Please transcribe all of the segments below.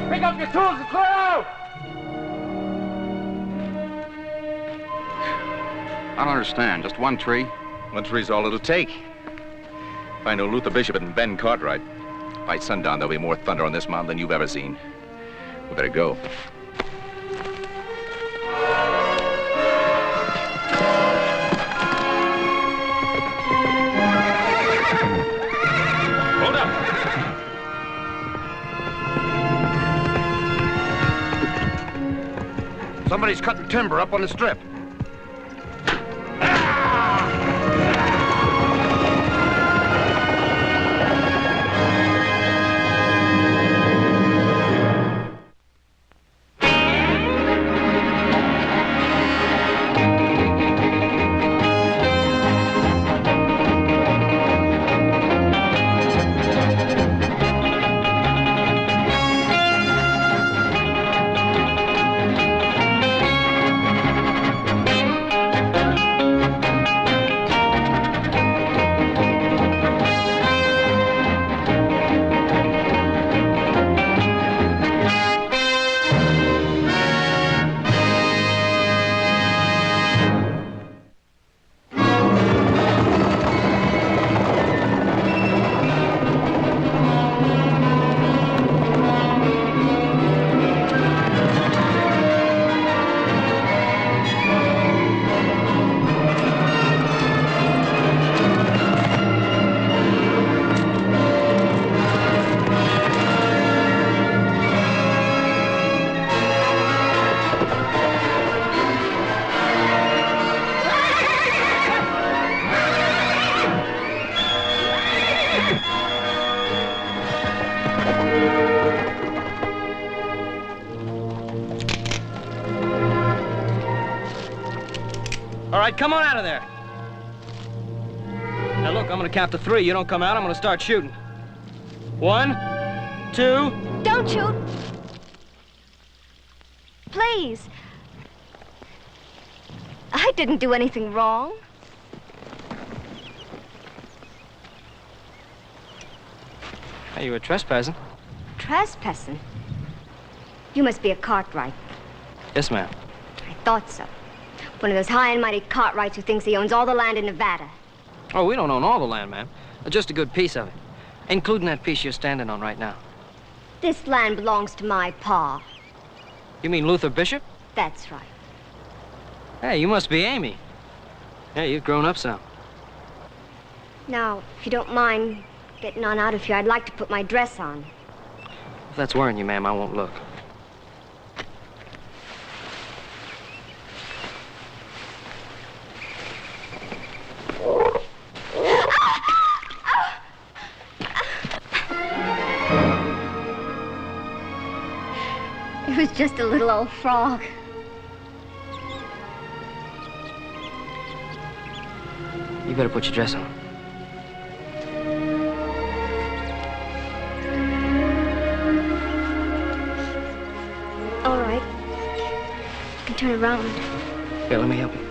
Pick up your tools and clear out! I don't understand. Just one tree? One tree's all it'll take. Find old Luther Bishop and Ben Cartwright. By sundown, there'll be more thunder on this mountain than you've ever seen. We better go. Hold up! Somebody's cutting timber up on the strip. All right, come on out of there. Now, look, I'm gonna count to 3. You don't come out, I'm gonna start shooting. 1, 2... Don't shoot! Please. I didn't do anything wrong. Hey, you were trespassing. Trespassing? You must be a Cartwright. Yes, ma'am. I thought so. One of those high and mighty Cartwrights who thinks he owns all the land in Nevada. Oh, we don't own all the land, ma'am. Just a good piece of it. Including that piece you're standing on right now. This land belongs to my pa. You mean Luther Bishop? That's right. Hey, you must be Amy. Yeah, you've grown up some. Now, if you don't mind getting on out of here, I'd like to put my dress on. If that's worrying you, ma'am, I won't look. It was just a little old frog. You better put your dress on. All right. You can turn around. Here, let me help you.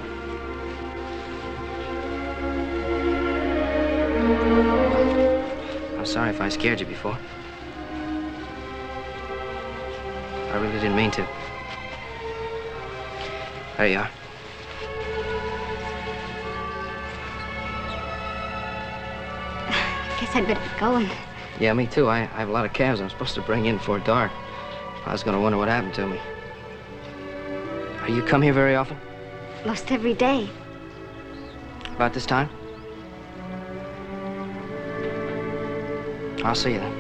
I'm sorry if I scared you before. I really didn't mean to. There you are. I guess I'd better be going. Yeah, me too. I have a lot of calves I'm supposed to bring in before dark. I was gonna wonder what happened to me. You come here very often? Most every day. About this time? I'll see you then.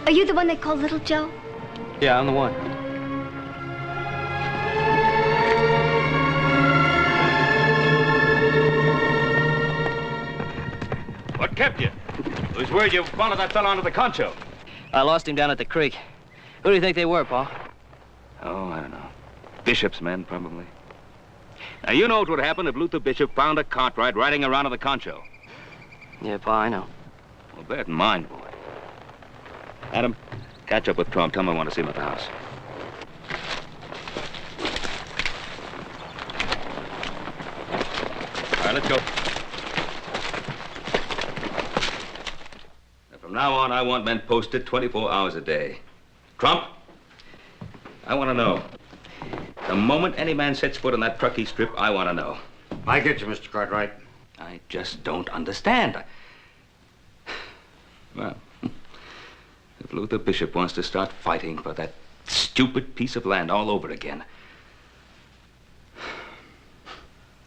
Are you the one they call Little Joe? Yeah, I'm the one. What kept you? I was worried you followed that fellow onto the concho. I lost him down at the creek. Who do you think they were, Pa? Oh, I don't know. Bishop's men, probably. Now, you know what would happen if Luther Bishop found a Cartwright riding around on the concho. Yeah, Pa, I know. Well, bear it in mind, boy. Adam, catch up with Trump. Tell him I want to see him at the house. All right, let's go. From now on, I want men posted 24 hours a day. Trump, I want to know. The moment any man sets foot on that Truckee Strip, I want to know. I get you, Mr. Cartwright. I just don't understand. Well, if Luther Bishop wants to start fighting for that stupid piece of land all over again,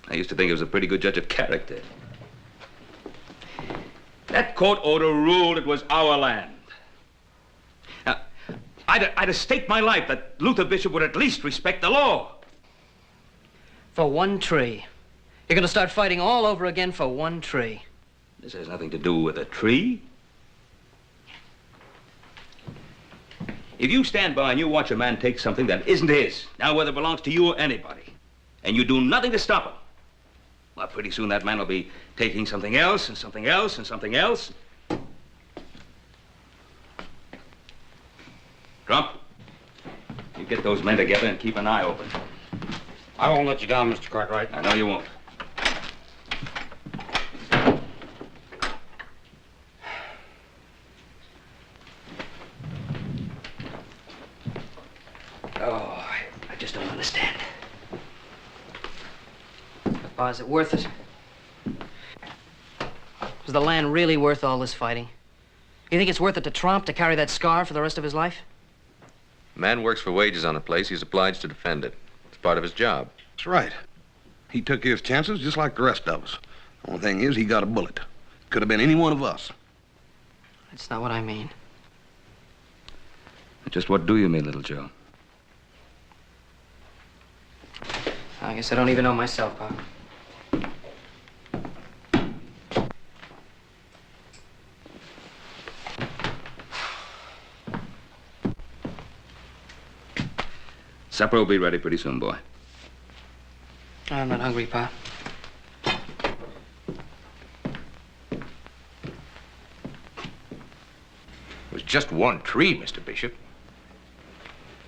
I used to think he was a pretty good judge of character. That court order ruled it was our land. Now, I'd have staked my life that Luther Bishop would at least respect the law. For one tree. You're going to start fighting all over again for one tree. This has nothing to do with a tree. If you stand by and you watch a man take something that isn't his, now whether it belongs to you or anybody, and you do nothing to stop him, well, pretty soon that man will be taking something else and something else and something else. Trump, you get those men together and keep an eye open. I won't let you down, Mr. Cartwright. I know you won't. Oh, I just don't understand. Pa, is it worth it? Is the land really worth all this fighting? You think it's worth it to Trump to carry that scar for the rest of his life? A man works for wages on a place, he's obliged to defend it. It's part of his job. That's right. He took his chances just like the rest of us. Only thing is, he got a bullet. Could have been any one of us. That's not what I mean. Just what do you mean, little Joe? I guess I don't even know myself, Pa. Supper will be ready pretty soon, boy. I'm not hungry, Pa. It was just one tree, Mr. Bishop.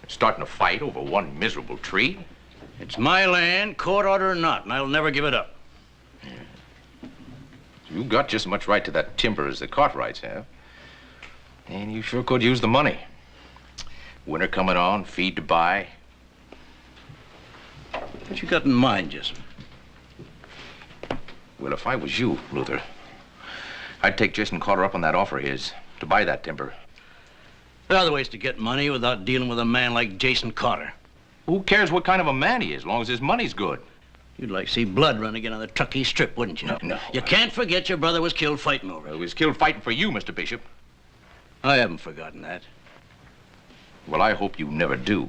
Starting a fight over one miserable tree? It's my land, court order or not, and I'll never give it up. You got just as much right to that timber as the Cartwrights have. And you sure could use the money. Winter coming on, feed to buy. What you got in mind, Jessup? Well, if I was you, Luther, I'd take Jason Carter up on that offer of his to buy that timber. There are other ways to get money without dealing with a man like Jason Carter. Who cares what kind of a man he is, as long as his money's good? You'd like to see blood run again on the Truckee Strip, wouldn't you? No. You can't forget your brother was killed fighting over Well, it. he was killed fighting for you, Mr. Bishop. I haven't forgotten that. Well, I hope you never do.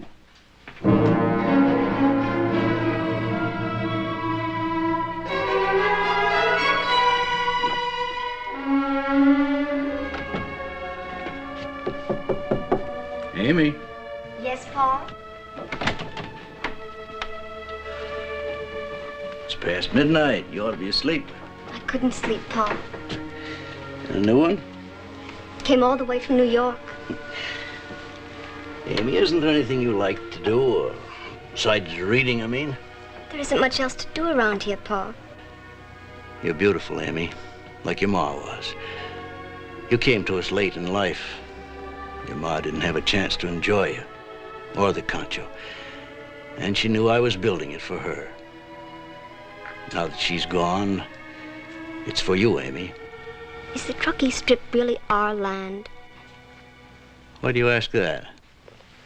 Amy. Yes, Pa? It's past midnight. You ought to be asleep. I couldn't sleep, Pa. A new one? Came all the way from New York. Amy, isn't there anything you like to do, besides reading, I mean? There isn't much else to do around here, Pa. You're beautiful, Amy, like your ma was. You came to us late in life. Your ma didn't have a chance to enjoy you, or the Concho. And she knew I was building it for her. Now that she's gone, it's for you, Amy. Is the Truckee Strip really our land? Why do you ask that?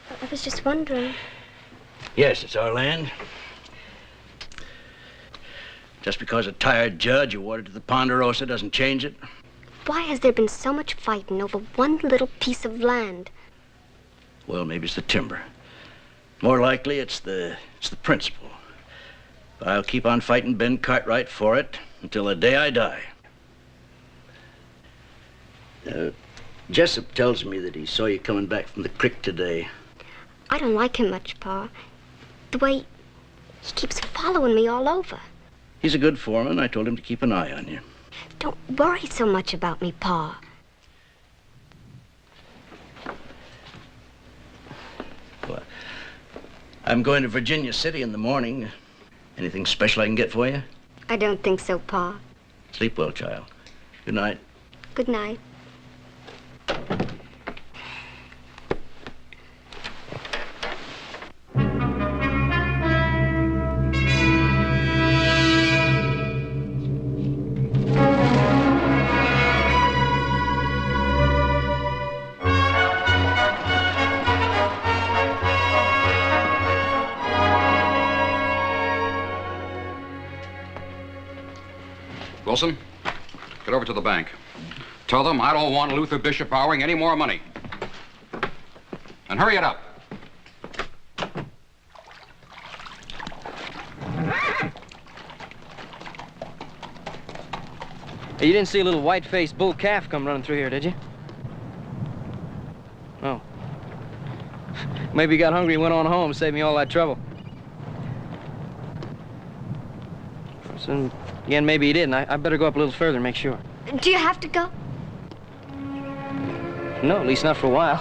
I was just wondering. Yes, it's our land. Just because a tired judge awarded to the Ponderosa doesn't change it. Why has there been so much fighting over one little piece of land? Well, maybe it's the timber. More likely, it's the principle. But I'll keep on fighting Ben Cartwright for it until the day I die. Jessup tells me that he saw you coming back from the creek today. I don't like him much, Pa. The way he keeps following me all over. He's a good foreman. I told him to keep an eye on you. Don't worry so much about me, Pa. Well, I'm going to Virginia City in the morning. Anything special I can get for you? I don't think so, Pa. Sleep well, child. Good night. Good night. Get over to the bank. Tell them I don't want Luther Bishop borrowing any more money. And hurry it up. Hey, you didn't see a little white-faced bull calf come running through here, did you? Oh. Maybe he got hungry and went on home, saved me all that trouble. So, again, maybe he didn't. I better go up a little further and make sure. Do you have to go? No, at least not for a while.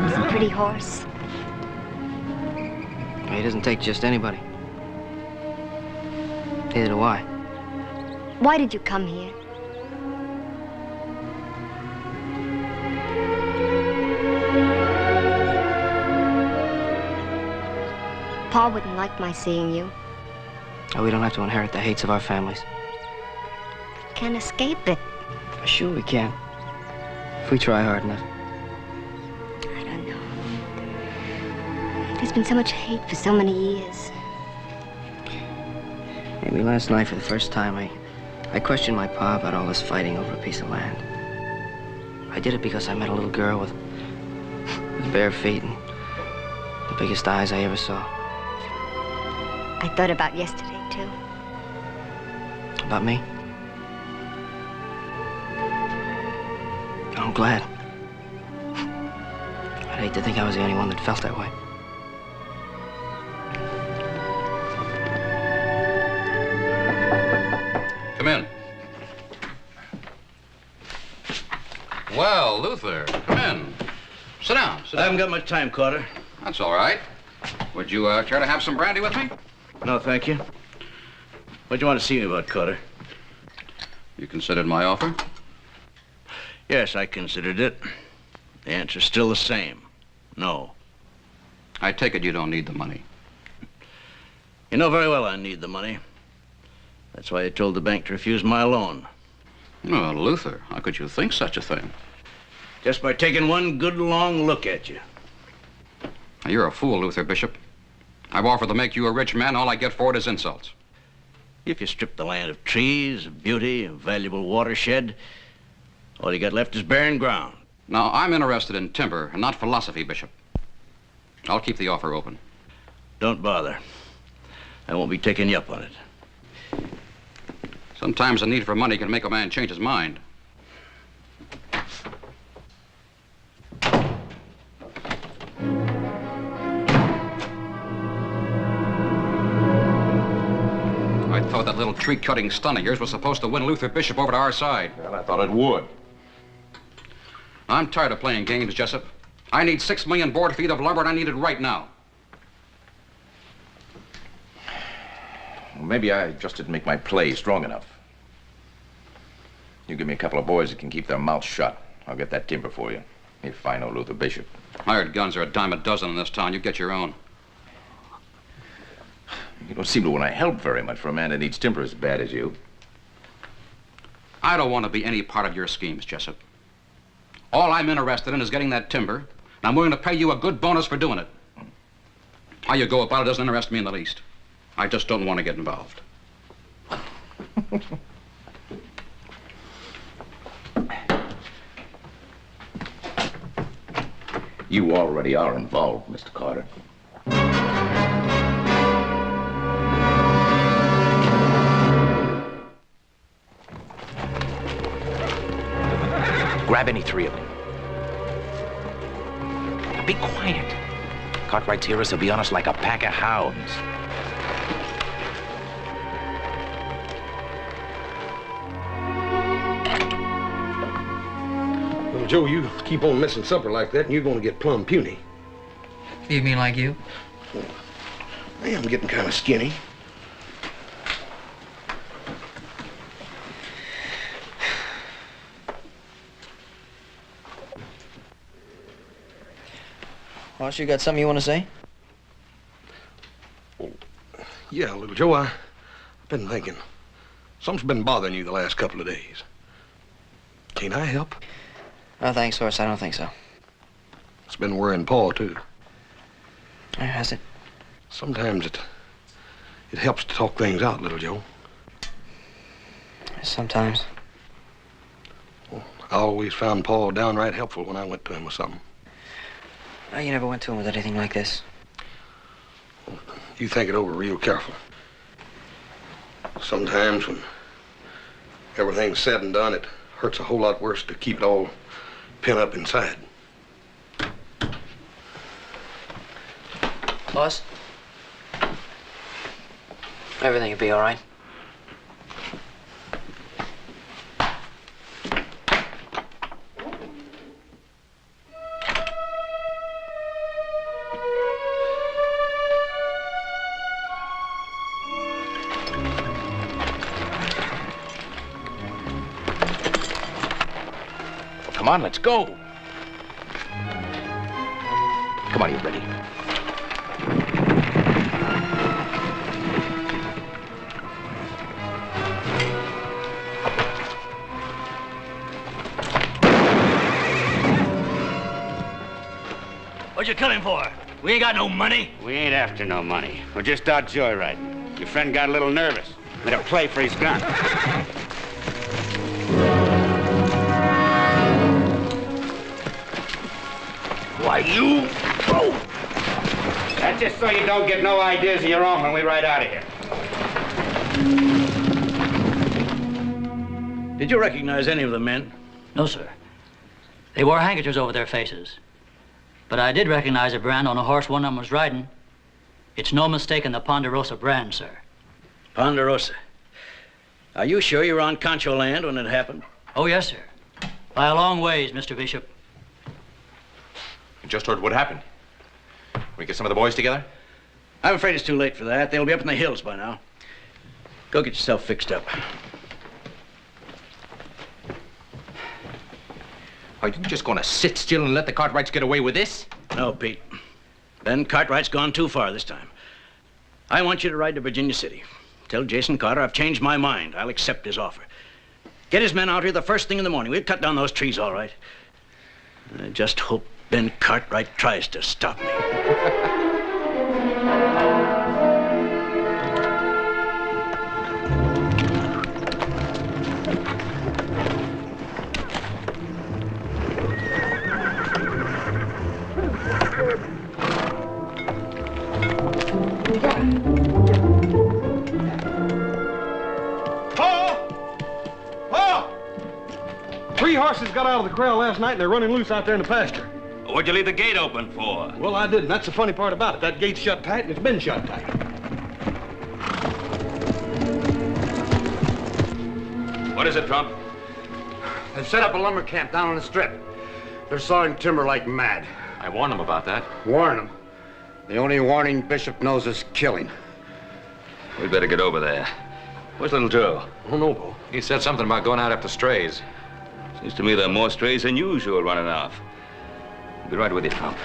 He's a pretty horse. He doesn't take just anybody. Neither do I. Why did you come here? Pa wouldn't like my seeing you. Oh, we don't have to inherit the hates of our families. Can't escape it. Sure we can. If we try hard enough. I don't know. There's been so much hate for so many years. Maybe last night, for the first time, I questioned my pa about all this fighting over a piece of land. I did it because I met a little girl with bare feet and the biggest eyes I ever saw. I thought about yesterday, too. About me? I'm glad. I'd hate to think I was the only one that felt that way. Come in. Well, Luther, come in. Sit down, sit I down. haven't got much time, Carter. That's all right. Would you care to have some brandy with me? No, thank you. What'd you want to see me about, Carter? You considered my offer? Yes, I considered it. The answer's still the same. No. I take it you don't need the money. You know very well I need the money. That's why I told the bank to refuse my loan. Oh, Luther, how could you think such a thing? Just by taking one good long look at you. Now, you're a fool, Luther Bishop. I've offered to make you a rich man. All I get for it is insults. If you strip the land of trees, of beauty, of valuable watershed, all you got left is barren ground. Now, I'm interested in timber and not philosophy, Bishop. I'll keep the offer open. Don't bother. I won't be taking you up on it. Sometimes the need for money can make a man change his mind. I thought that little tree-cutting stunt of yours was supposed to win Luther Bishop over to our side. Well, I thought it would. I'm tired of playing games, Jessup. I need 6 million board feet of lumber, and I need it right now. Well, maybe I just didn't make my play strong enough. You give me a couple of boys that can keep their mouths shut. I'll get that timber for you, if I know Luther Bishop. Hired guns are a dime a dozen in this town. You get your own. You don't seem to want to help very much for a man that needs timber as bad as you. I don't want to be any part of your schemes, Jessup. All I'm interested in is getting that timber, and I'm willing to pay you a good bonus for doing it. How you go about it doesn't interest me in the least. I just don't want to get involved. You already are involved, Mr. Carter. Grab any three of them. Be quiet. Cartwright's hear us, will be on us like a pack of hounds. Well, Joe, you keep on missing supper like that, and you're going to get plumb puny. You mean like you? I am getting kind of skinny. Boss, you got something you want to say? Yeah, little Joe, I've been thinking. Something's been bothering you the last couple of days. Can't I help? No, thanks, Horace. I don't think so. It's been worrying Paul, too. Has it? Sometimes it It helps to talk things out, little Joe. Sometimes. Well, I always found Paul downright helpful when I went to him with something. Oh, you never went to him with anything like this? Well, you think it over real careful. Sometimes when everything's said and done, it hurts a whole lot worse to keep it all pent up inside. Boss? Everything will be all right. Come on, let's go. Come on, you ready? What you coming for? We ain't got no money. We ain't after no money. We're just out joyriding. Your friend got a little nervous. Made a play for his gun. Why, you... Oh. That's just so you don't get no ideas of your own when we ride out of here. Did you recognize any of the men? No, sir. They wore handkerchiefs over their faces. But I did recognize a brand on a horse one of them was riding. It's no mistaking the Ponderosa brand, sir. Ponderosa. Are you sure you were on Concho land when it happened? Oh, yes, sir. By a long ways, Mr. Bishop. You just heard what happened. We get some of the boys together? I'm afraid it's too late for that. They'll be up in the hills by now. Go get yourself fixed up. Are you just gonna sit still and let the Cartwrights get away with this? No, Pete. Ben Cartwright's gone too far this time. I want you to ride to Virginia City. Tell Jason Carter I've changed my mind. I'll accept his offer. Get his men out here the first thing in the morning. We'll cut down those trees, all right. I just hope Ben Cartwright tries to stop me. Three horses got out of the corral last night and they're running loose out there in the pasture. What'd you leave the gate open for? Well, I didn't. That's the funny part about it. That gate's shut tight and it's been shut tight. What is it, Trump? They've set up a lumber camp down on the strip. They're sawing timber like mad. I warned them about that. Warn them. The only warning Bishop knows is killing. We'd better get over there. Where's little Joe? Oh, no, Bo. He said something about going out after strays. Seems to me there are more strays than usual running off. I'll be right with you, Trump.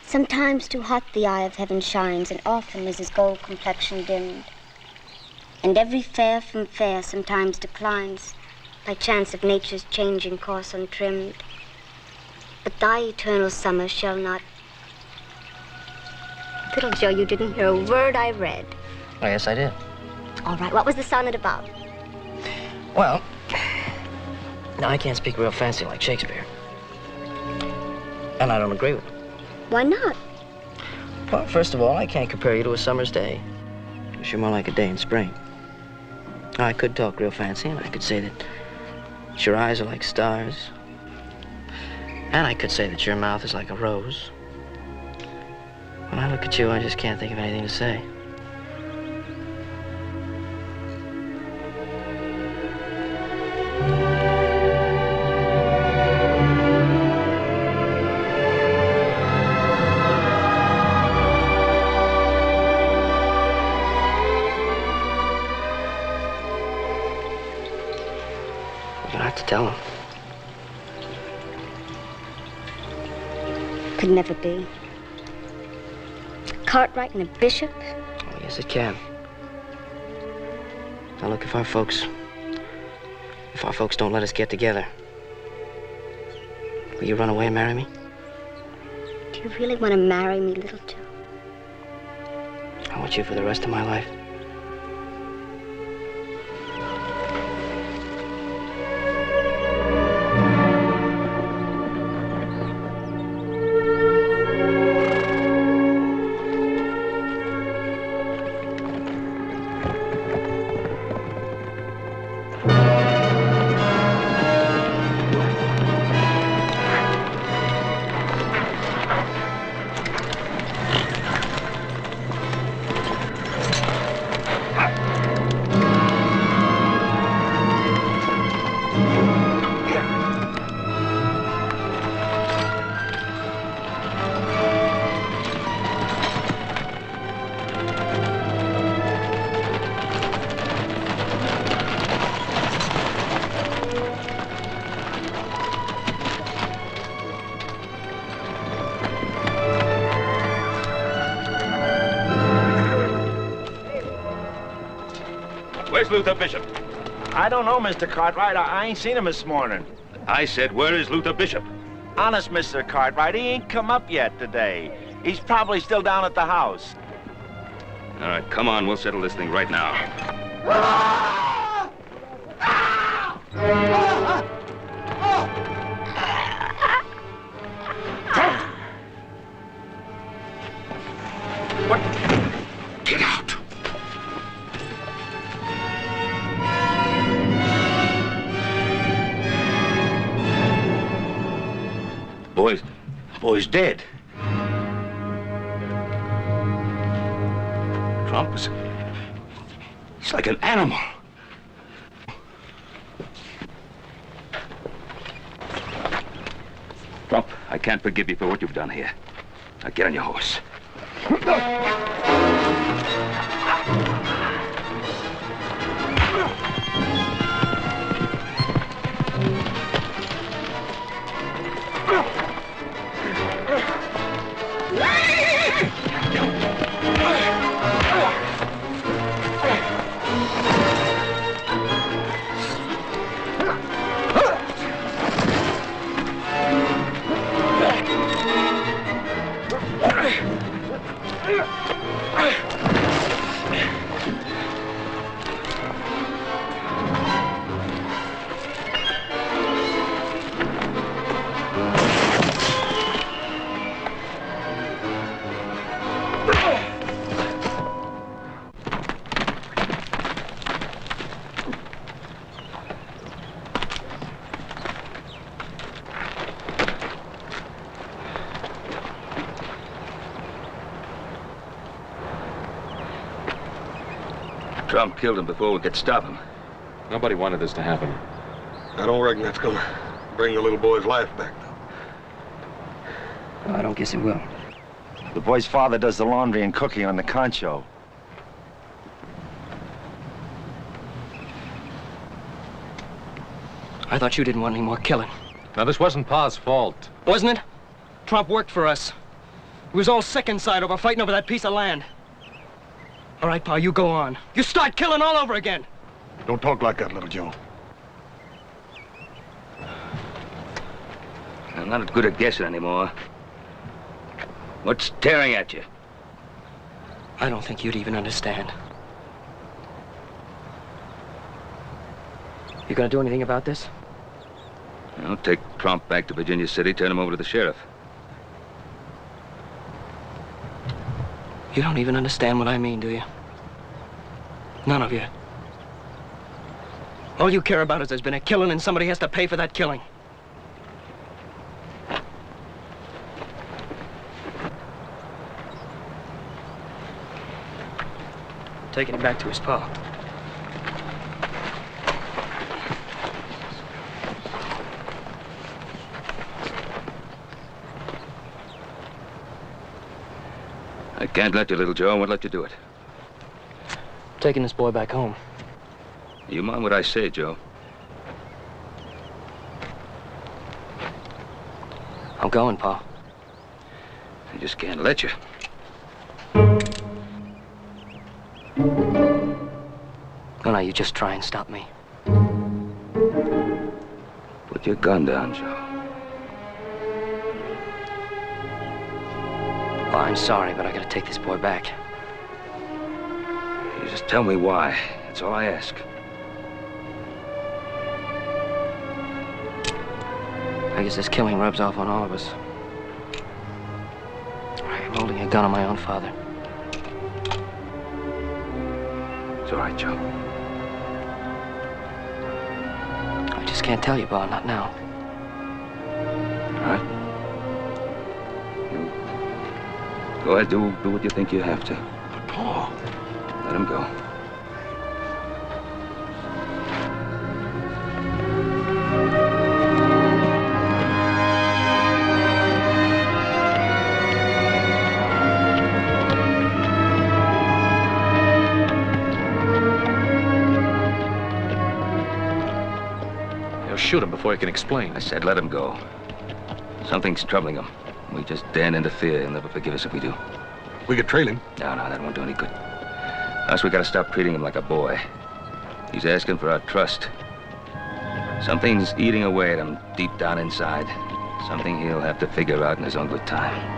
Sometimes too hot the eye of heaven shines, and often is his gold complexion dimmed. And every fair from fair sometimes declines, by chance of nature's changing course untrimmed. But thy eternal summer shall not... Little Joe, you didn't hear a word I read. Oh, yes, I did. All right, what was the sonnet about? Well, now I can't speak real fancy like Shakespeare. And I don't agree with him. Why not? Well, first of all, I can't compare you to a summer's day. You're more like a day in spring. I could talk real fancy, and I could say that your eyes are like stars. And I could say that your mouth is like a rose. When I look at you, I just can't think of anything to say. You don't have to tell him. Could never be. Cartwright and a bishop? Oh, yes, it can. Now, look, if our folks don't let us get together, will you run away and marry me? Do you really want to marry me, little Joe? I want you for the rest of my life. Where's Luther Bishop? I don't know, Mr. Cartwright. I ain't seen him this morning. I said, where is Luther Bishop? Honest, Mr. Cartwright, he ain't come up yet today. He's probably still down at the house. All right, come on. We'll settle this thing right now. What? Get out. Boy's dead. Trump is... He's like an animal. Trump, I can't forgive you for what you've done here. Now get on your horse. Trump killed him before we could stop him. Nobody wanted this to happen. I don't reckon that's gonna bring the little boy's life back, though. I don't guess it will. The boy's father does the laundry and cooking on the concho. I thought you didn't want any more killing. Now, this wasn't Pa's fault. Wasn't it? Trump worked for us. He was all sick inside over fighting over that piece of land. All right, Pa, you go on. You start killing all over again. Don't talk like that, little Joe. I'm not as good at guessing anymore. What's tearing at you? I don't think you'd even understand. You gonna do anything about this? I'll take Trump back to Virginia City, turn him over to the sheriff. You don't even understand what I mean, do you? None of you. All you care about is there's been a killing and somebody has to pay for that killing. Taking him back to his pa. I can't let you, little Joe. I won't let you do it. Taking this boy back home. You mind what I say, Joe? I'm going, Pa. I just can't let you. No, no, you just try and stop me. Put your gun down, Joe. Pa, I'm sorry, but I gotta take this boy back. You just tell me why. That's all I ask. I guess this killing rubs off on all of us. I'm holding a gun on my own father. It's all right, Joe. I just can't tell you, Pa, not now. All right? You go ahead, do what you think you have to. But, Pa... Let him go. Shoot him before he can explain. I said let him go. Something's troubling him. We just daren't interfere. He'll never forgive us if we do. We could trail him. No, that won't do any good. Plus, we gotta stop treating him like a boy. He's asking for our trust. Something's eating away at him deep down inside. Something he'll have to figure out in his own good time.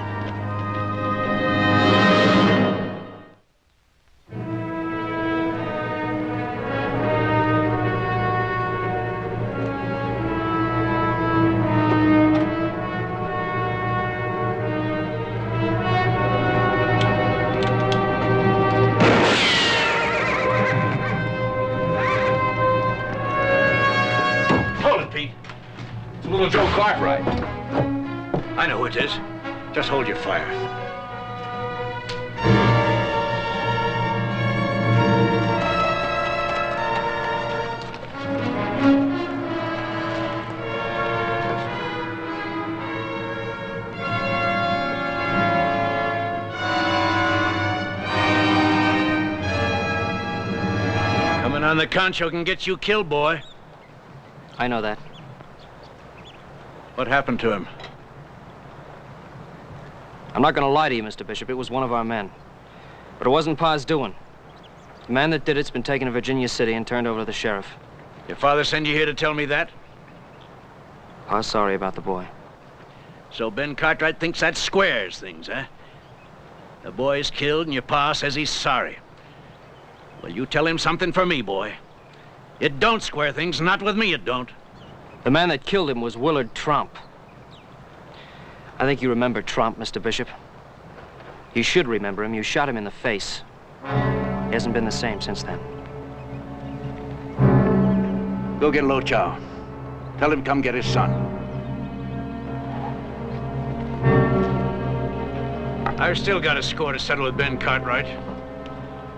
Little Joe Cartwright. I know who it is. Just hold your fire. Coming on the concho can get you killed, boy. I know that. What happened to him? I'm not gonna lie to you, Mr. Bishop. It was one of our men. But it wasn't Pa's doing. The man that did it's been taken to Virginia City and turned over to the sheriff. Your father send you here to tell me that? Pa's sorry about the boy. So Ben Cartwright thinks that squares things, eh? The boy's killed and your pa says he's sorry. Well, you tell him something for me, boy. It don't square things, not with me it don't. The man that killed him was Willard Trump. I think you remember Trump, Mr. Bishop. You should remember him. You shot him in the face. He hasn't been the same since then. Go get Lo Chow. Tell him come get his son. I've still got a score to settle with Ben Cartwright.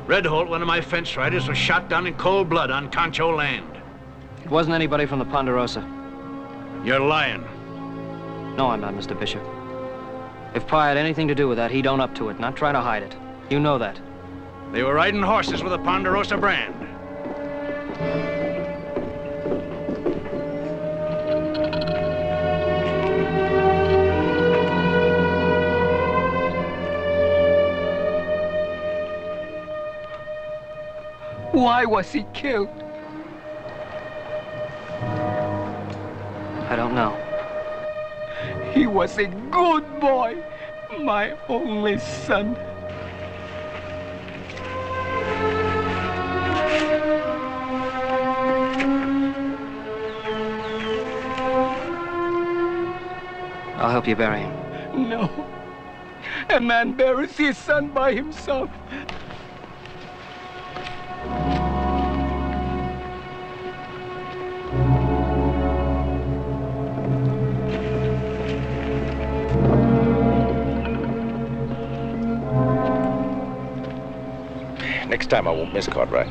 Red Holt, one of my fence riders, was shot down in cold blood on Concho land. It wasn't anybody from the Ponderosa. You're lying. No, I'm not, Mr. Bishop. If Pa had anything to do with that, he'd own up to it, not try to hide it. You know that. They were riding horses with a Ponderosa brand. Why was he killed? I don't know. He was a good boy, my only son. I'll help you bury him. No. A man buries his son by himself. Next time I won't miss Cartwright.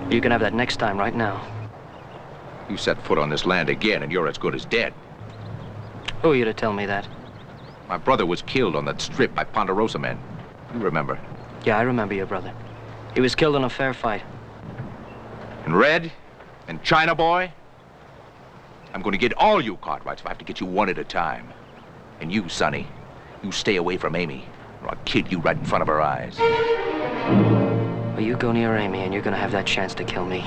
You can have that next time, right now. You set foot on this land again and you're as good as dead. Who are you to tell me that? My brother was killed on that strip by Ponderosa men. You remember? Yeah, I remember your brother. He was killed in a fair fight. And Red? And China Boy? I'm going to get all you Cartwrights if I have to get you one at a time. And you, Sonny, you stay away from Amy, or I'll kill you right in front of her eyes. Well, you go near Amy, and you're gonna have that chance to kill me.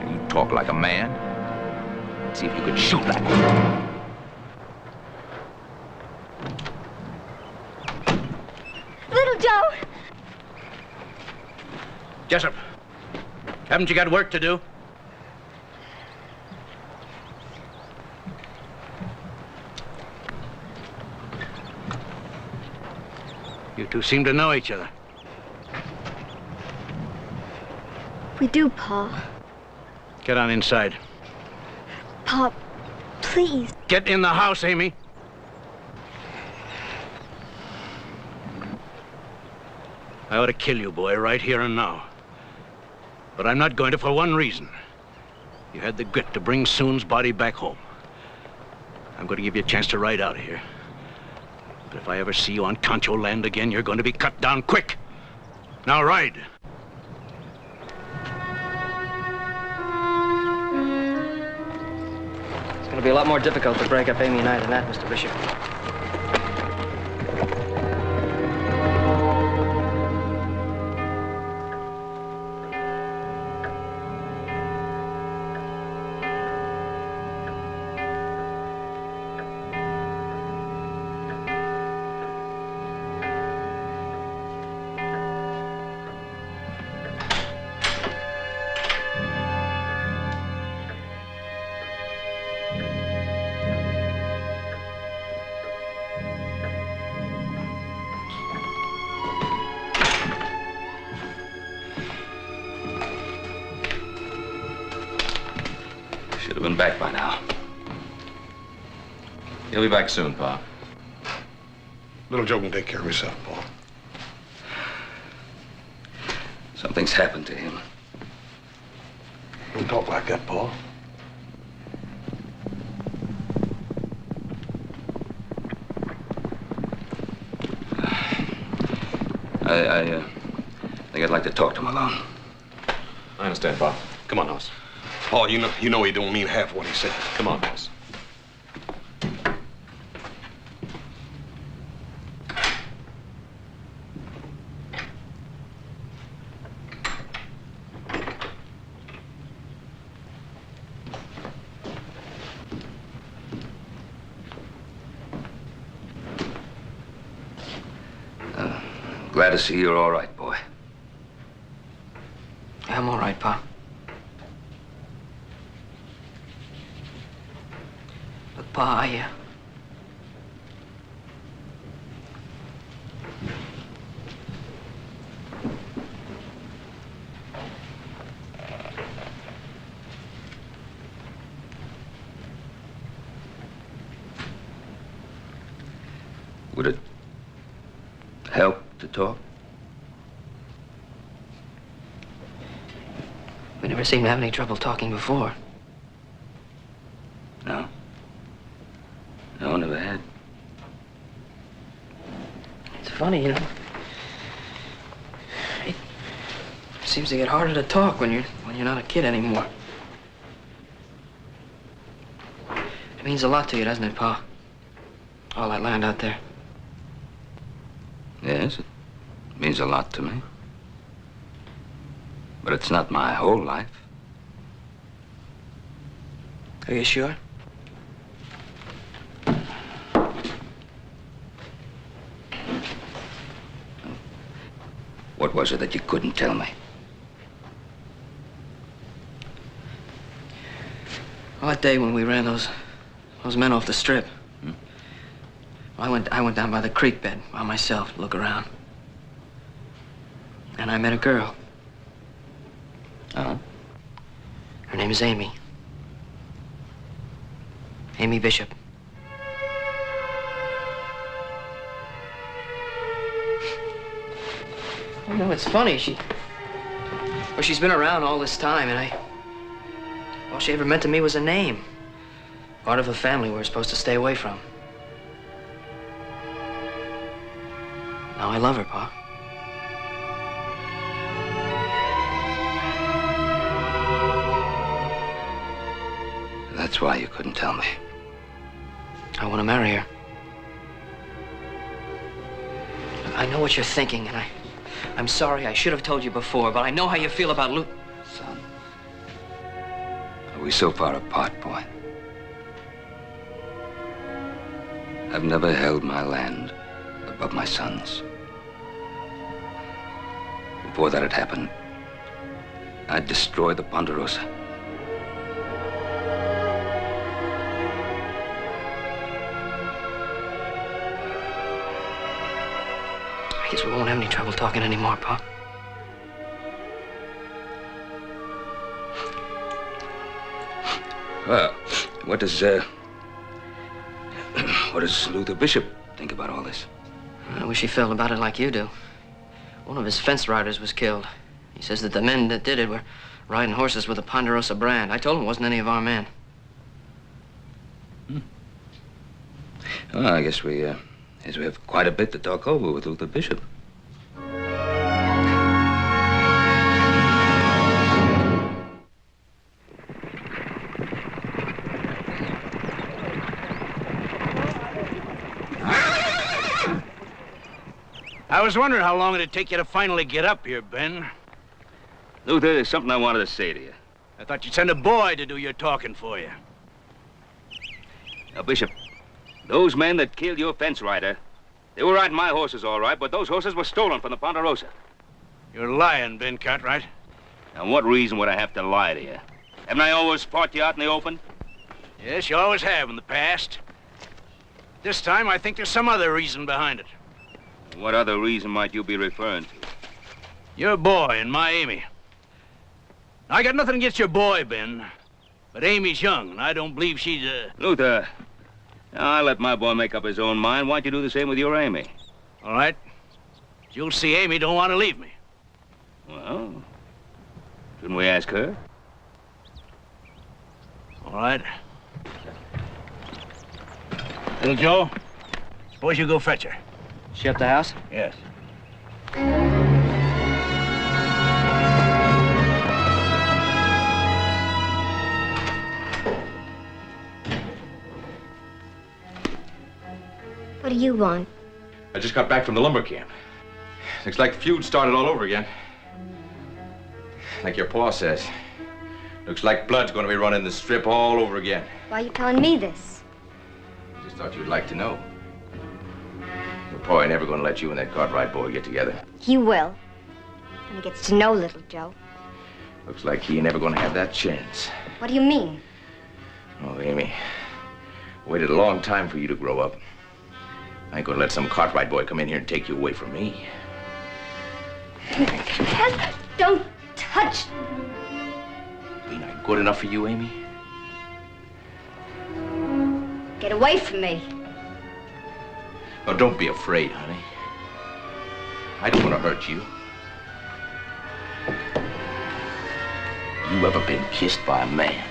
You talk like a man. See if you can shoot that one. Little Joe! Jessup, haven't you got work to do? You two seem to know each other. We do, Pa. Get on inside. Pa, please. Get in the house, Amy. I ought to kill you, boy, right here and now. But I'm not going to for one reason. You had the grit to bring Soon's body back home. I'm going to give you a chance to ride out of here. But if I ever see you on Concho land again, you're going to be cut down quick. Now ride. It's going to be a lot more difficult to break up Amy and I than that, Mr. Bishop. Should have been back by now. He'll be back soon, Pa. Little Joe can take care of himself, Paul. Something's happened to him. Don't talk like that, Paul. I think I'd like to talk to him alone. I understand, Pa. Come on, House. Paul, you know he don't mean half what he said. Come on, House. Glad to see you're all right, boy. I'm all right, Pa. But, Pa, Would it help to talk? We never seemed to have any trouble talking before. No. No, never had. It's funny, you know. It seems to get harder to talk when you're not a kid anymore. It means a lot to you, doesn't it, Pa? All that land out there. Yes, it means a lot to me. But it's not my whole life. Are you sure? What was it that you couldn't tell me? Well, that day when we ran those men off the strip. I went down by the creek bed by myself to look around. And I met a girl. Oh? Her name is Amy. Amy Bishop. You know, it's funny, she's been around all this time, and all she ever meant to me was a name. Part of a family we're supposed to stay away from. Now I love her, Pa. That's why you couldn't tell me. I want to marry her. I know what you're thinking, and I'm sorry I should have told you before, but I know how you feel about Luke. Son, are we so far apart, boy? I've never held my land above my sons. Before that had happened, I'd destroy the Ponderosa. I guess we won't have any trouble talking anymore, Pa. Well, what does Luther Bishop think about all this? I wish he felt about it like you do. One of his fence riders was killed. He says that the men that did it were riding horses with a Ponderosa brand. I told him it wasn't any of our men. Well, I guess we have quite a bit to talk over with Luther Bishop. I was wondering how long it'd take you to finally get up here, Ben. Luther, there's something I wanted to say to you. I thought you'd send a boy to do your talking for you. Now, Bishop, those men that killed your fence rider, they were riding my horses all right, but those horses were stolen from the Ponderosa. You're lying, Ben Cartwright. Now, what reason would I have to lie to you? Haven't I always fought you out in the open? Yes, you always have in the past. This time, I think there's some other reason behind it. What other reason might you be referring to? Your boy and my Amy. I got nothing against your boy, Ben. But Amy's young, and I don't believe she's Luther, I let my boy make up his own mind. Why don't you do the same with your Amy? All right. You'll see Amy don't want to leave me. Well, shouldn't we ask her? All right. Little Joe, suppose you go fetch her. She at the house? Yes. What do you want? I just got back from the lumber camp. Looks like the feud started all over again. Like your pa says. Looks like blood's gonna be running the strip all over again. Why are you telling me this? Just thought you'd like to know. Your pa ain't never gonna let you and that Cartwright boy get together. He will. When he gets to know little Joe. Looks like he ain't never gonna have that chance. What do you mean? Oh, Amy, I waited a long time for you to grow up. I ain't gonna let some Cartwright boy come in here and take you away from me. Don't touch. Ain't I good enough for you, Amy? Get away from me. Oh, don't be afraid, honey. I don't want to hurt you. You ever been kissed by a man?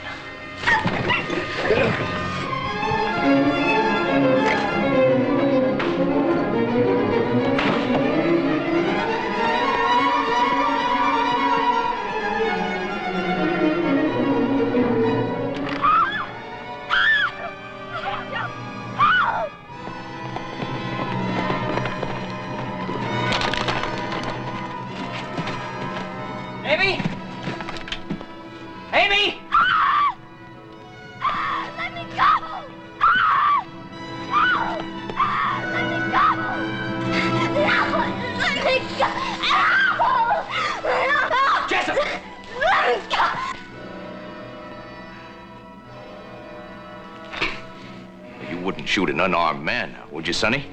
Amy? Amy! Let me go! No! Let me go! No! Let me go! No! Jessup! Let me go! You wouldn't shoot an unarmed man, now, would you, Sonny?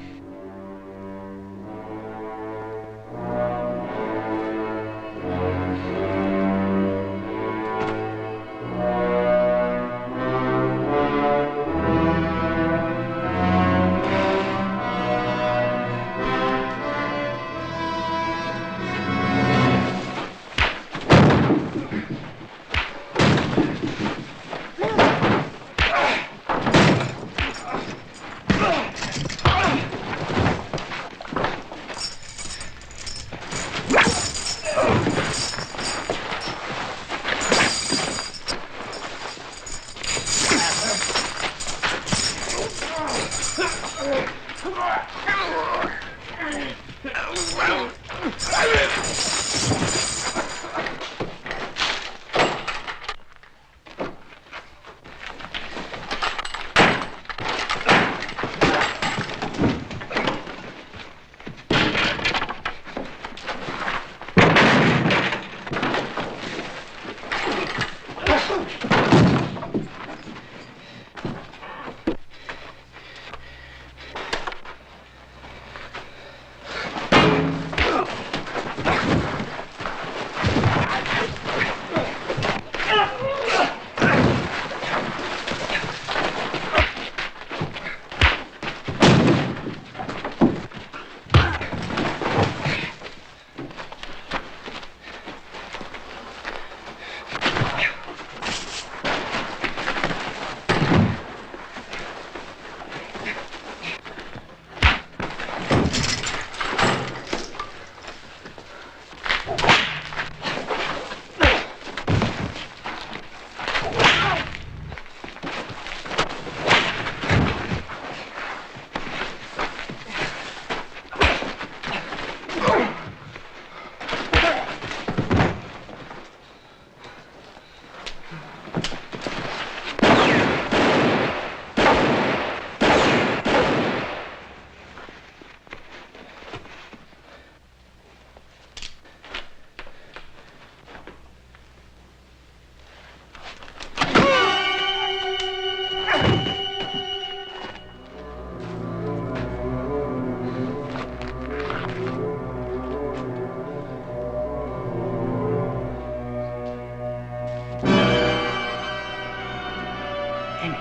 Amy.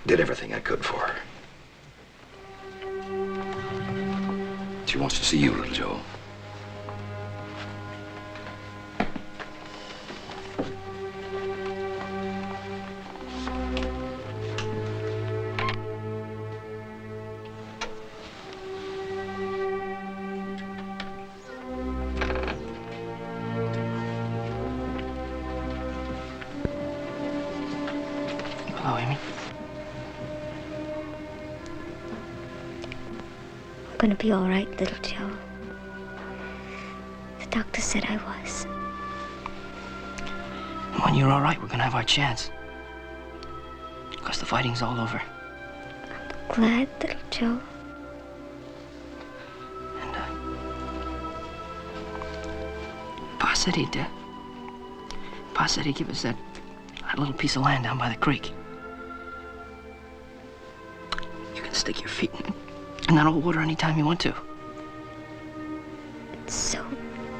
Did everything I could for her. She wants to see you, little Joe. Hello, Amy. I'm gonna be all right, little Joe. The doctor said I was. And when you're all right, we're gonna have our chance. Because the fighting's all over. Glad, little Joe. Pa said he'd give us that little piece of land down by the creek. You can stick your feet in that old water anytime you want to. It's so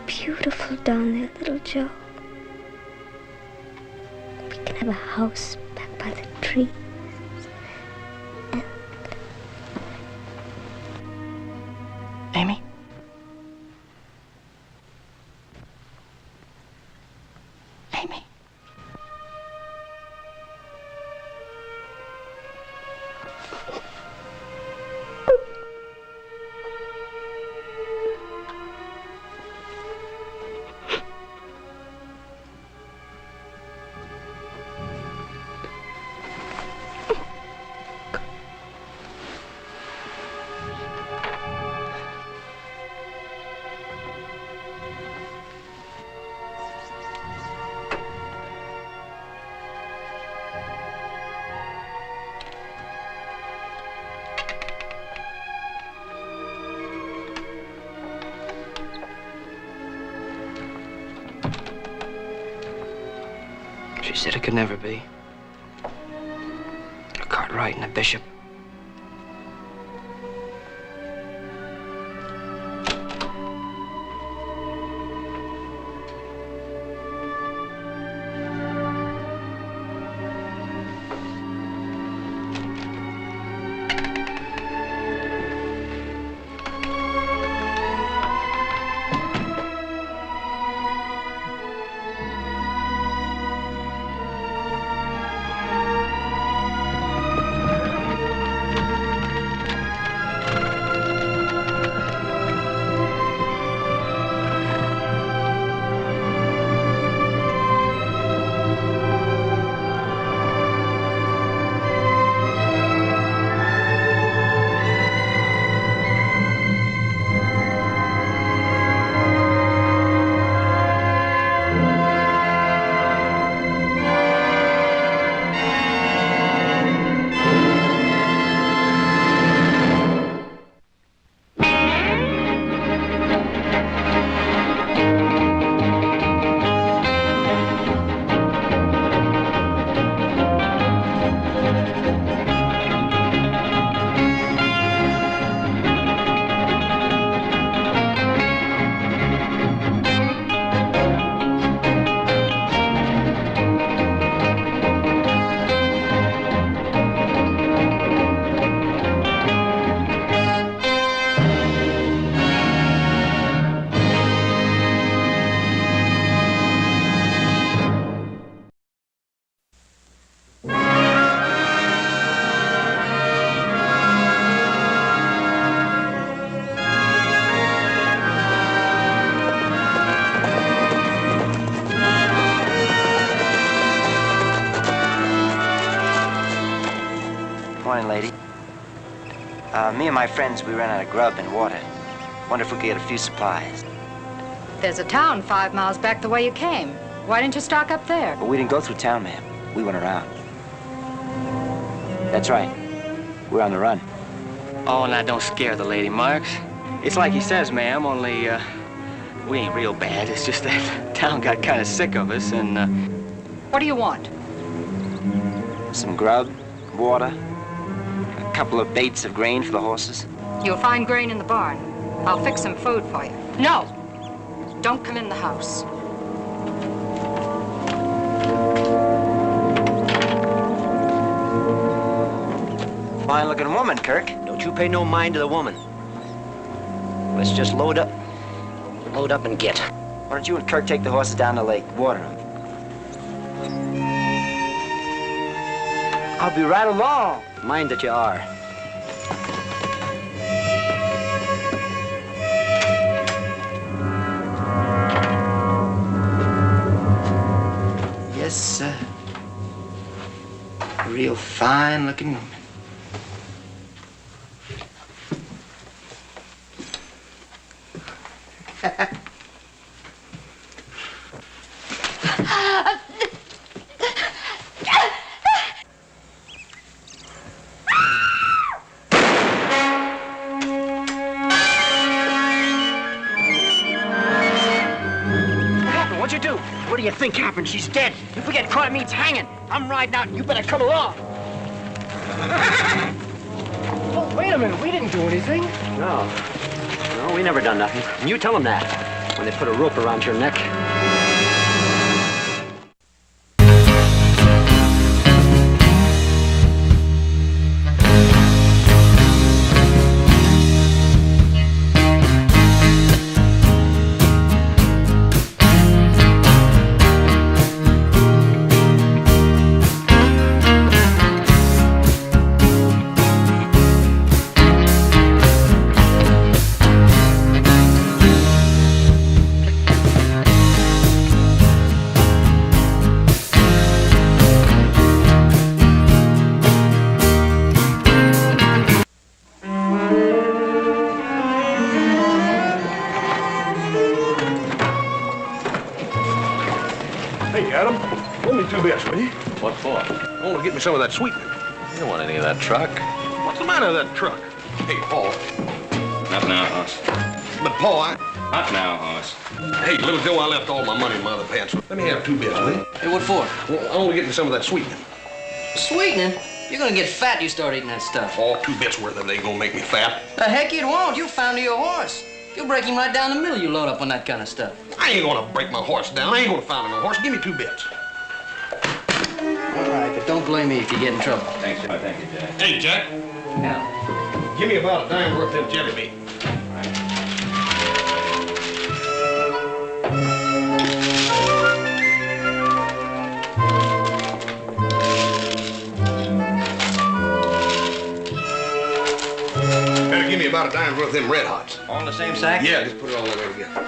beautiful down there, little Joe. We can have a house back by the tree. Amy? Amy? She said it could never be. A Cartwright and a bishop. Morning, lady. Me and my friends, we ran out of grub and water. Wonder if we could get a few supplies. There's a town 5 miles back the way you came. Why didn't you stock up there? But we didn't go through town, ma'am. We went around. That's right. We're on the run. Oh, now don't scare the lady, Marks. It's like he says, ma'am, only, we ain't real bad. It's just that town got kind of sick of us, and, What do you want? Some grub, water, a couple of baits of grain for the horses. You'll find grain in the barn. I'll fix some food for you. No! Don't come in the house. Fine-looking woman, Kirk. don't you pay no mind to the woman. Let's just load up and get. Why don't you and Kirk take the horses down the lake, water them? I'll be right along. Mind that you are. Yes, sir. A real fine-looking woman. What'd you do? What do you think happened? She's dead. If we get caught, it means hanging. I'm riding out, and you better come along. Oh, wait a minute. We didn't do anything. No, we never done nothing. And you tell them that when they put a rope around your neck. Hey, Adam, lend me 2 bits, will you? What for? I want to get me some of that sweetening. You don't want any of that truck. What's the matter with that truck? Hey, Paul. Not now, Hoss. But, Paul, Not now, Hoss. Hey, little Joe, I left all my money in my other pants. Let me have 2 bits, will you? Hey, what for? Well, I want to get me some of that sweetening. Sweetening? You're gonna get fat you start eating that stuff. All 2 bits worth of it ain't gonna make me fat. The heck it won't. You'll founder your horse. You'll break him right down the middle, you load up on that kind of stuff. I ain't gonna break my horse down. I ain't gonna founder no horse. Give me 2 bits. All right, but don't blame me if you get in trouble. Thanks, Jack. Thank you, Jack. Hey, Jack. Now, Give me about a dime worth of them jelly beans. Better give me about a dime worth of them Red Hots. All in the same sack? Yeah, just put it all in there together.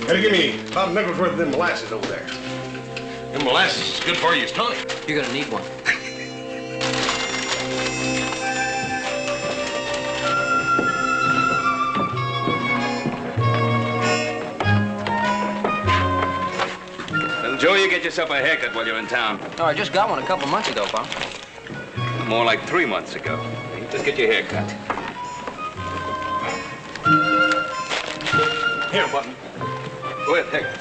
Better give me about a nickel's worth of them molasses over there. Them molasses is good for you, it's tonic. you're gonna need one. Little Joe, you get yourself a haircut while you're in town. Oh, I just got one a couple months ago, Pop. More like 3 months ago. Just get your hair cut. Here, Button. Go ahead, take it.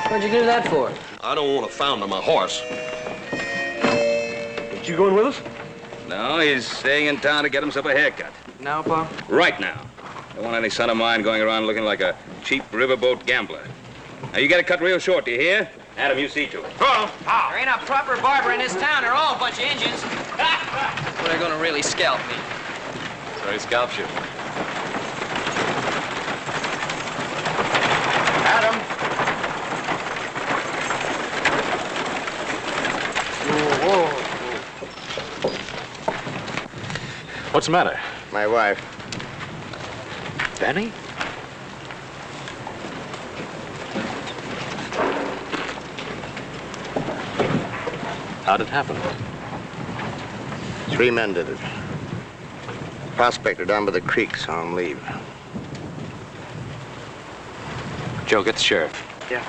What'd you do that for? I don't want to founder my horse. Ain't you going with us? No, he's staying in town to get himself a haircut. Now, Pop? Right now. Don't want any son of mine going around looking like a cheap riverboat gambler. Now, you get it cut real short, do you hear? Adam, you see to it. There ain't a proper barber in this town. They're all a bunch of Indians. Well, they're gonna really scalp me. So he scalps you. Adam. What's the matter? My wife. Benny? How'd it happen? 3 men did it. Prospector down by the creek saw him leave. Joe, get the sheriff. Yeah.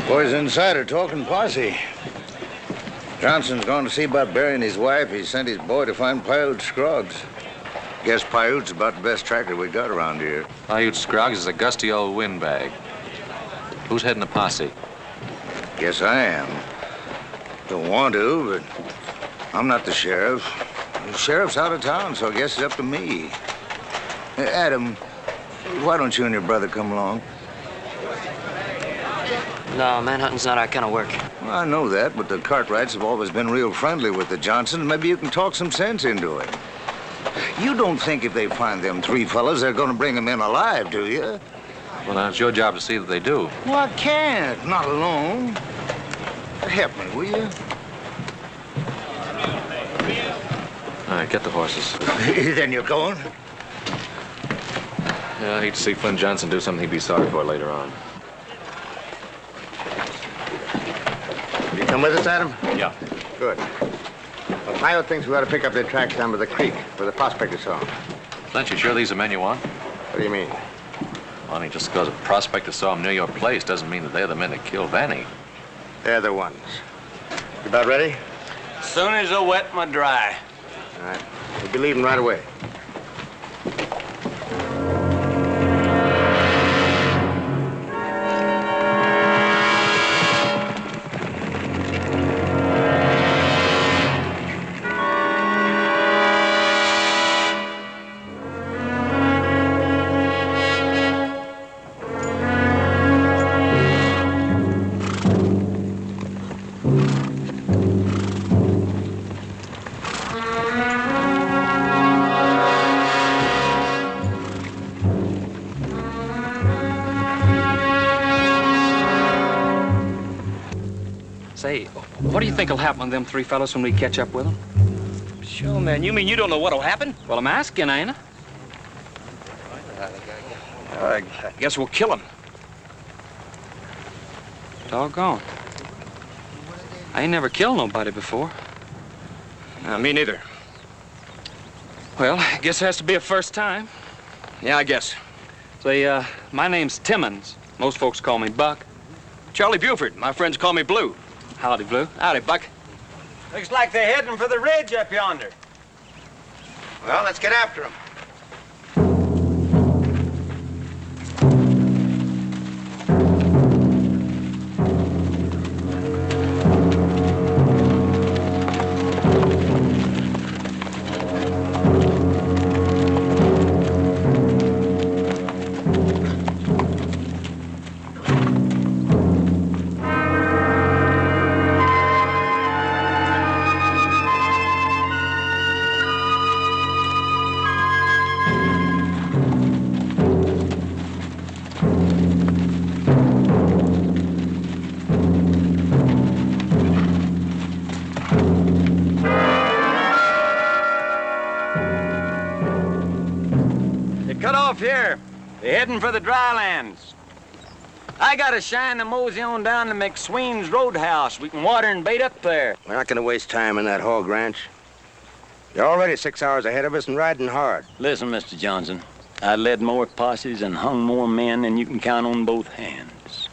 Boys inside are talking posse. Johnson's gone to see about burying his wife. He sent his boy to find Paiute Scroggs. Guess Paiute's about the best tracker we got around here. Paiute Scroggs is a gusty old windbag. Who's heading the posse? Guess I am. Don't want to, but I'm not the sheriff. The sheriff's out of town, so I guess it's up to me. Hey, Adam, why don't you and your brother come along? No, manhunting's not our kind of work. Well, I know that, but the Cartwrights have always been real friendly with the Johnsons. Maybe you can talk some sense into it. You don't think if they find them three fellas, they're going to bring them in alive, do you? Well, now, it's your job to see that they do. Well, I can't. Not alone. Help me, will you? All right, get the horses. Then you're going? Yeah, I hate to see Flynn Johnson do something he'd be sorry for later on. You come with us, Adam? Yeah. Good. Well, Paiute thinks we ought to pick up their tracks down by the creek where the prospector saw them. Flint, you sure these are men you want? What do you mean? Well, I mean, just because a prospector saw them near your place doesn't mean that they're the men that killed Vanny. They're the ones. You about ready? Soon as I wet my dry. All right. We'll be leaving right away. Say, what do you think will happen to them three fellas when we catch up with them? Sure, man. You mean you don't know what'll happen? Well, I'm asking, ain't I? I guess we'll kill them. Doggone. I ain't never killed nobody before. Me neither. Well, I guess it has to be a first time. Yeah, I guess. Say, my name's Timmons. Most folks call me Buck. Charlie Buford. My friends call me Blue. Howdy, Blue. Howdy, Buck. Looks like they're heading for the ridge up yonder. Well, let's get after them. Here. They're heading for the drylands. I gotta shine the mosey on down to McSween's roadhouse. We can water and bait up there. We're not going to waste time in that hog ranch. You're already 6 hours ahead of us and riding hard. Listen, Mr. Johnson, I led more posses and hung more men than you can count on both hands.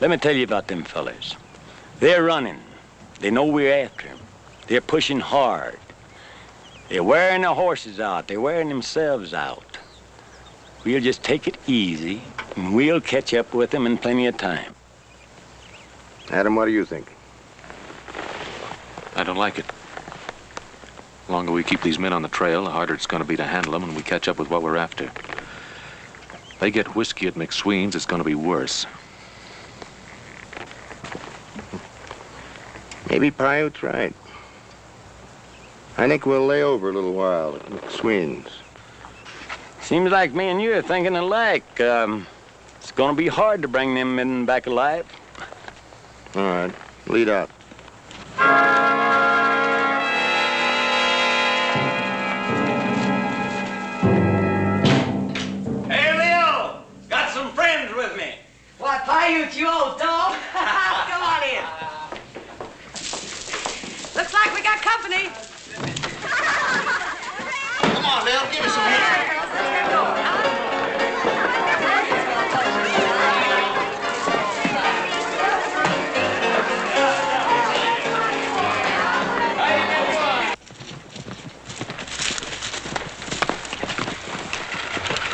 Let me tell you about them fellas. They're running. They know we're after them. They're pushing hard. They're wearing their horses out. They're wearing themselves out. We'll just take it easy, and we'll catch up with them in plenty of time. Adam, what do you think? I don't like it. The longer we keep these men on the trail, the harder it's going to be to handle them when we catch up with what we're after. If they get whiskey at McSween's, it's going to be worse. Maybe Paiute's right. I think we'll lay over a little while at McSween's. Seems like me and you are thinking alike. It's gonna be hard to bring them men back alive. All right, lead out. Hey, Leo! Got some friends with me. What? Paiute, you old dog. Come on in. Looks like we got company. Come on, Lil, give me some here.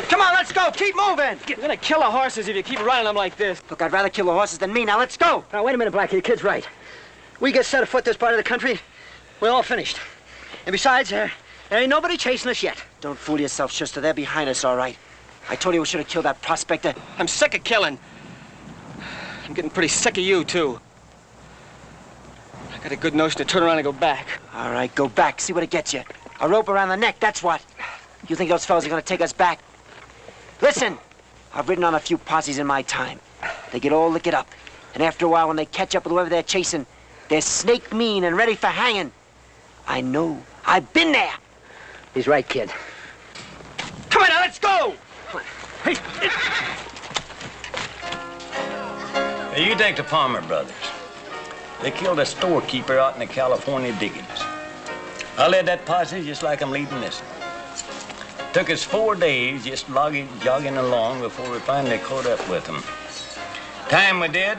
Come on, let's go. Keep moving. You're gonna kill the horses if you keep running them like this. Look, I'd rather kill the horses than me. Now, let's go. Now, wait a minute, Blackie. The kid's right. We get set afoot this part of the country, we're all finished. And besides, there ain't nobody chasing us yet. Don't fool yourself, Schuster. They're behind us, all right. I told you we should have killed that prospector. I'm sick of killing. I'm getting pretty sick of you, too. I got a good notion to turn around and go back. All right, go back. See what it gets you. A rope around the neck, that's what. You think those fellas are gonna take us back? Listen, I've ridden on a few posses in my time. They get all licked up. And after a while, when they catch up with whoever they're chasing, they're snake mean and ready for hanging. I know. I've been there. He's right, kid. Come on, now, let's go! Hey, you take the Palmer brothers. They killed a storekeeper out in the California diggings. I led that posse just like I'm leading this one. Took us 4 days just jogging along before we finally caught up with them. Time we did,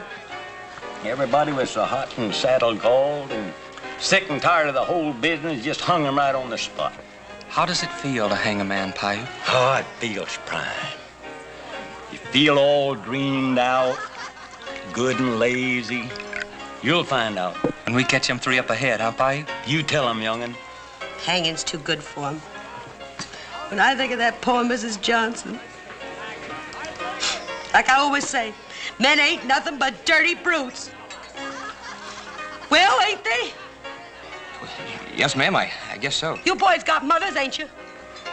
everybody was so hot and saddle-galled and sick and tired of the whole business, just hung them right on the spot. How does it feel to hang a man, Paiute? Oh, it feels prime. You feel all dreamed out, good and lazy. You'll find out. When we catch them 3 up ahead, huh, Paiute? You tell them, young'un. Hanging's too good for him. When I think of that poor Mrs. Johnson, like I always say, men ain't nothing but dirty brutes. Well, ain't they? Yes, ma'am, I guess so. You boys got mothers, ain't you?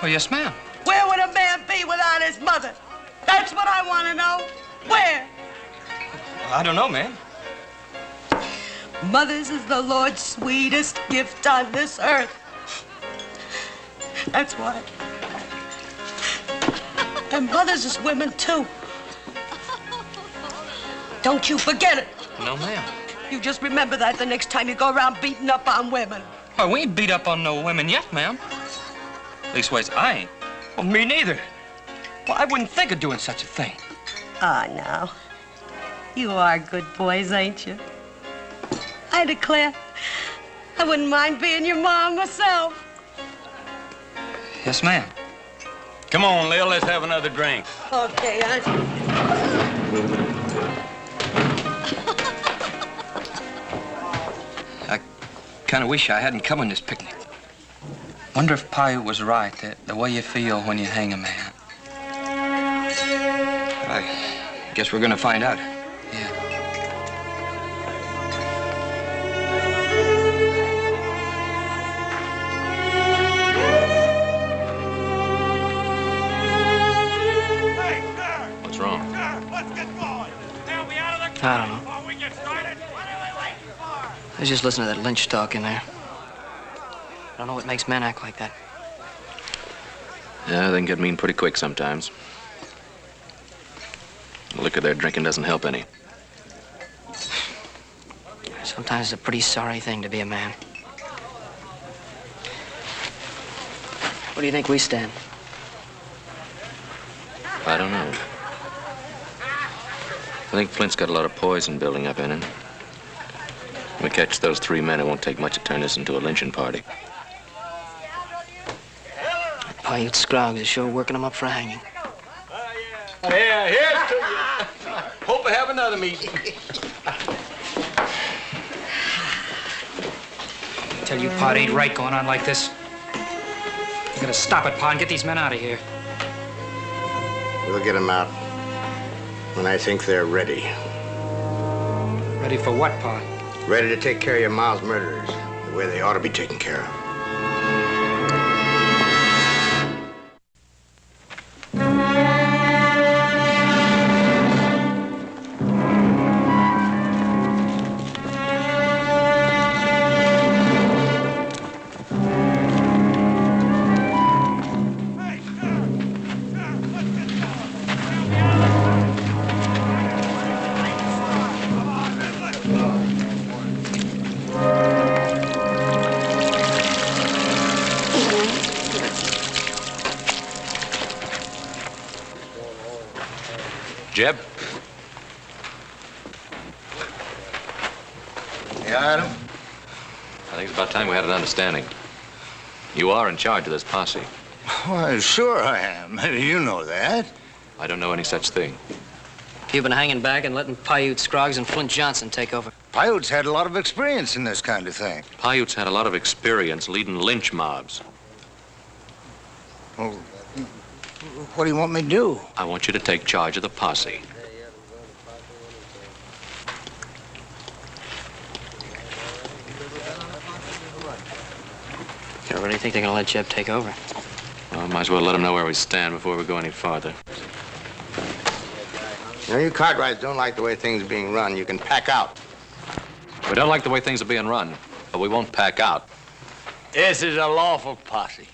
Oh, yes, ma'am. Where would a man be without his mother? That's what I want to know. Where? I don't know, ma'am. Mothers is the Lord's sweetest gift on this earth. That's why. And mothers is women, too. Don't you forget it. No, ma'am. You just remember that the next time you go around beating up on women. Well, we ain't beat up on no women yet, ma'am. Leastways, I ain't. Well, me neither. Well, I wouldn't think of doing such a thing. Ah, now. You are good boys, ain't you? I declare, I wouldn't mind being your mom myself. Yes, ma'am. Come on, Lil, let's have another drink. Okay, I kind of wish I hadn't come on this picnic. Wonder if Paiute was right, that the way you feel when you hang a man. I guess we're gonna find out. Yeah. What's wrong? I don't know. I was just listening to that lynch talk in there. I don't know what makes men act like that. Yeah, they can get mean pretty quick sometimes. The liquor they're drinking doesn't help any. Sometimes it's a pretty sorry thing to be a man. What do you think we stand? I don't know. I think Flint's got a lot of poison building up in him. When we catch those 3 men, it won't take much to turn this into a lynching party. Paiute Scroggs is sure working them up for hanging. Yeah, here's to you. Hope we have another meeting. Tell you, Pa, it ain't right going on like this. You gotta stop it, Pa, and get these men out of here. We'll get them out when I think they're ready. Ready for what, Pa? Ready to take care of your Miles murderers the way they ought to be taken care of. Jeb? Yeah, Adam? I think it's about time we had an understanding. You are in charge of this posse. Why, sure I am. Maybe you know that. I don't know any such thing. You've been hanging back and letting Paiute, Scroggs, and Flint Johnson take over. Paiute's had a lot of experience in this kind of thing. Paiute's had a lot of experience leading lynch mobs. Well, what do you want me to do? I want you to take charge of the posse. You really think they're gonna let Jeb take over? Well, might as well let them know where we stand before we go any farther. You know, you Cartwrights don't like the way things are being run. You can pack out. We don't like the way things are being run, but we won't pack out. This is a lawful posse.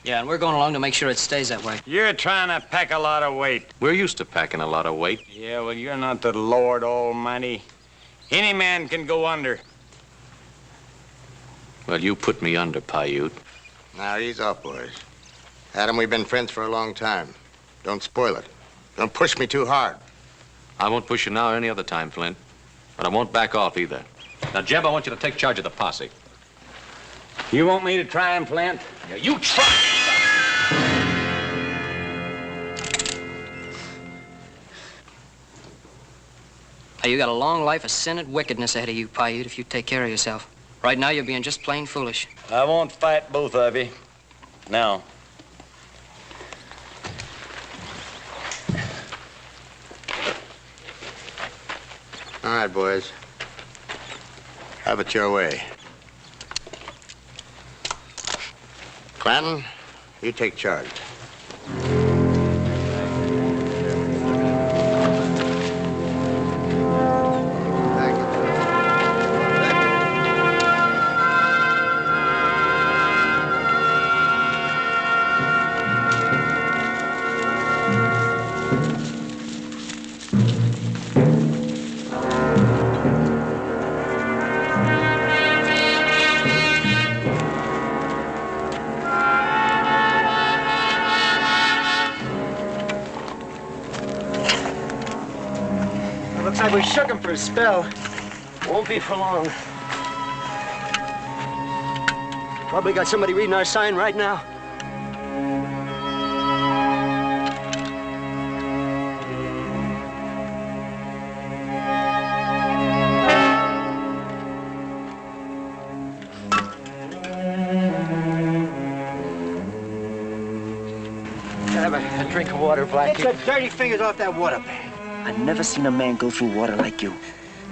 Yeah, and we're going along to make sure it stays that way. You're trying to pack a lot of weight. We're used to packing a lot of weight. Yeah, well, you're not the Lord Almighty. Any man can go under. Well, you put me under, Paiute. Now, ease off, boys. Adam, we've been friends for a long time. Don't spoil it. Don't push me too hard. I won't push you now or any other time, Flint. But I won't back off either. Now, Jeb, I want you to take charge of the posse. You want me to try him, Flint? Yeah, you try! Hey, you got a long life of sin and wickedness ahead of you, Paiute, if you take care of yourself. Right now, you're being just plain foolish. I won't fight both of you. Now. All right, boys. Have it your way. Clanton, you take charge. Looks like we shook him for a spell. Won't be for long. Probably got somebody reading our sign right now. Have a drink of water, Blackie. Get your dirty fingers off that water bag. I've never seen a man go through water like you.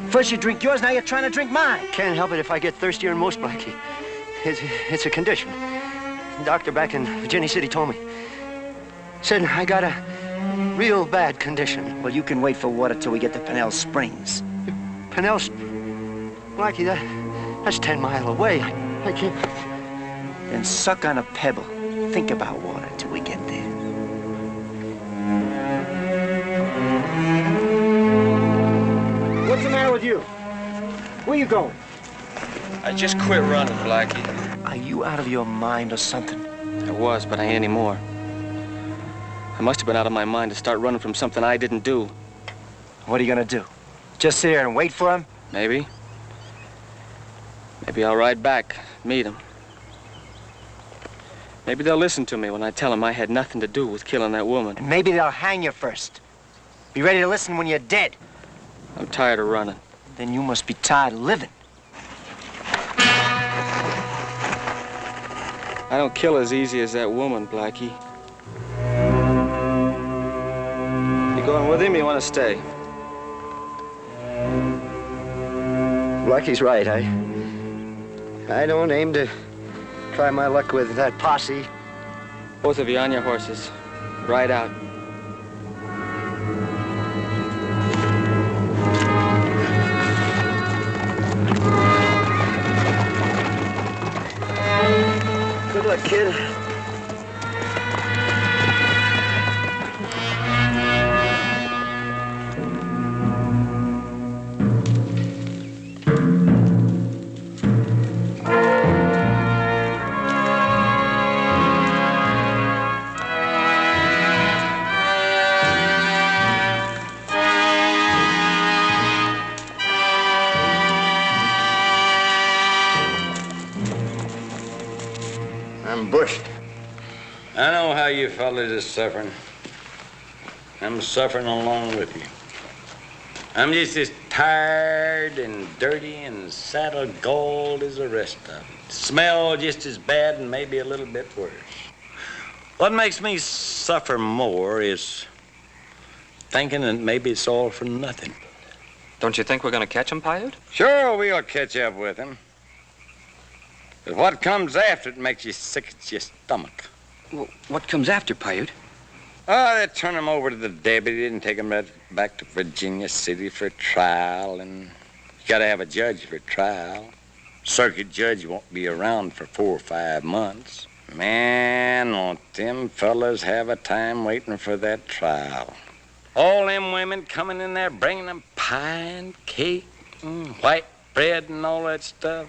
First you drink yours, now you're trying to drink mine. Can't help it if I get thirstier than most, Blackie. It's a condition. The doctor back in Virginia City told me. Said I got a real bad condition. Well, you can wait for water till we get to Pernell Springs. Pernell Blackie, that's 10 miles away. I can't... Then suck on a pebble. Think about water till we get there. What's the matter with you? Where you going? I just quit running, Blackie. Are you out of your mind or something? I was, but I ain't anymore. I must have been out of my mind to start running from something I didn't do. What are you gonna do? Just sit there and wait for him? Maybe. Maybe I'll ride back, meet him. Maybe they'll listen to me when I tell them I had nothing to do with killing that woman. And maybe they'll hang you first. Be ready to listen when you're dead. I'm tired of running. Then you must be tired of living. I don't kill as easy as that woman, Blackie. You going with him or you want to stay? Blackie's right. I don't aim to try my luck with that posse. Both of you on your horses. Ride out. Good luck, kid. know you fellas are suffering. I'm suffering along with you. I'm just as tired and dirty and saddle galled as the rest of them. Smell just as bad and maybe a little bit worse. What makes me suffer more is thinking that maybe it's all for nothing. Don't you think we're going to catch him, Paiute? Sure, we'll catch up with him. But what comes after it makes you sick at your stomach. Well, what comes after, Paiute? Oh, they turn him over to the deputy and take him back to Virginia City for trial, and you gotta have a judge for trial. Circuit judge won't be around for 4 or 5 months. Man, won't them fellas have a time waiting for that trial. All them women coming in there bringing them pie and cake and white bread and all that stuff.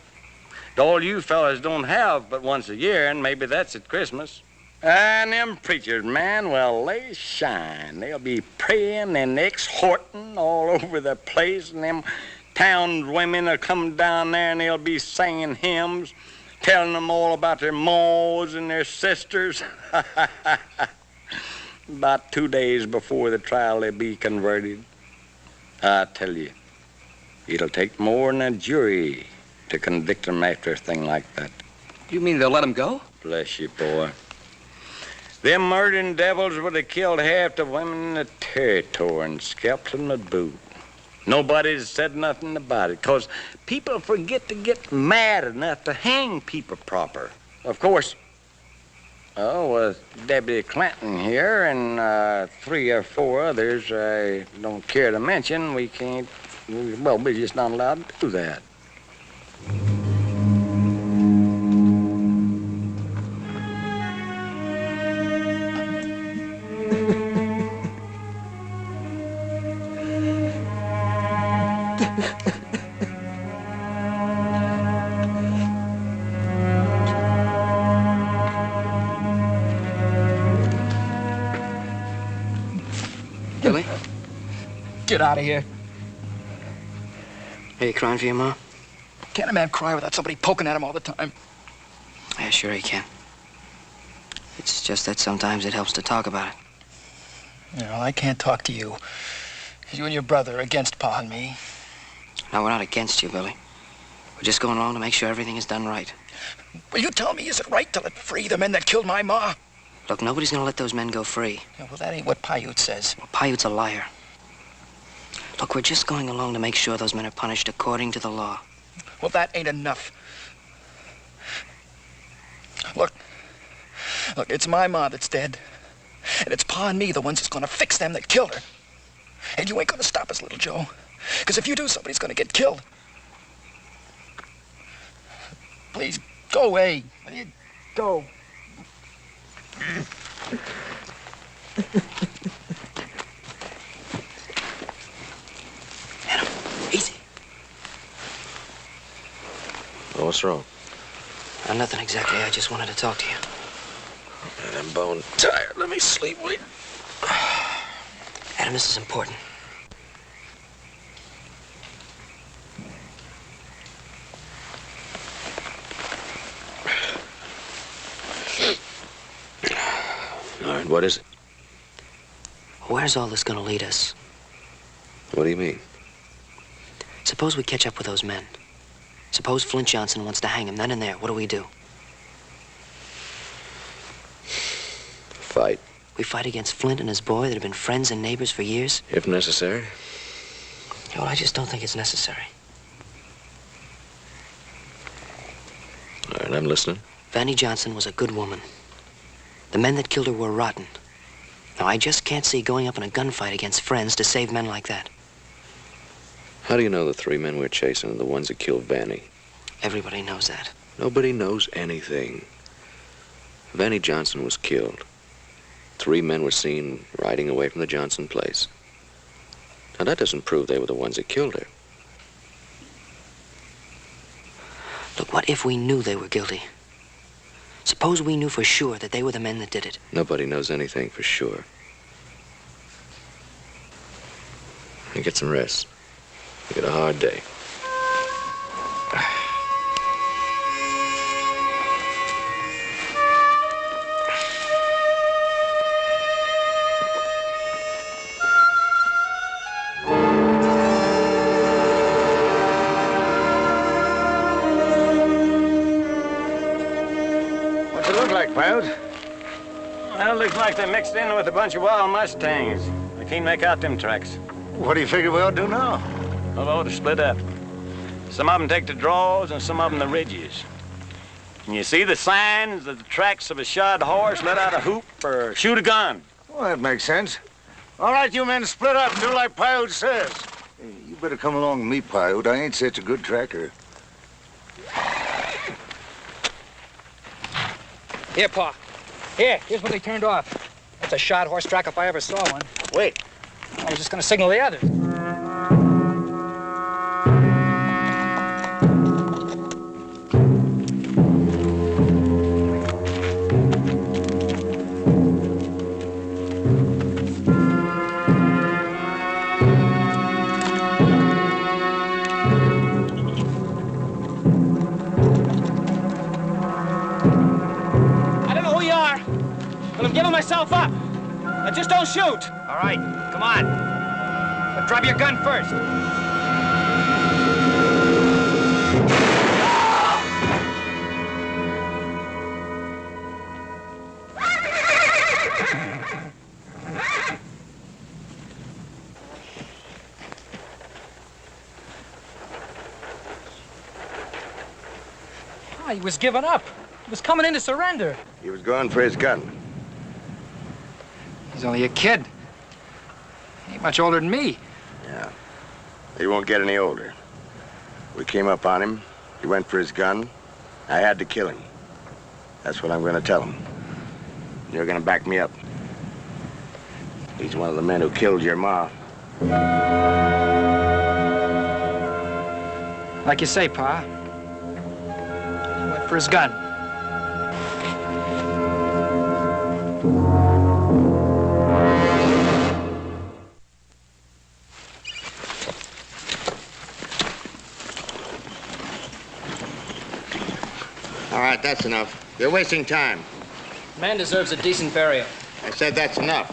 All you fellas don't have but once a year, and maybe that's at Christmas. And them preachers, man, well, they shine. They'll be praying and exhorting all over the place, and them town women will come down there and they'll be singing hymns, telling them all about their maws and their sisters. About 2 days before the trial, they'll be converted. I tell you, it'll take more than a jury to convict them after a thing like that. You mean they'll let him go? Bless you, boy. Them murdering devils would have killed half the women in the territory and scalped them to boot. Nobody's said nothing about it, 'cause people forget to get mad enough to hang people proper. Of course, with Deputy Clinton here and 3 or 4 others I don't care to mention, we're just not allowed to do that. Billy? Get out of here. Are you crying for your mom? Can't a man cry without somebody poking at him all the time? Yeah, sure he can. It's just that sometimes it helps to talk about it. You know, I can't talk to you. You and your brother are against Pa and me. No, we're not against you, Billy. We're just going along to make sure everything is done right. Will you tell me, is it right to let free the men that killed my ma? Look, nobody's gonna let those men go free. Yeah, well, that ain't what Paiute says. Well, Paiute's a liar. Look, we're just going along to make sure those men are punished according to the law. Well, that ain't enough. Look, it's my ma that's dead. And it's Pa and me, the ones that's gonna fix them that killed her. And you ain't gonna stop us, little Joe. Because if you do, somebody's gonna get killed. Please, go away. Go. Adam, easy. Oh, what's wrong? Nothing exactly. I just wanted to talk to you. Man, I'm bone tired. Let me sleep. Wait. Adam, this is important. All right, what is it? Where's all this gonna lead us? What do you mean? Suppose we catch up with those men. Suppose Flint Johnson wants to hang him. Then and there, what do we do? Fight. We fight against Flint and his boy that have been friends and neighbors for years? If necessary. Well, I just don't think it's necessary. All right, I'm listening. Vannie Johnson was a good woman. The men that killed her were rotten. Now, I just can't see going up in a gunfight against friends to save men like that. How do you know the 3 men we're chasing are the ones that killed Vannie? Everybody knows that. Nobody knows anything. Vannie Johnson was killed. 3 men were seen riding away from the Johnson place. Now, that doesn't prove they were the ones that killed her. Look, what if we knew they were guilty? Suppose we knew for sure that they were the men that did it. Nobody knows anything for sure. Now get some rest. You got a hard day. coyote? Well, looks like they mixed in with a bunch of wild Mustangs. I can't make out them tracks. What do you figure we ought to do now? Well, we ought to split up. Some of them take the draws and some of them the ridges. And you see the signs of the tracks of a shod horse, let out a hoop or shoot a gun. Well, that makes sense. All right, you men split up, do like Piute says. Hey, you better come along with me, Piute. I ain't such a good tracker. Here, Pa. Here's what they turned off. That's a shod horse track if I ever saw one. Wait. I was just gonna signal the others. Myself up. Now just don't shoot. All right, come on. But drop your gun first. Oh, he was giving up. He was coming in to surrender. He was going for his gun. He's only a kid. He ain't much older than me. Yeah. He won't get any older. We came up on him. He went for his gun. I had to kill him. That's what I'm going to tell him. You're going to back me up. He's one of the men who killed your ma. Like you say, Pa. He went for his gun. All right, that's enough. You're wasting time. Man deserves a decent burial. I said that's enough.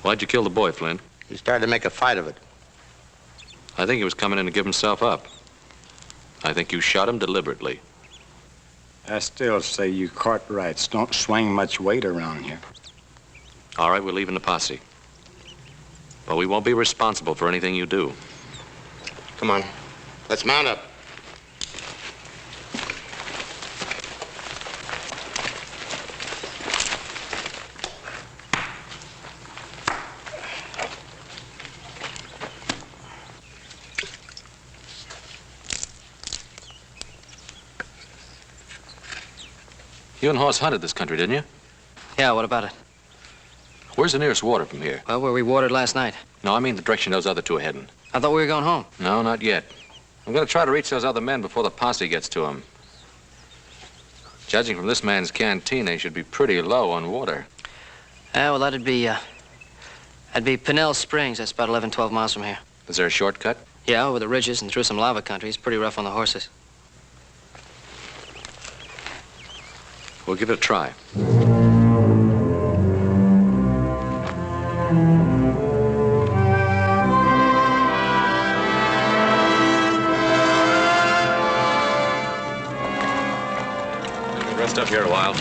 Why'd you kill the boy, Flint? He started to make a fight of it. I think he was coming in to give himself up. I think you shot him deliberately. I still say you Cartwrights don't swing much weight around here. All right, we're leaving the posse. But we won't be responsible for anything you do. Come on. Let's mount up. You and Hoss hunted this country, didn't you? Yeah, what about it? Where's the nearest water from here? Well, where we watered last night. No, I mean the direction those other two are heading. I thought we were going home. No, not yet. I'm going to try to reach those other men before the posse gets to them. Judging from this man's canteen, they should be pretty low on water. Yeah, well, that'd be Pernell Springs. That's about 11, 12 miles from here. Is there a shortcut? Yeah, over the ridges and through some lava country. It's pretty rough on the horses. We'll give it a try. Rest up here a while.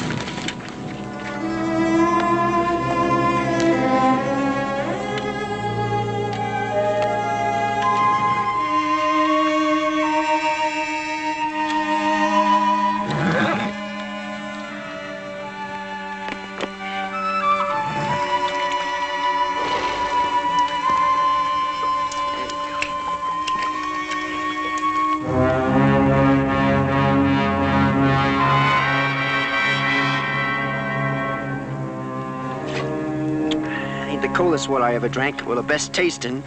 Coolest water I ever drank, or the best tasting,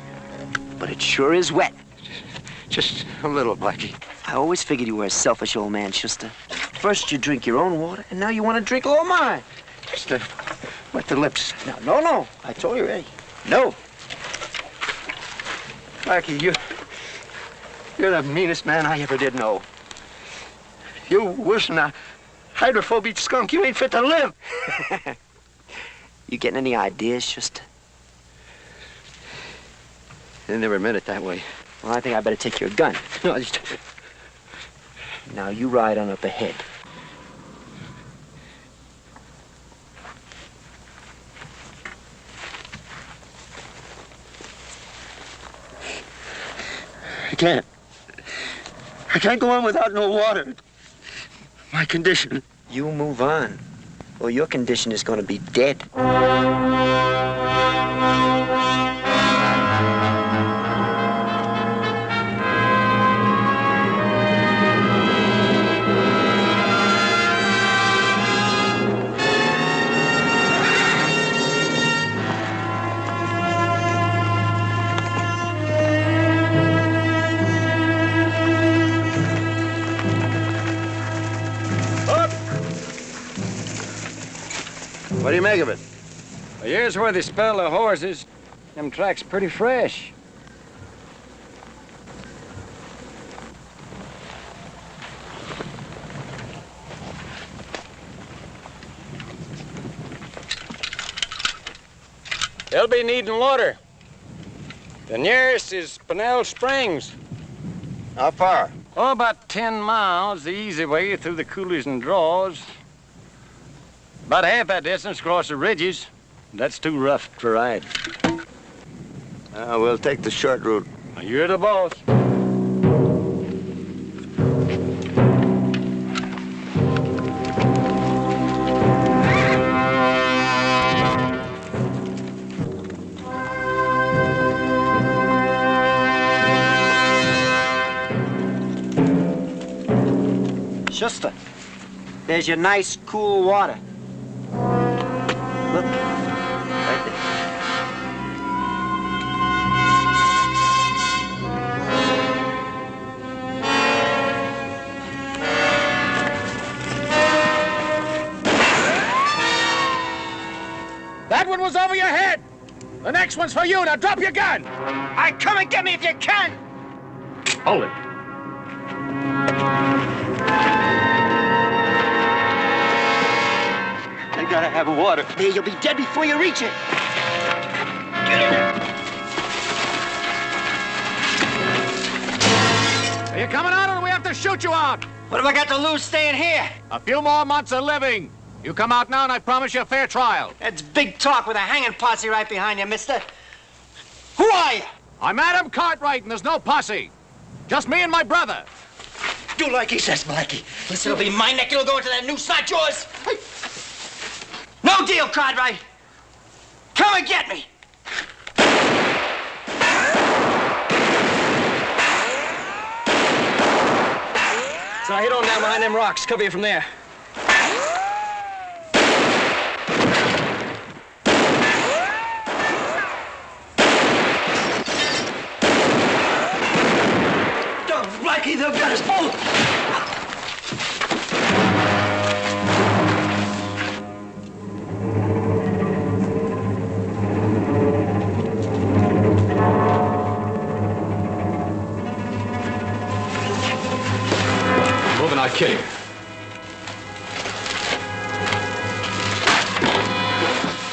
but it sure is wet. Just a little, Blackie. I always figured you were a selfish old man, Schuster. First you drink your own water, and now you want to drink all mine. Just to wet the lips. No. I told you already. No. Blackie, you're the meanest man I ever did know. You're worse than a hydrophobic skunk. You ain't fit to live. You getting any ideas, Schuster? I never meant it that way. Well, I think I better take your gun. No, Now, you ride on up ahead. I can't go on without no water. My condition. You move on, or your condition is going to be dead. What do you make of it? Well, here's where they spell the horses. Them tracks pretty fresh. They'll be needing water. The nearest is Pernell Springs. How far? Oh, about 10 miles, the easy way through the coulees and draws. About half that distance across the ridges. That's too rough to ride. We'll take the short route. You're the boss. Schuster, there's your nice, cool water. Look, right there. That one was over your head. The next one's for you. Now drop your gun. Come and get me if you can. Hold it. I gotta have water. There, you'll be dead before you reach it. Get in there. Are you coming out or do we have to shoot you out? What have I got to lose staying here? A few more months of living. You come out now and I promise you a fair trial. That's big talk with a hanging posse right behind you, mister. Who are you? I'm Adam Cartwright and there's no posse. Just me and my brother. Do like he says, Blackie. Listen, it'll be my neck. It'll go into that noose, not yours. No deal, Cartwright. Come and get me. So I hit on down behind them rocks. Cover you from there. Blackie, they've got us both. Moving, I'll kill you.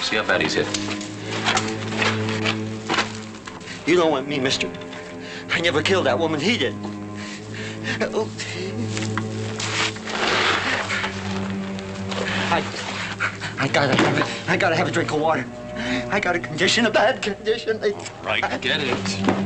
See how bad he's hit. You don't want me, mister. I never killed that woman. He did. I gotta have a drink of water. I got a condition, a bad condition. Right, get it.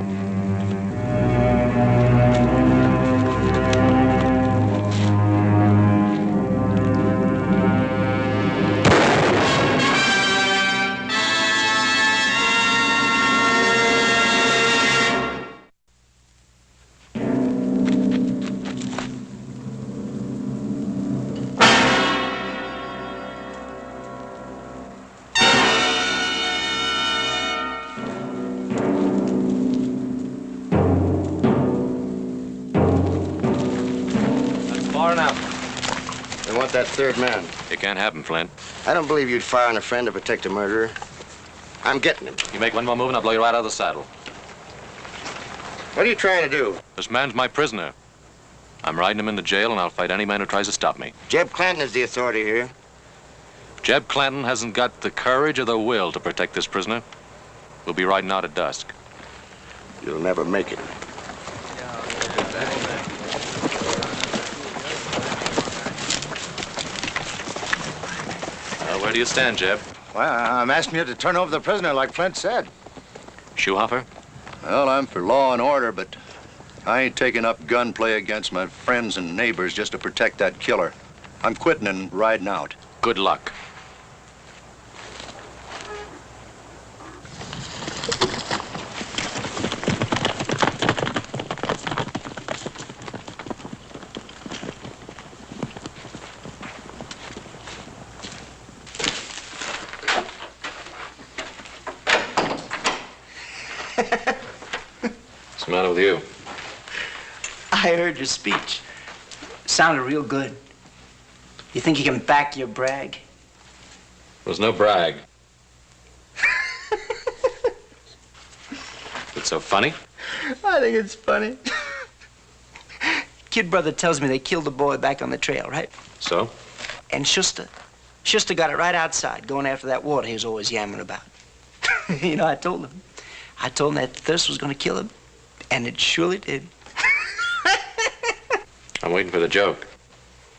That third man. It can't happen, Flint. I don't believe you'd fire on a friend to protect a murderer. I'm getting him. You make one more move and I'll blow you right out of the saddle. What are you trying to do? This man's my prisoner. I'm riding him into jail, and I'll fight any man who tries to stop me. Jeb Clanton is the authority here. Jeb Clanton hasn't got the courage or the will to protect this prisoner. We'll be riding out at dusk. You'll never make it. Where do you stand, Jeb? Well, I'm asking you to turn over the prisoner like Flint said. Shoehoffer? Well, I'm for law and order, but I ain't taking up gunplay against my friends and neighbors just to protect that killer. I'm quitting and riding out. Good luck. What's the matter with you? I heard your speech. Sounded real good. You think you can back your brag? There's no brag. It's so funny? I think it's funny. Kid brother tells me they killed the boy back on the trail, right? So? And Schuster got it right outside, going after that water he was always yammering about. You know, I told him that thirst was going to kill him, and it surely did. I'm waiting for the joke.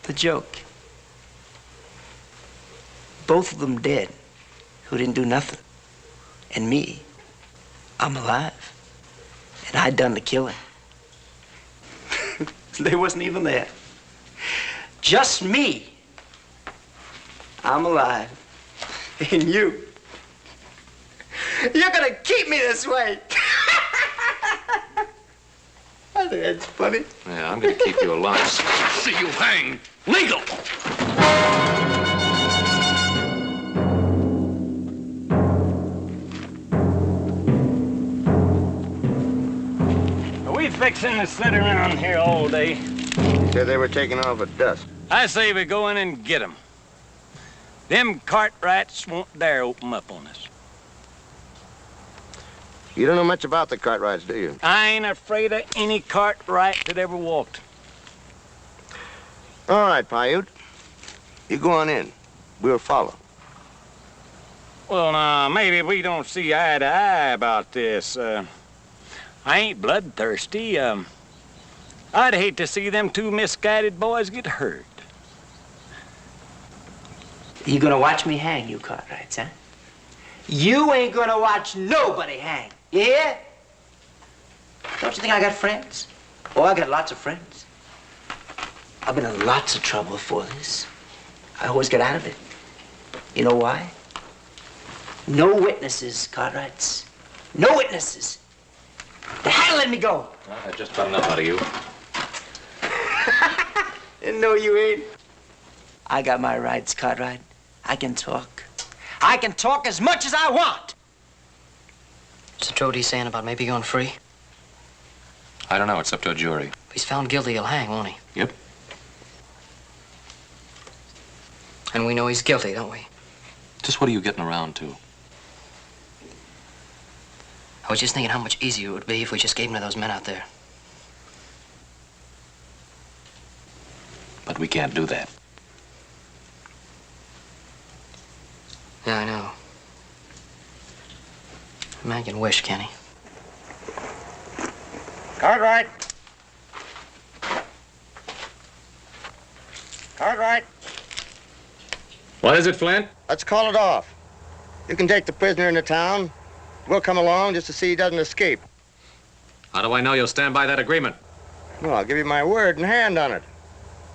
The joke. Both of them dead, who didn't do nothing. And me, I'm alive. And I done the killing. They wasn't even there. Just me. I'm alive. And you're gonna keep me this way. I think that's funny. Yeah, I'm gonna keep you alive. See you hang. Legal! Are we fixing to sit around here all day? He said they were taking off at dusk. I say we go in and get them. Them Cartwrights won't dare open up on us. You don't know much about the Cartwrights, do you? I ain't afraid of any Cartwright that ever walked. All right, Paiute. You go on in. We'll follow. Well, now, maybe we don't see eye to eye about this. I ain't bloodthirsty. I'd hate to see them two misguided boys get hurt. You gonna watch me hang, you Cartwrights, huh? You ain't gonna watch nobody hang. You hear? Don't you think I got friends? Oh, I got lots of friends. I've been in lots of trouble before this. I always get out of it. You know why? No witnesses, Cartwrights. No witnesses. The hell let me go. I just about enough out of you. No, you ain't. I got my rights, Cartwright. I can talk. I can talk as much as I want. So true what he's saying about maybe going free? I don't know. It's up to a jury. If he's found guilty, he'll hang, won't he? Yep. And we know he's guilty, don't we? Just what are you getting around to? I was just thinking how much easier it would be if we just gave him to those men out there. But we can't do that. Yeah, I know. A man can wish, can he? Cartwright. Cartwright. What is it, Flint? Let's call it off. You can take the prisoner into town. We'll come along just to see he doesn't escape. How do I know you'll stand by that agreement? Well, I'll give you my word and hand on it.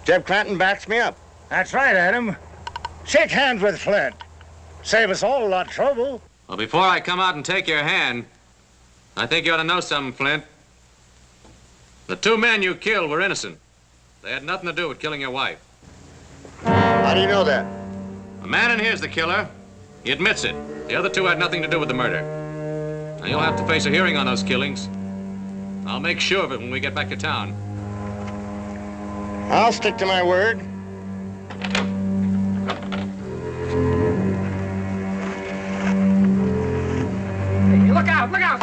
Jeb Clanton backs me up. That's right, Adam. Shake hands with Flint. Save us all a lot of trouble. Well, before I come out and take your hand, I think you ought to know something, Flint. The two men you killed were innocent. They had nothing to do with killing your wife. How do you know that? The man in here's the killer. He admits it. The other two had nothing to do with the murder. Now, you'll have to face a hearing on those killings. I'll make sure of it when we get back to town. I'll stick to my word. Hey, look out, look out!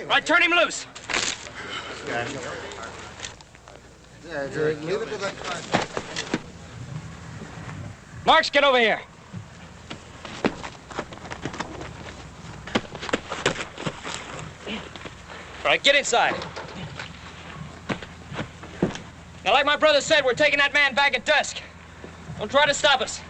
Right, turn him loose. Leave it to that. Marks, get over here. All right, get inside. Now, like my brother said, we're taking that man back at dusk. Don't try to stop us.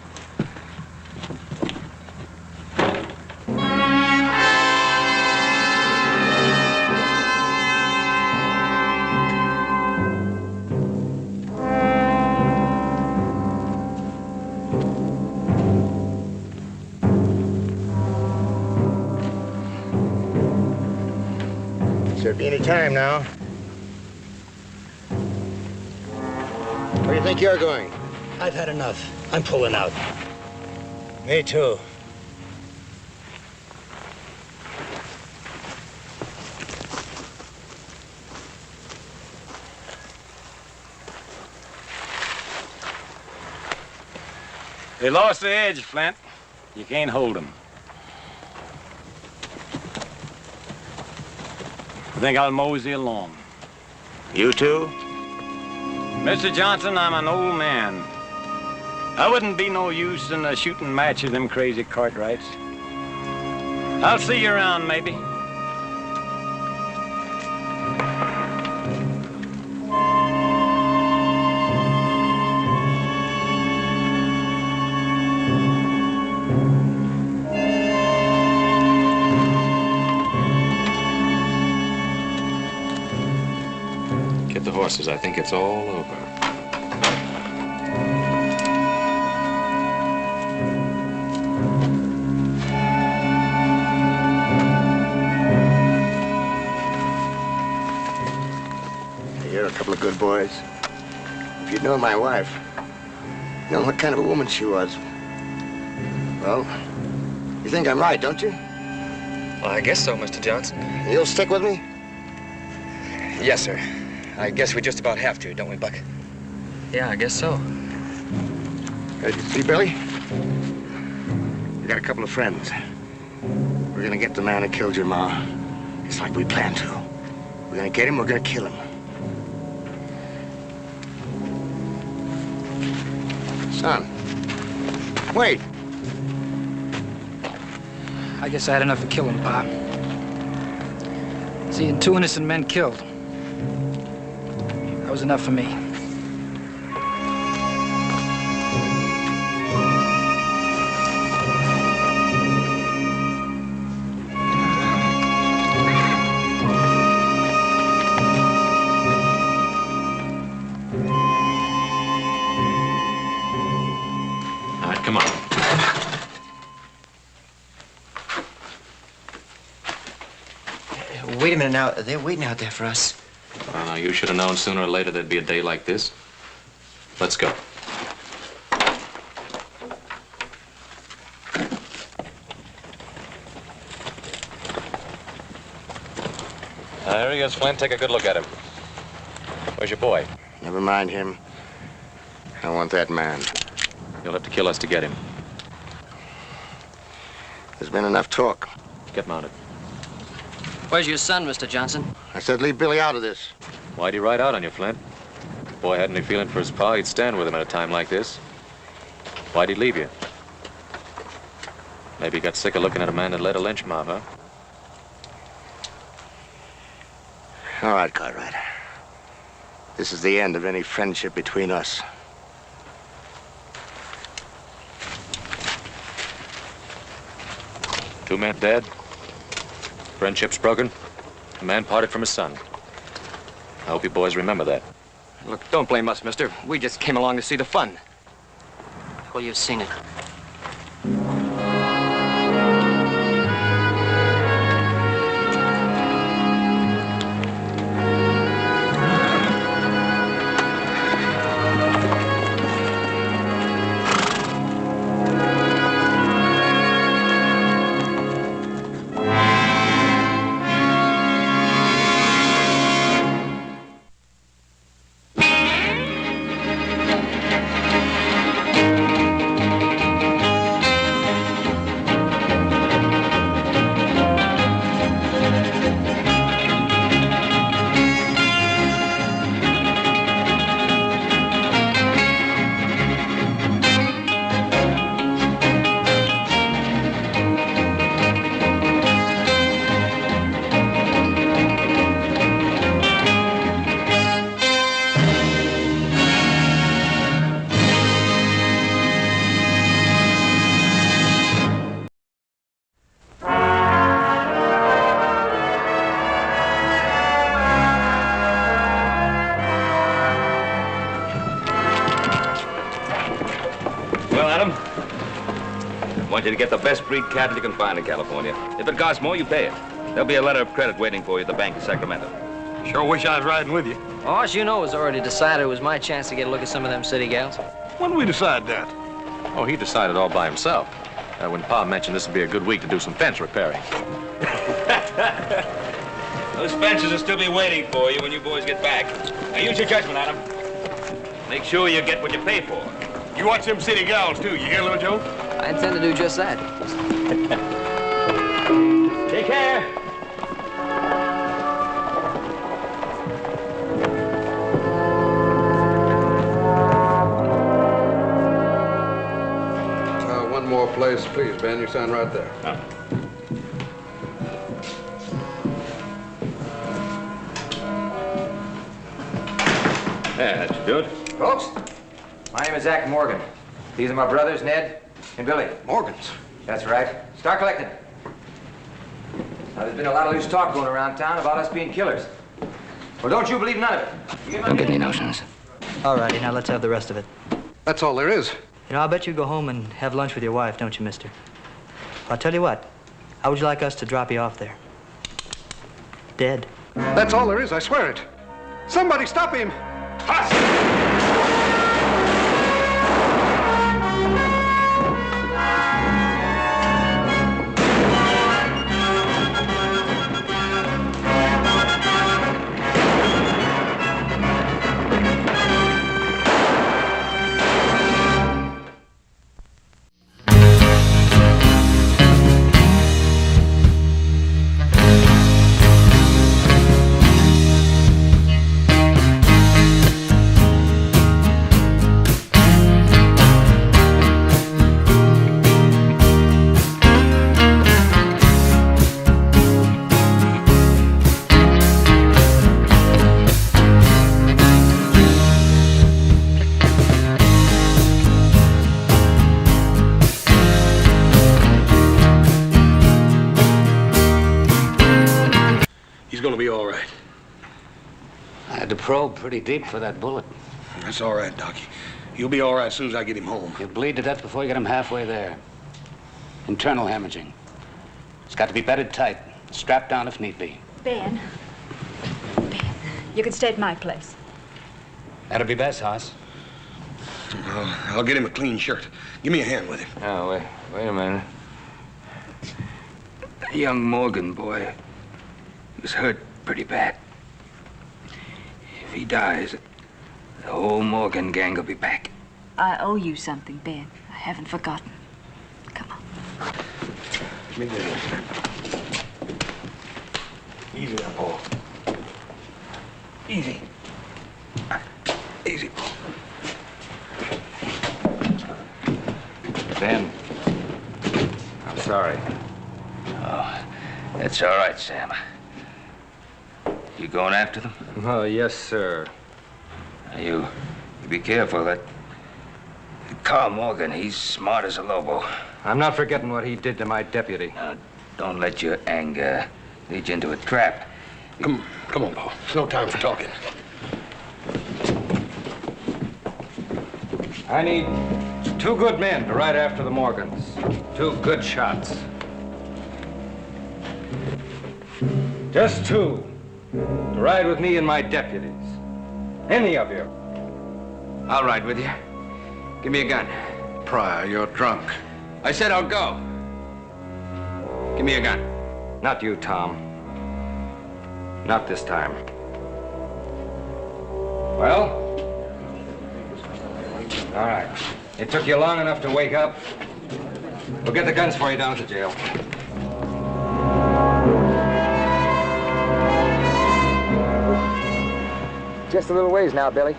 Should be any time now. Where do you think you're going? I've had enough. I'm pulling out. Me too. They lost the edge, Flint. You can't hold them. I think I'll mosey along. You too? Mr. Johnson, I'm an old man. I wouldn't be no use in a shooting match with them crazy Cartwrights. I'll see you around, maybe. Get the horses. I think it's all over. You're a couple of good boys. If you'd known my wife, known what kind of a woman she was. Well, you think I'm right, don't you? Well, I guess so, Mr. Johnson. You'll stick with me? Yes, sir. I guess we just about have to, don't we, Buck? Yeah, I guess so. You see, Billy? We got a couple of friends. We're gonna get the man who killed your ma. It's like we planned to. We're gonna get him, we're gonna kill him. Son, wait. I guess I had enough of killing, Pop. Seeing 2 innocent men killed. That was enough for me. All right, come on. Wait a minute now. They're waiting out there for us. Well, now, you should have known sooner or later there'd be a day like this. Let's go. There he is, Flint. Take a good look at him. Where's your boy? Never mind him. I want that man. You'll have to kill us to get him. There's been enough talk. Get mounted. Where's your son, Mr. Johnson? I said leave Billy out of this. Why'd he ride out on you, Flint? If the boy had any feeling for his pa, he'd stand with him at a time like this. Why'd he leave you? Maybe he got sick of looking at a man that led a lynch mob, huh? All right, Cartwright. This is the end of any friendship between us. Two men dead. Friendship's broken. A man parted from his son. I hope you boys remember that. Look, don't blame us, mister. We just came along to see the fun. Well, you've seen it. want you to get the best breed cattle you can find in California. If it costs more, you pay it. There'll be a letter of credit waiting for you at the Bank of Sacramento. Sure wish I was riding with you. Oh, as you know, it was already decided it was my chance to get a look at some of them city gals. When did we decide that? Oh, he decided all by himself. When Pa mentioned this would be a good week to do some fence repairing. Those fences will still be waiting for you when you boys get back. Now use your judgment, Adam. Make sure you get what you pay for. You watch them city gals, too. You hear, little Joe? I intend to do just that. Take care. One more place, please, Ben. You sign right there. Yeah, that should do it. Folks, my name is Zach Morgan. These are my brothers, Ned and Billy. Morgans? That's right. Start collecting. Now, there's been a lot of loose talk going around town about us being killers. Well, don't you believe none of it. Don't get any notions. All righty, now let's have the rest of it. That's all there is. You know, I'll bet you go home and have lunch with your wife, don't you, mister? I'll tell you what. How would you like us to drop you off there? Dead. That's all there is, I swear it. Somebody stop him! Probe pretty deep for that bullet. That's all right, Doc. He'll be all right as soon as I get him home. He'll bleed to death before you get him halfway there. Internal hemorrhaging. It's got to be bedded tight, strapped down if need be. Ben, you can stay at my place. That'll be best, Hoss. I'll get him a clean shirt. Give me a hand with him. Oh, wait a minute. The young Morgan boy was hurt pretty bad. If he dies, the whole Morgan gang will be back. I owe you something, Ben. I haven't forgotten. Come on. Give me this. Easy now, Paul. Easy. Easy, Paul. Ben, I'm sorry. Oh, that's all right, Sam. You going after them? Oh, yes, sir. Now, you be careful. That Carl Morgan, he's smart as a lobo. I'm not forgetting what he did to my deputy. Now, don't let your anger lead you into a trap. Come on, Paul. It's no time for talking. I need 2 good men to ride after the Morgans. 2 good shots. Just 2. To ride with me and my deputies. Any of you. I'll ride with you. Give me a gun. Pryor, you're drunk. I said I'll go. Give me a gun. Not you, Tom. Not this time. Well? All right. It took you long enough to wake up. We'll get the guns for you down at the jail. Just a little ways now, Billy.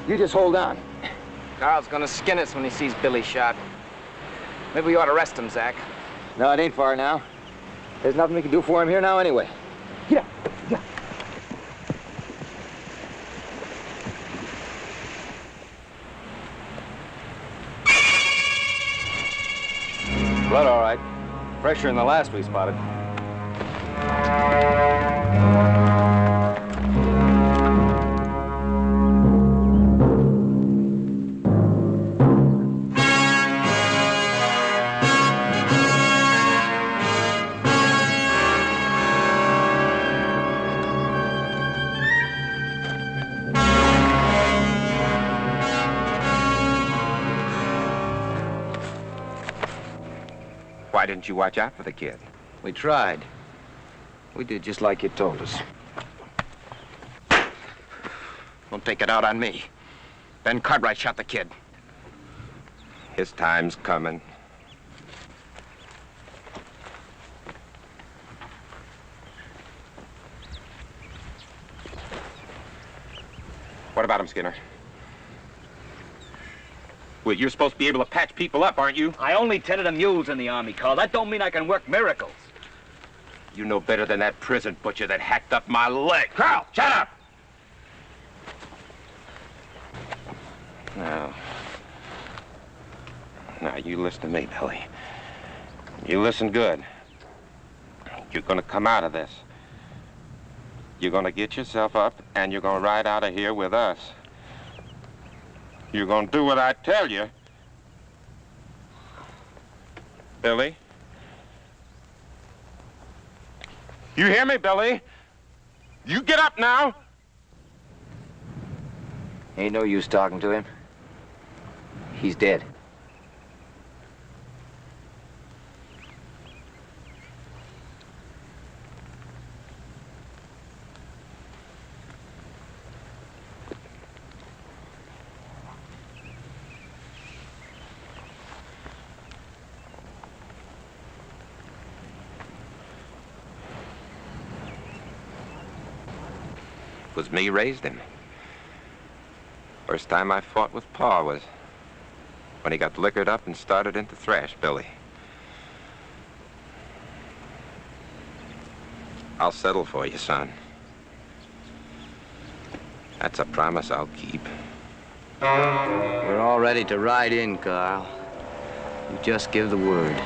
You just hold on. Carl's gonna skin us when he sees Billy shot. Maybe we ought to arrest him, Zach. No, it ain't far now. There's nothing we can do for him here now anyway. Get up. Get up. Blood, all right. Fresher than the last we spotted. didn't you watch out for the kid? We tried. We did just like you told us. Don't take it out on me. Ben Cartwright shot the kid. His time's coming. What about him, Skinner? Well, you're supposed to be able to patch people up, aren't you? I only tended to mules in the Army, Carl. That don't mean I can work miracles. You know better than that prison butcher that hacked up my leg. Carl, shut up! Now, you listen to me, Billy. You listen good. You're gonna come out of this. You're gonna get yourself up, and you're gonna ride out of here with us. You're gonna do what I tell you. Billy? You hear me, Billy? You get up now. Ain't no use talking to him. He's dead. It was me raised him. First time I fought with Pa was when he got liquored up and started into thrash, Billy. I'll settle for you, son. That's a promise I'll keep. We're all ready to ride in, Carl. You just give the word.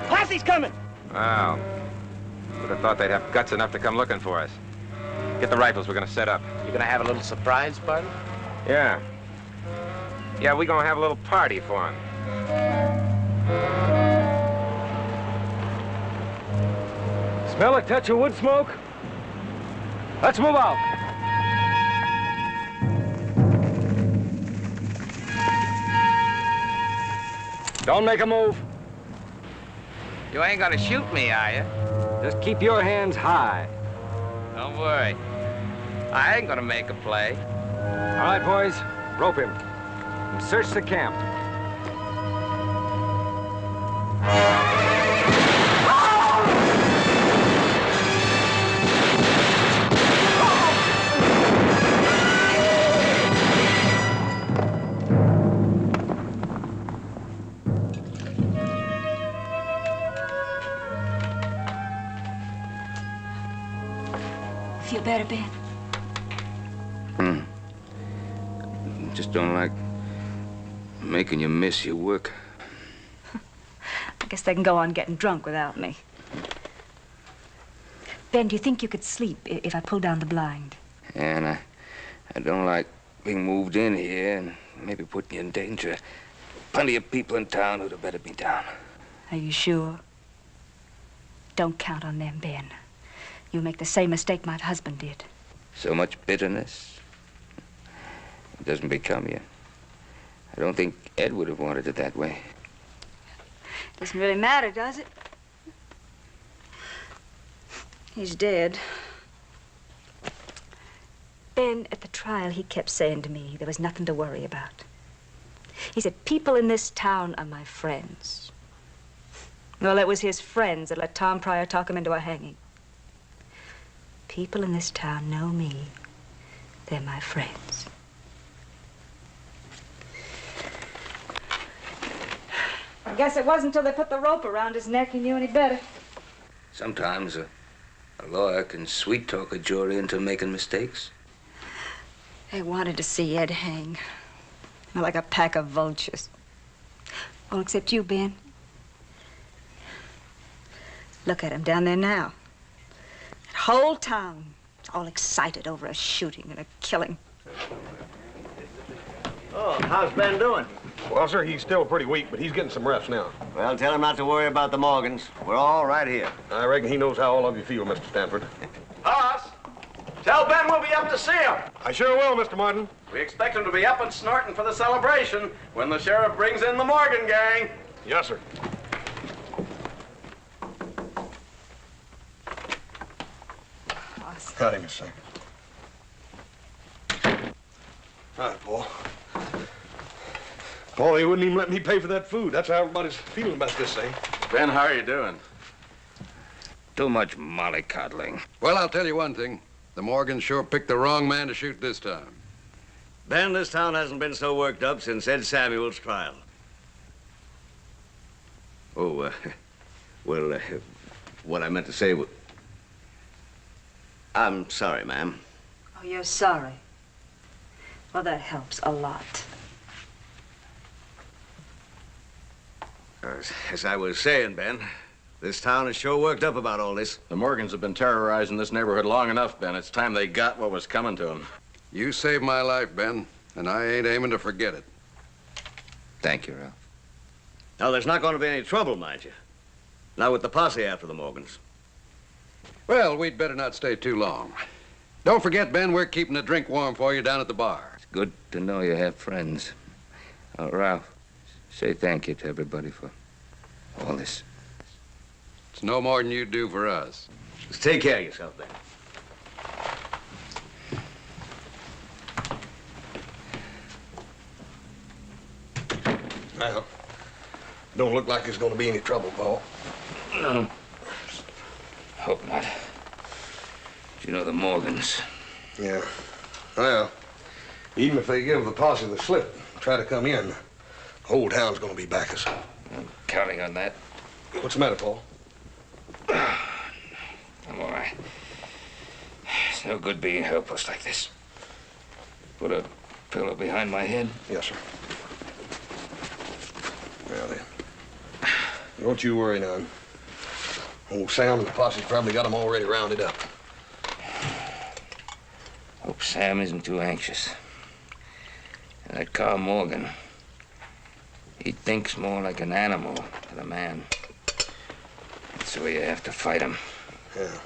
Posse's coming! Wow. Would have thought they'd have guts enough to come looking for us. Get the rifles, we're gonna set up. You gonna have a little surprise party? Yeah. Yeah, we're gonna have a little party for him. Smell a touch of wood smoke? Let's move out. Don't make a move. You ain't gonna shoot me, are you? Just keep your hands high. Don't worry. I ain't gonna make a play. All right, boys, rope him and search the camp. Feel better, Ben? Just don't like making you miss your work. I guess they can go on getting drunk without me. Ben, do you think you could sleep if I pull down the blind? And I don't like being moved in here and maybe putting you in danger. Plenty of people in town who'd have better be down. Are you sure? Don't count on them, Ben. You'll make the same mistake my husband did. So much bitterness. It doesn't become you. I don't think Ed would have wanted it that way. Doesn't really matter, does it? He's dead. Ben, at the trial, he kept saying to me there was nothing to worry about. He said, people in this town are my friends. Well, it was his friends that let Tom Pryor talk him into a hanging. People in this town know me. They're my friends. I guess it wasn't until they put the rope around his neck he knew any better. Sometimes a lawyer can sweet-talk a jury into making mistakes. They wanted to see Ed hang. Like a pack of vultures. All except you, Ben. Look at him down there now. That whole town, all excited over a shooting and a killing. Oh, how's Ben doing? Well, sir, he's still pretty weak, but he's getting some rest now. Well, tell him not to worry about the Morgans. We're all right here. I reckon he knows how all of you feel, Mr. Stanford. Hoss! Tell Ben we'll be up to see him. I sure will, Mr. Martin. We expect him to be up and snorting for the celebration when the sheriff brings in the Morgan gang. Yes, sir. Howdy, Miss Sam. All right, Paul. Paul, they wouldn't even let me pay for that food. That's how everybody's feeling about this thing. Ben, how are you doing? Too much mollycoddling. Well, I'll tell you one thing. The Morgans sure picked the wrong man to shoot this time. Ben, this town hasn't been so worked up since Ed Samuel's trial. Oh, well, what I meant to say was... I'm sorry, ma'am. Oh, you're sorry. Well, that helps a lot. As I was saying, Ben, this town is sure worked up about all this. The Morgans have been terrorizing this neighborhood long enough, Ben. It's time they got what was coming to them. You saved my life, Ben, and I ain't aiming to forget it. Thank you, Ralph. Now, there's not going to be any trouble, mind you. Not with the posse after the Morgans. Well, we'd better not stay too long. Don't forget, Ben, we're keeping the drink warm for you down at the bar. It's good to know you have friends. Ralph, say thank you to everybody for all this. It's no more than you do for us. Just take care of yourself, then. Well, don't look like there's going to be any trouble, Paul. No. Hope not. You know the Morgans. Yeah. Well, even if they give the posse the slip and try to come in, the whole town's going to be back us. I'm counting on that. What's the matter, Paul? I'm all right. It's no good being helpless like this. Put a pillow behind my head? Yes, sir. Well, then. Don't you worry none. Old Sam and the posse's probably got them already rounded up. Hope Sam isn't too anxious. And that Carl Morgan, he thinks more like an animal than a man. That's the way you have to fight him. Yeah.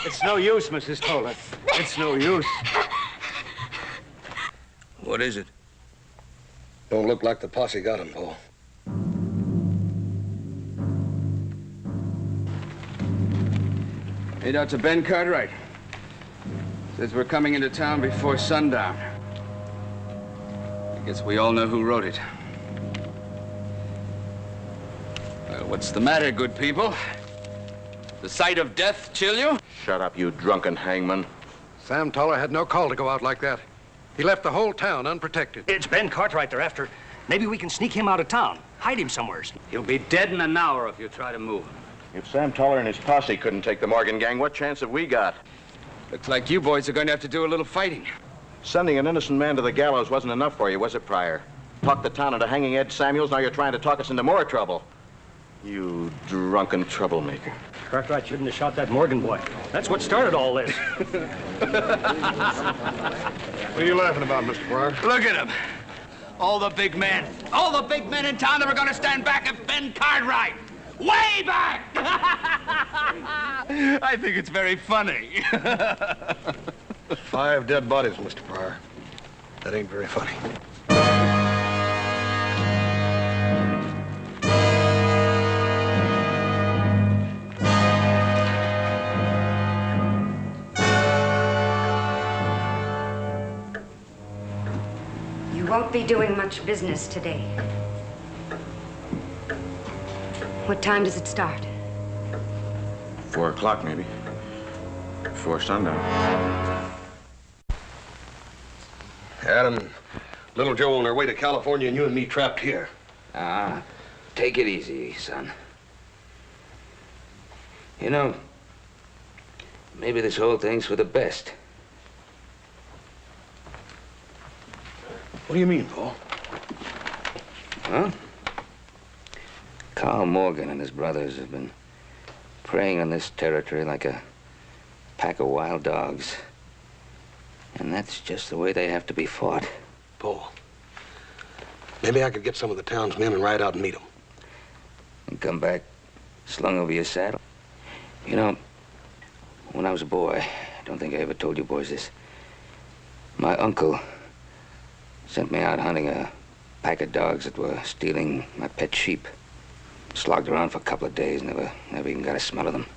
It's no use, Mrs. Toller. It's no use. What is it? Don't look like the posse got him, Paul. Hey, Dr. Ben Cartwright. Says we're coming into town before sundown. I guess we all know who wrote it. Well, what's the matter, good people? The sight of death chill you? Shut up, you drunken hangman. Sam Toller had no call to go out like that. He left the whole town unprotected. It's Ben Cartwright they're after. Maybe we can sneak him out of town, hide him somewheres. He'll be dead in an hour if you try to move him. If Sam Toller and his posse couldn't take the Morgan gang, what chance have we got? Looks like you boys are going to have to do a little fighting. Sending an innocent man to the gallows wasn't enough for you, was it, Pryor? Talked the town into hanging Ed Samuels, now you're trying to talk us into more trouble. You drunken troublemaker. Cartwright shouldn't have shot that Morgan boy. That's what started all this. What are you laughing about, Mr. Pryor? Look at him. All the big men in town that were going to stand back at Ben Cartwright. Way back! I think it's very funny. 5 dead bodies, Mr. Pryor. That ain't very funny. You won't be doing much business today. What time does it start? 4 o'clock, maybe. Before sundown. Adam and Little Joe on their way to California and you and me trapped here. Ah. take it easy, son. You know, maybe this whole thing's for the best. What do you mean, Paul? Huh? Carl Morgan and his brothers have been preying on this territory like a pack of wild dogs. And that's just the way they have to be fought. Paul, maybe I could get some of the town's men and ride out and meet them. And come back slung over your saddle. You know, when I was a boy, I don't think I ever told you boys this, my uncle sent me out hunting a pack of dogs that were stealing my pet sheep. Slogged around for a couple of days, never even got a smell of them.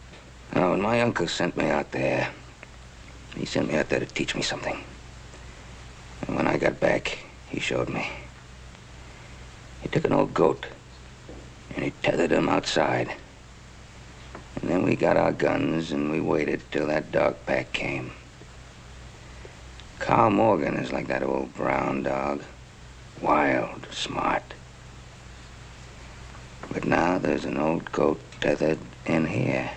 Now, when my uncle sent me out there, he sent me out there to teach me something. And when I got back, he showed me. He took an old goat, and he tethered him outside. And then we got our guns, and we waited till that dog pack came. Carl Morgan is like that old brown dog. Wild, smart. But now there's an old goat tethered in here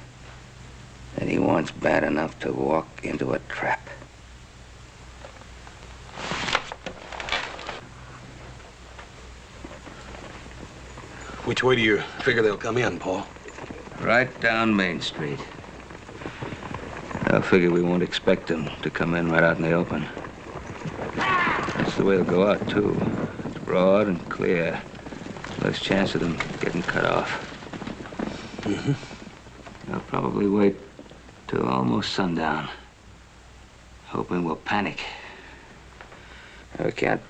that he wants bad enough to walk into a trap. Which way do you figure they'll come in, Paul? Right down Main Street. I figure we won't expect them to come in right out in the open. That's the way they'll go out, too. It's broad and clear. Less chance of them getting cut off. Mm-hmm. They'll probably wait till almost sundown, hoping we'll panic. We can't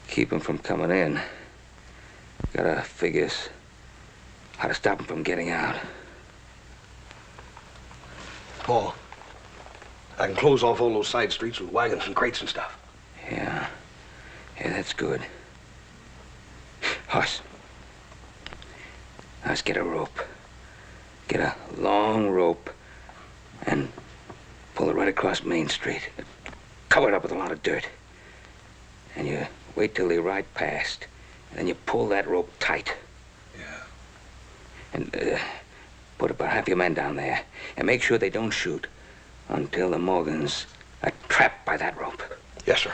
keep them from coming in. Gotta figure how to stop them from getting out. Paul, I can close off all those side streets with wagons and crates and stuff. Yeah, that's good. Hoss, get a rope. Get a long rope and pull it right across Main Street. Cover it up with a lot of dirt. And you wait till they ride past. And then you pull that rope tight. Yeah. And put about half your men down there. And make sure they don't shoot until the Morgans are trapped by that rope. Yes, sir.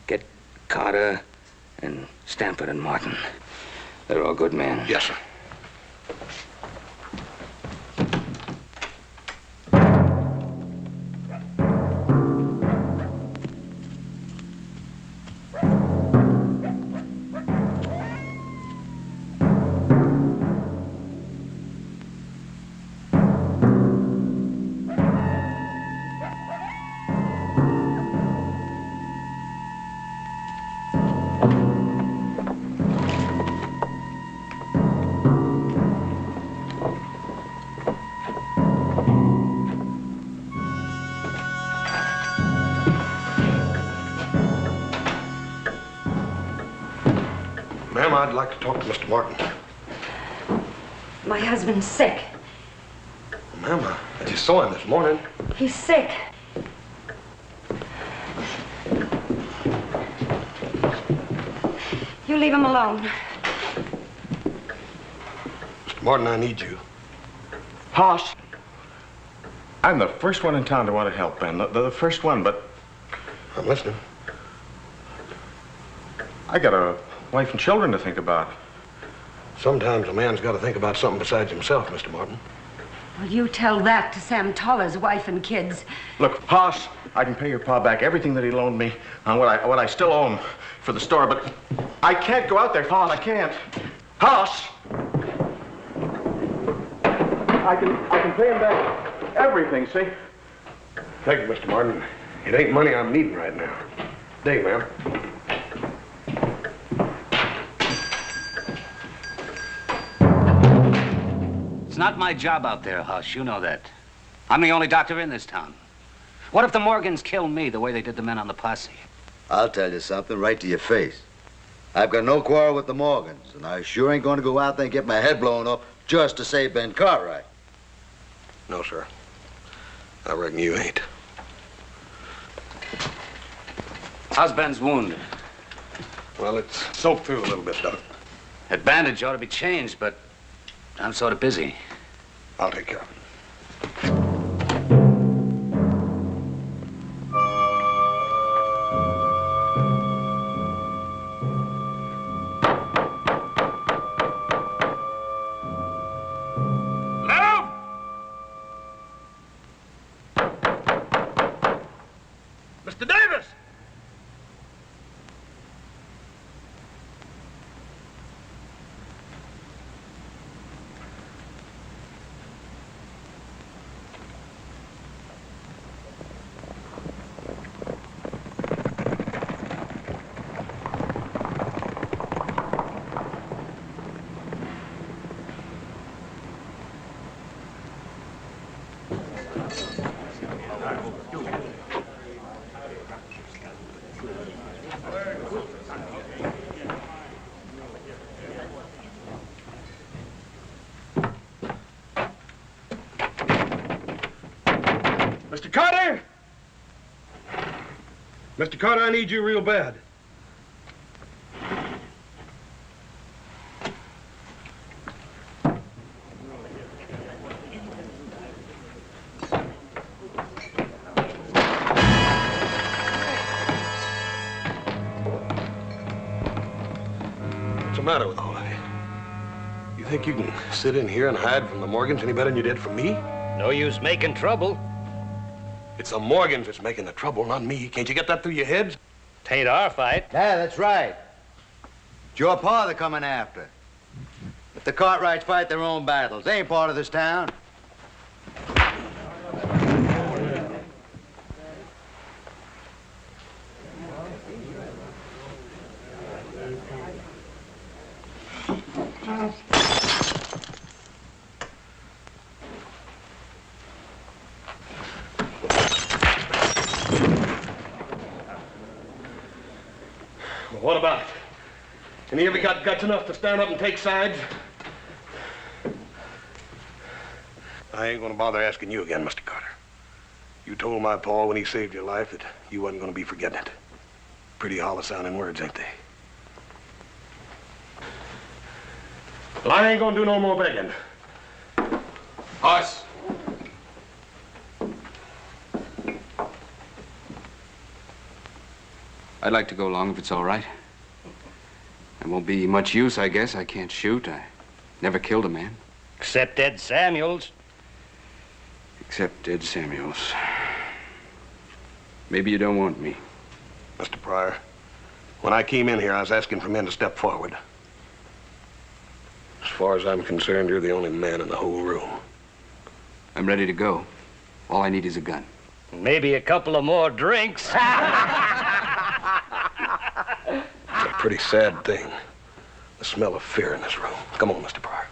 Get Carter and Stanford and Martin. They're all good men. Yes, sir. Ma'am, I'd like to talk to Mr. Martin. My husband's sick. Ma'am, I just saw him this morning. He's sick. You leave him alone. Mr. Martin, I need you. Hoss, I'm the first one in town to want to help, Ben. The first one, but... I'm listening. I got a wife and children to think about. Sometimes a man's got to think about something besides himself, Mr. Martin. Well, you tell that to Sam Toller's wife and kids. Look, Hoss, I can pay your pa back everything that he loaned me on what I still owe him for the store, but I can't go out there, Hoss. I can't. Hoss! I can pay him back everything, see? Thank you, Mr. Martin. It ain't money I'm needing right now. Day, ma'am. It's not my job out there, Hush. You know that. I'm the only doctor in this town. What if the Morgans kill me the way they did the men on the posse? I'll tell you something right to your face. I've got no quarrel with the Morgans, and I sure ain't going to go out there and get my head blown up just to save Ben Cartwright. No, sir. I reckon you ain't. How's Ben's wound? Well, it's soaked through a little bit, Doc. That bandage ought to be changed, but I'm sort of busy. I'll take care of it. Mr. Davis! Mr. Carter! Mr. Carter, I need you real bad. What's the matter with all of you? You think you can sit in here and hide from the Morgans any better than you did from me? No use making trouble. It's the Morgans that's making the trouble, not me. Can't you get that through your heads? Tain't our fight. Yeah, that's right. It's your pa they're coming after. If the Cartwrights fight their own battles, they ain't part of this town. Well, what about it? Any of you got guts enough to stand up and take sides? I ain't gonna bother asking you again, Mr. Carter. You told my pa when he saved your life that you wasn't gonna be forgetting it. Pretty hollow-sounding words, ain't they? Well, I ain't gonna do no more begging. Horse. I'd like to go along if it's all right. There won't be much use, I guess. I can't shoot. I never killed a man. Except Ed Samuels. Except Ed Samuels. Maybe you don't want me. Mr. Pryor, when I came in here, I was asking for men to step forward. As far as I'm concerned, you're the only man in the whole room. I'm ready to go. All I need is a gun. Maybe a couple of more drinks. It's a pretty sad thing, the smell of fear in this room. Come on, Mr. Pryor.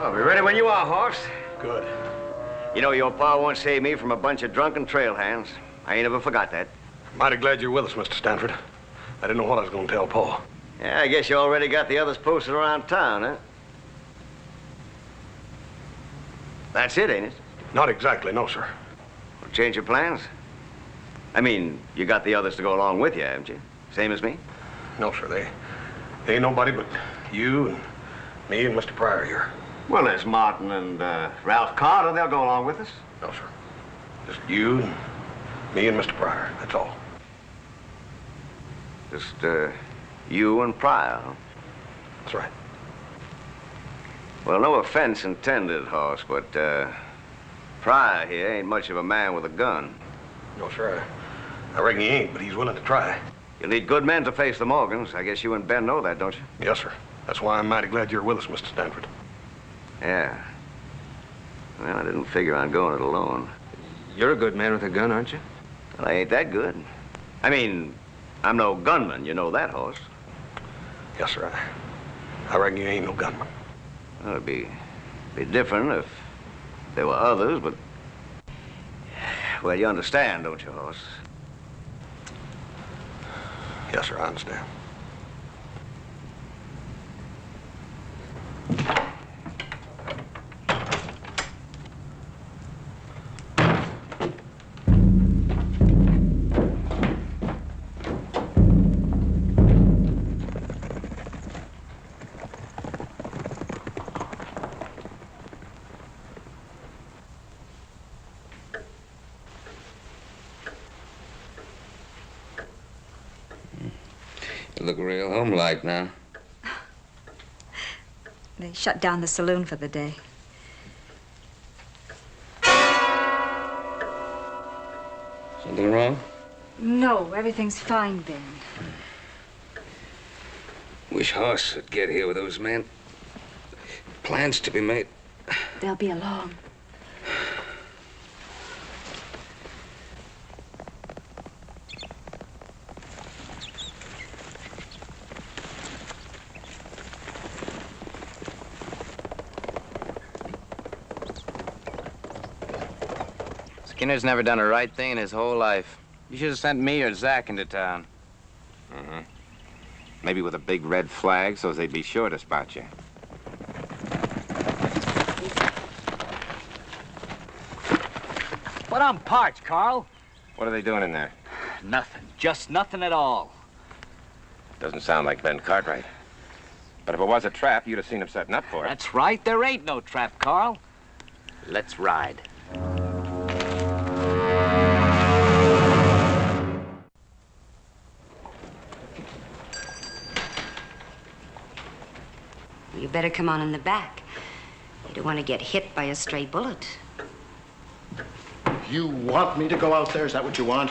I'll be ready when you are, Hoss. Good. You know, your pa won't save me from a bunch of drunken trail hands. I ain't ever forgot that. Mighty glad you're with us, Mr. Stanford. I didn't know what I was going to tell Pa. Yeah, I guess you already got the others posted around town, huh? That's it, ain't it? Not exactly, no, sir. Well, change your plans? I mean, you got the others to go along with you, haven't you? Same as me? No, sir. They ain't nobody but you and me and Mr. Pryor here. Well, there's Martin and Ralph Carter. They'll go along with us. No, sir. Just you and me and Mr. Pryor. That's all. Just you and Pryor, huh? That's right. Well, no offense intended, Hoss, but Pryor here ain't much of a man with a gun. No, sir. I reckon he ain't, but he's willing to try. You'll need good men to face the Morgans. I guess you and Ben know that, don't you? Yes, sir. That's why I'm mighty glad you're with us, Mr. Stanford. Yeah. Well, I didn't figure on going it alone. You're a good man with a gun, aren't you? Well, I ain't that good. I mean, I'm no gunman. You know that, Hoss. Yes, sir. I reckon you ain't no gunman. Well, it'd be different if there were others, but... Well, you understand, don't you, Hoss? Yes, sir, I understand. You look real homelike now. They shut down the saloon for the day. Something wrong? No, everything's fine, Ben. Wish Hoss would get here with those men. Plans to be made. They'll be along. Skinner's never done a right thing in his whole life. You should have sent me or Zach into town. Mm-hmm. Maybe with a big red flag so they'd be sure to spot you. But I'm parched, Carl. What are they doing in there? Nothing. Just nothing at all. Doesn't sound like Ben Cartwright. But if it was a trap, you'd have seen him setting up for it. That's right. There ain't no trap, Carl. Let's ride. You better come on in the back. You don't want to get hit by a stray bullet. You want me to go out there? Is that what you want?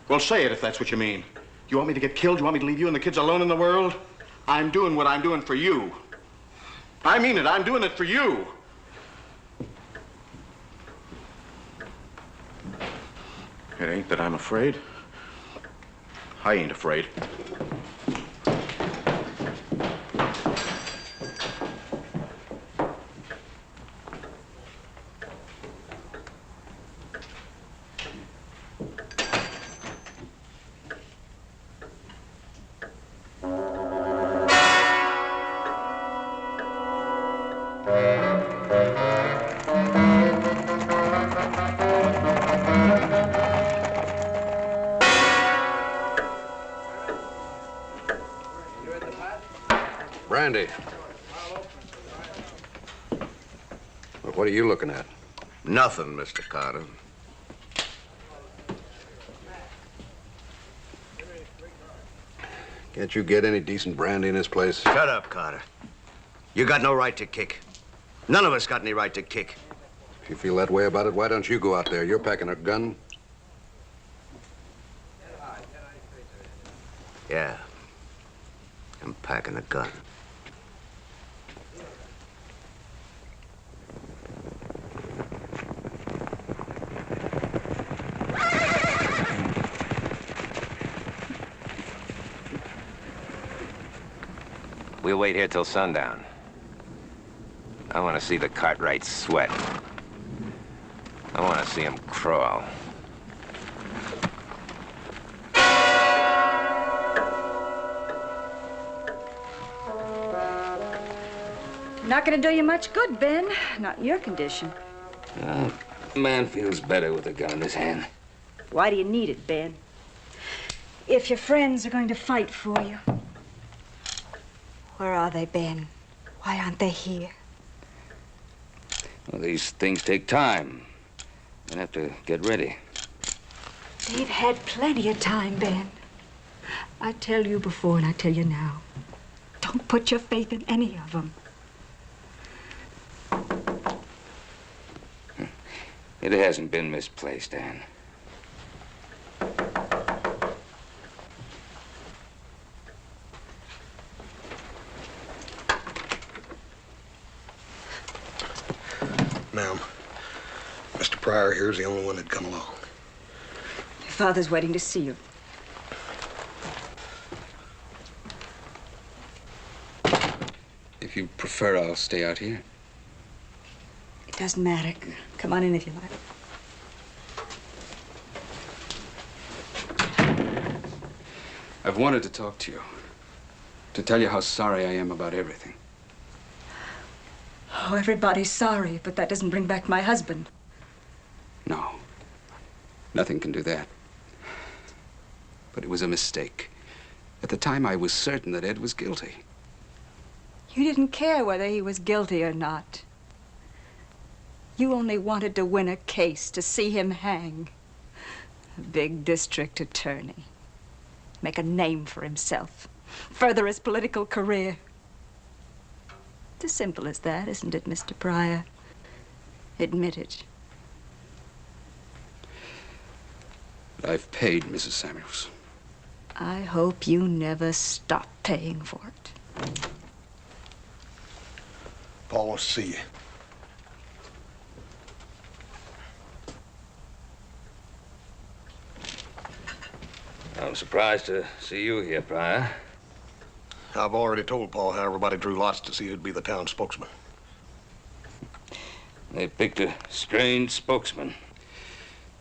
Well, say it if that's what you mean. You want me to get killed? You want me to leave you and the kids alone in the world? I'm doing what I'm doing for you. I mean it. I'm doing it for you. It ain't that I'm afraid. I ain't afraid. Brandy. Well, what are you looking at? Nothing, Mr. Carter. Can't you get any decent brandy in this place? Shut up, Carter. You got no right to kick. None of us got any right to kick. If you feel that way about it, why don't you go out there? You're packing a gun. Yeah. I'm packing a gun. We'll wait here till sundown. I want to see the Cartwrights sweat. I want to see them crawl. Not gonna do you much good, Ben. Not in your condition. A man feels better with a gun in his hand. Why do you need it, Ben? If your friends are going to fight for you. Where are they, Ben? Why aren't they here? Well, these things take time. You'll have to get ready. They've had plenty of time, Ben. I tell you before and I tell you now. Don't put your faith in any of them. It hasn't been misplaced, Anne. Ma'am, Mr. Pryor here's the only one that'd come along. Your father's waiting to see you. If you prefer, I'll stay out here. It doesn't matter. Come on in if you like. I've wanted to talk to you. To tell you how sorry I am about everything. Oh, everybody's sorry, but that doesn't bring back my husband. No. Nothing can do that. But it was a mistake. At the time, I was certain that Ed was guilty. You didn't care whether he was guilty or not. You only wanted to win a case, to see him hang. A big district attorney. Make a name for himself. further his political career. It's as simple as that, isn't it, Mr. Pryor? Admit it. I've paid, Mrs. Samuels. I hope you never stop paying for it. Paul wants to see you. I'm surprised to see you here, Pryor. I've already told Paul how everybody drew lots to see who'd be the town spokesman. They picked a strange spokesman.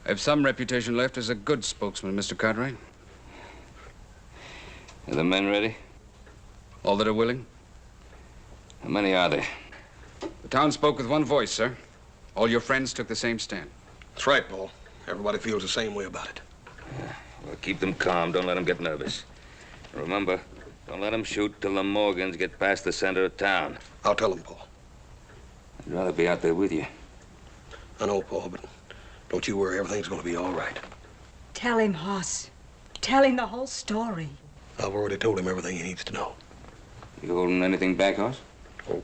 I have some reputation left as a good spokesman, Mr. Cartwright. Are the men ready? All that are willing? How many are there? The town spoke with one voice, sir. All your friends took the same stand. That's right, Paul. Everybody feels the same way about it. Yeah. Well, keep them calm. Don't let them get nervous. Remember, don't let them shoot till the Morgans get past the center of town. I'll tell them, Paul. I'd rather be out there with you. I know, Paul, but don't you worry. Everything's going to be all right. Tell him, Hoss. Tell him the whole story. I've already told him everything he needs to know. You holding anything back, Hoss? Oh,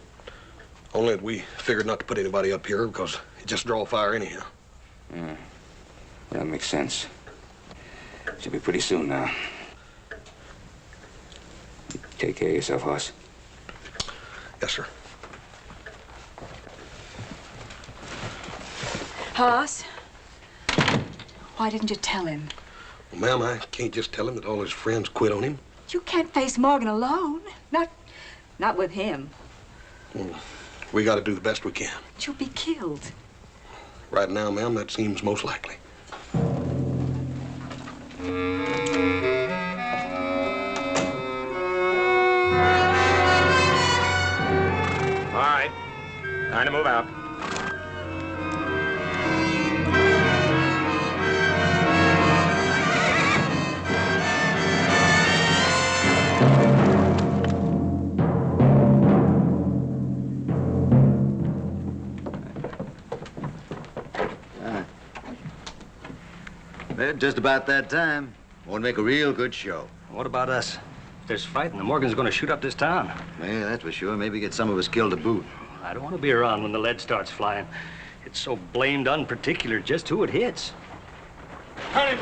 only that we figured not to put anybody up here because it just draw fire anyhow. Yeah, that makes sense. Should be pretty soon now. Take care of yourself, Hoss. Yes, sir. Hoss, why didn't you tell him? Well, ma'am, I can't just tell him that all his friends quit on him. You can't face Morgan alone. Not with him. Well, we got to do the best we can. But you'll be killed. Right now, ma'am, that seems most likely. All right. Time to move out. Well, just about that time. Want to make a real good show. What about us? If there's fighting, the Morgan's going to shoot up this town. Yeah, that's for sure. Maybe get some of us killed to boot. I don't want to be around when the lead starts flying. It's so blamed unparticular just who it hits. Hurry,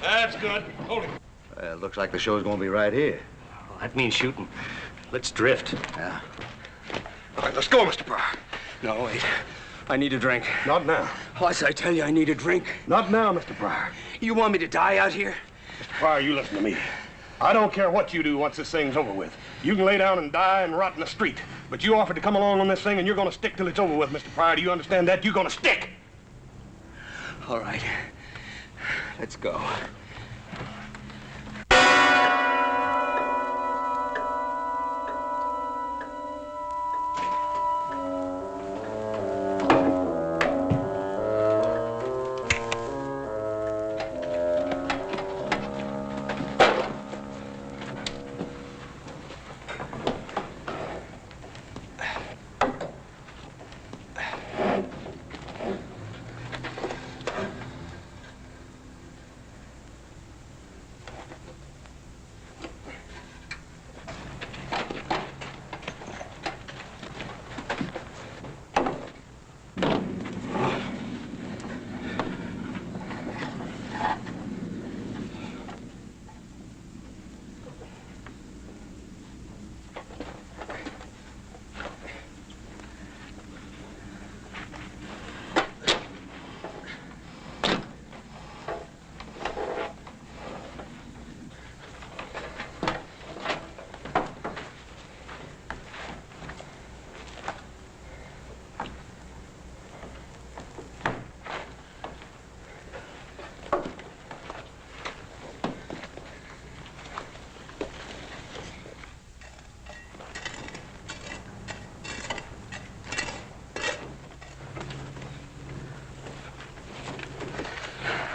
That's good. Hold it. Looks like the show's going to be right here. Well, that means shooting. Let's drift. Yeah. All right, let's go, Mr. Pryor. No, wait. I need a drink. Not now. Hoss, I tell you, I need a drink. Not now, Mr. Pryor. You want me to die out here? Mr. Pryor, you listen to me. I don't care what you do once this thing's over with. You can lay down and die and rot in the street. But you offered to come along on this thing, and you're going to stick till it's over with, Mr. Pryor. Do you understand that? You're going to stick. All right. Let's go.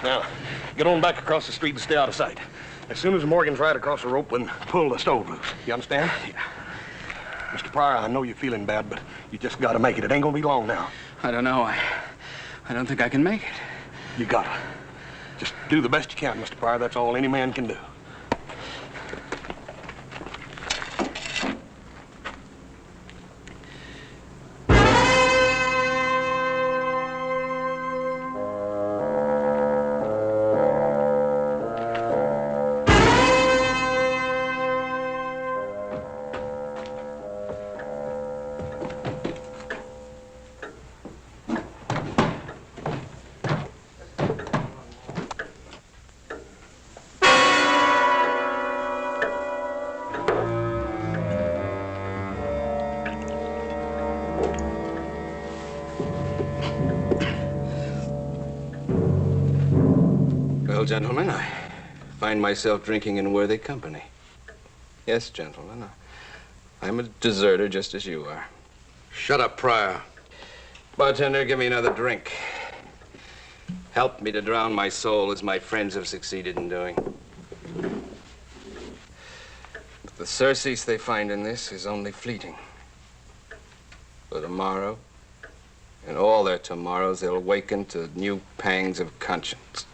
Now, get on back across the street and stay out of sight. As soon as Morgan's right across the rope, then pull the stove loose. You understand? Yeah. Mr. Pryor, I know you're feeling bad, but you just gotta make it. It ain't gonna be long now. I don't know. I don't think I can make it. You gotta. Just do the best you can, Mr. Pryor. That's all any man can do. Well, gentlemen, I find myself drinking in worthy company. Yes, gentlemen, I'm a deserter just as you are. Shut up, Pryor. Bartender, give me another drink. Help me to drown my soul as my friends have succeeded in doing. But the surcease they find in this is only fleeting. For tomorrow, and all their tomorrows, they'll awaken to new pangs of conscience.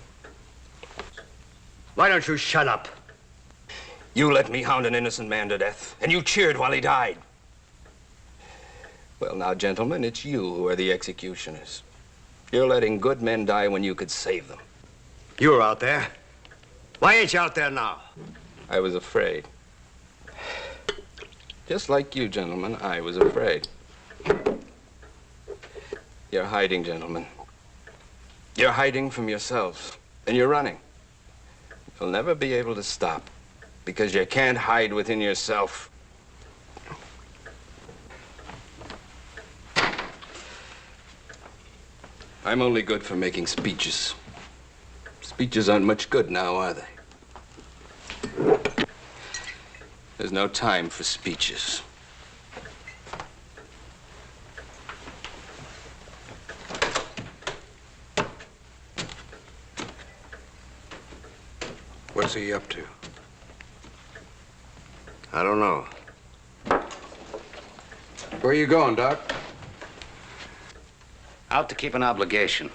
Why don't you shut up? You let me hound an innocent man to death, and you cheered while he died. Well, now, gentlemen, it's you who are the executioners. You're letting good men die when you could save them. You were out there. Why ain't you out there now? I was afraid. Just like you, gentlemen, I was afraid. You're hiding, gentlemen. You're hiding from yourselves, and you're running. You'll never be able to stop, because you can't hide within yourself. I'm only good for making speeches. Speeches aren't much good now, are they? There's no time for speeches. What's he up to? I don't know. Where are you going, Doc? Out to keep an obligation.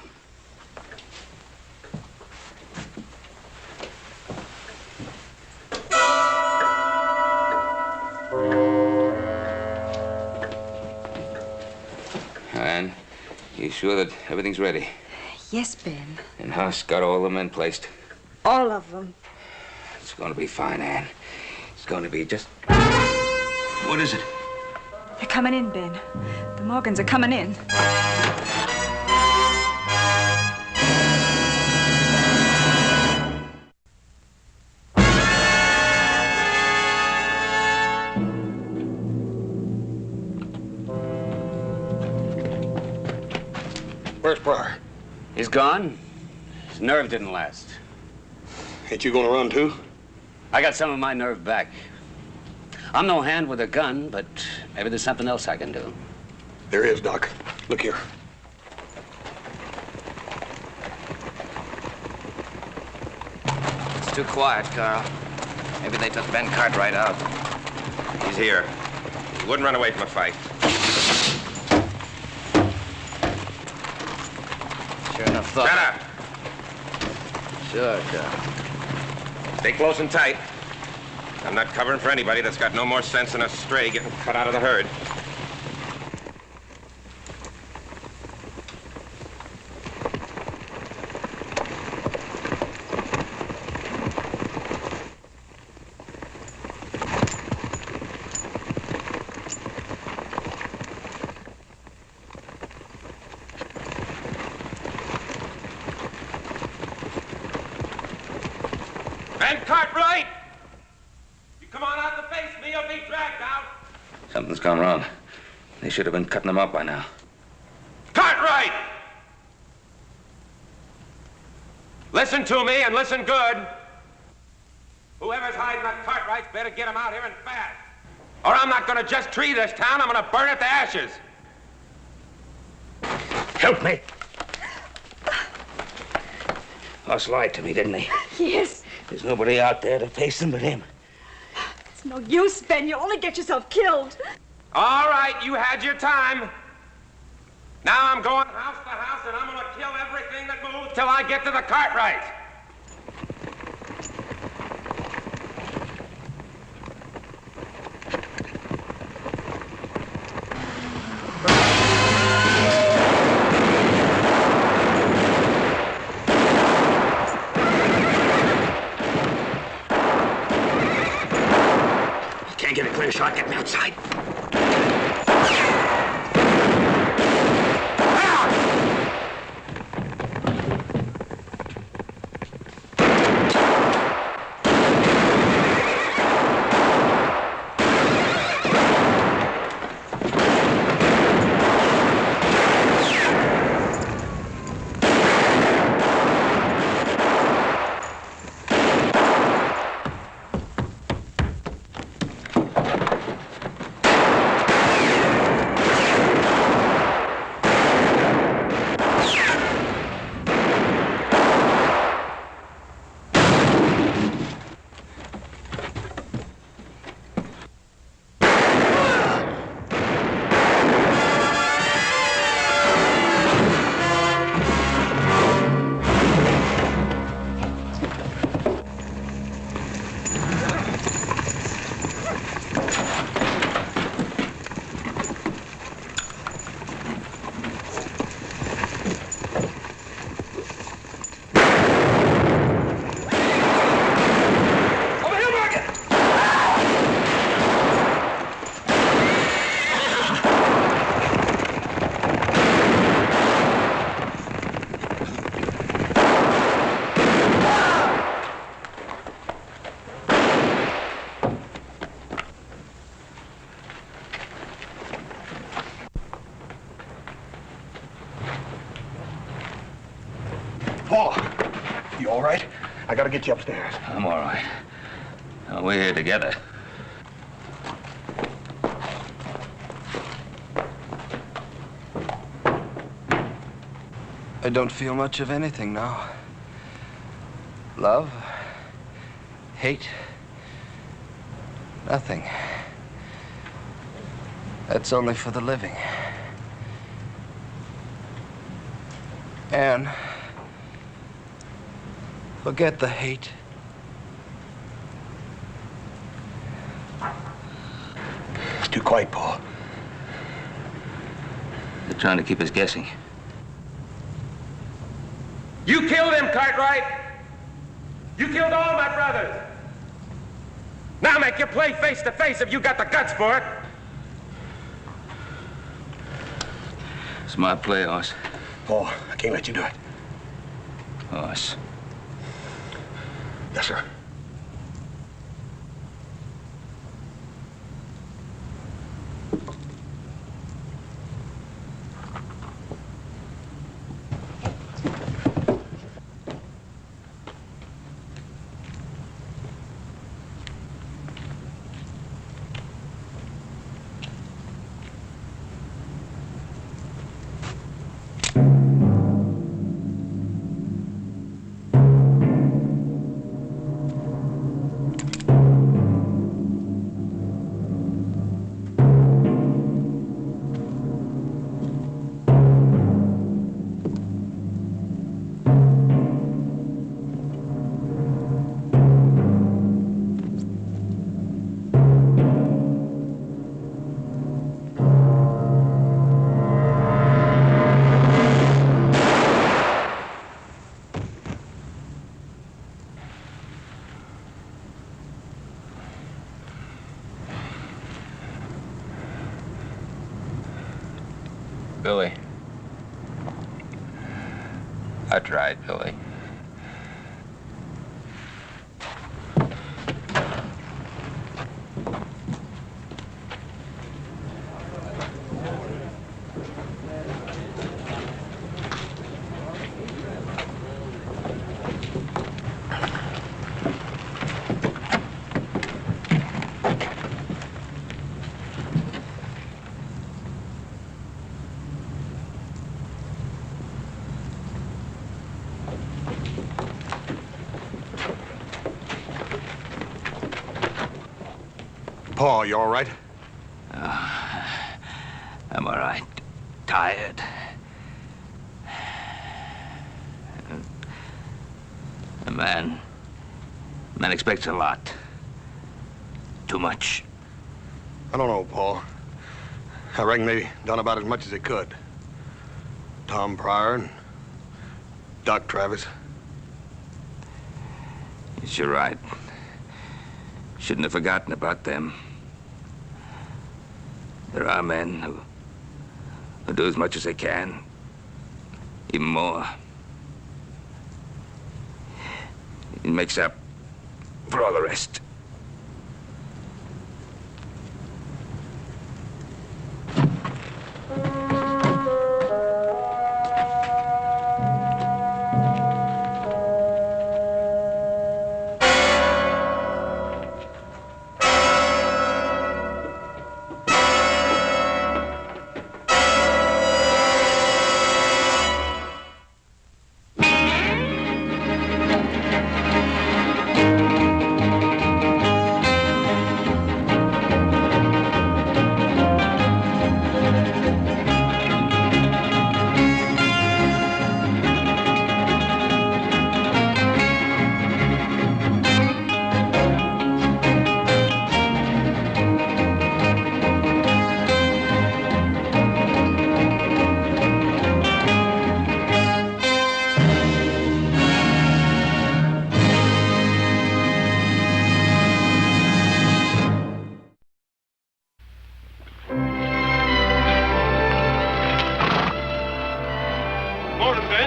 Ann, you sure that everything's ready? Yes, Ben. And Huss got all the men placed? All of them. It's gonna be fine, Ann. It's gonna be just... What is it? They're coming in, Ben. The Morgans are coming in. Where's Pryor? He's gone. His nerve didn't last. Ain't you gonna run, too? I got some of my nerve back. I'm no hand with a gun, but maybe there's something else I can do. There is, Doc. Look here. It's too quiet, Carl. Maybe they took Ben Cartwright out. He's here. He wouldn't run away from a fight. Sure enough thought. Shut up. Sure, Carl. Stay close and tight. I'm not covering for anybody that's got no more sense than a stray getting cut out of the herd. And Cartwright! You come on out to face me, you'll be dragged out. Something's gone wrong. They should have been cutting them up by now. Cartwright! Listen to me and listen good. Whoever's hiding that Cartwrights better get him out here and fast. Or I'm not gonna just tree this town, I'm gonna burn it to ashes. Help me. Huss lied to me, didn't he? Yes. There's nobody out there to face him but him. It's no use, Ben. You'll only get yourself killed. All right, you had your time. Now I'm going house to house and I'm gonna kill everything that moves till I get to the Cartwrights. Can't get a clear shot. Get me outside. gotta get you upstairs. I'm all right. We're here together. I don't feel much of anything now. Love, hate, nothing. That's only for the living. Anne, forget the hate. It's too quiet, Paul. They're trying to keep us guessing. You killed him, Cartwright. You killed all my brothers. Now make your play face to face if you got the guts for it. Smart play, Hoss. Paul, I can't let you do it. Hoss. Yes, sir. Billy. I tried, Billy. Paul, you all right? I'm all right. Tired. A man expects a lot. Too much. I don't know, Paul. I reckon they done about as much as they could. Tom Pryor and Doc Travis. Yes, you're right. Shouldn't have forgotten about them. There are men who do as much as they can, even more. It makes up for all the rest.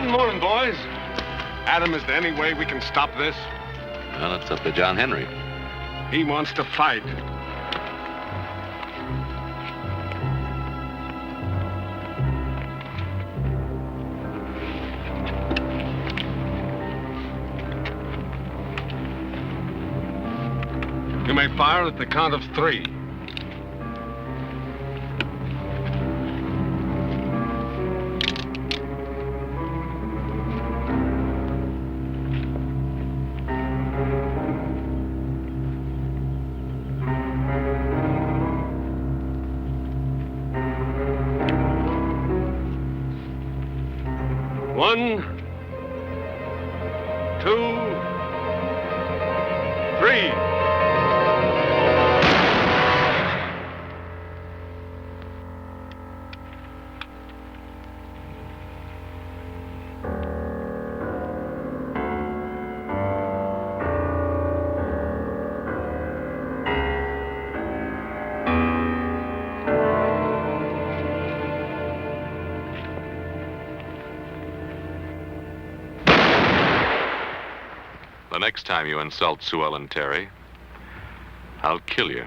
Morning, boys. Adam, is there any way we can stop this? Well, it's up to John Henry. He wants to fight. You may fire at the count of 3. One, 2, 3. The next time you insult Sue Ellen Terry, I'll kill you.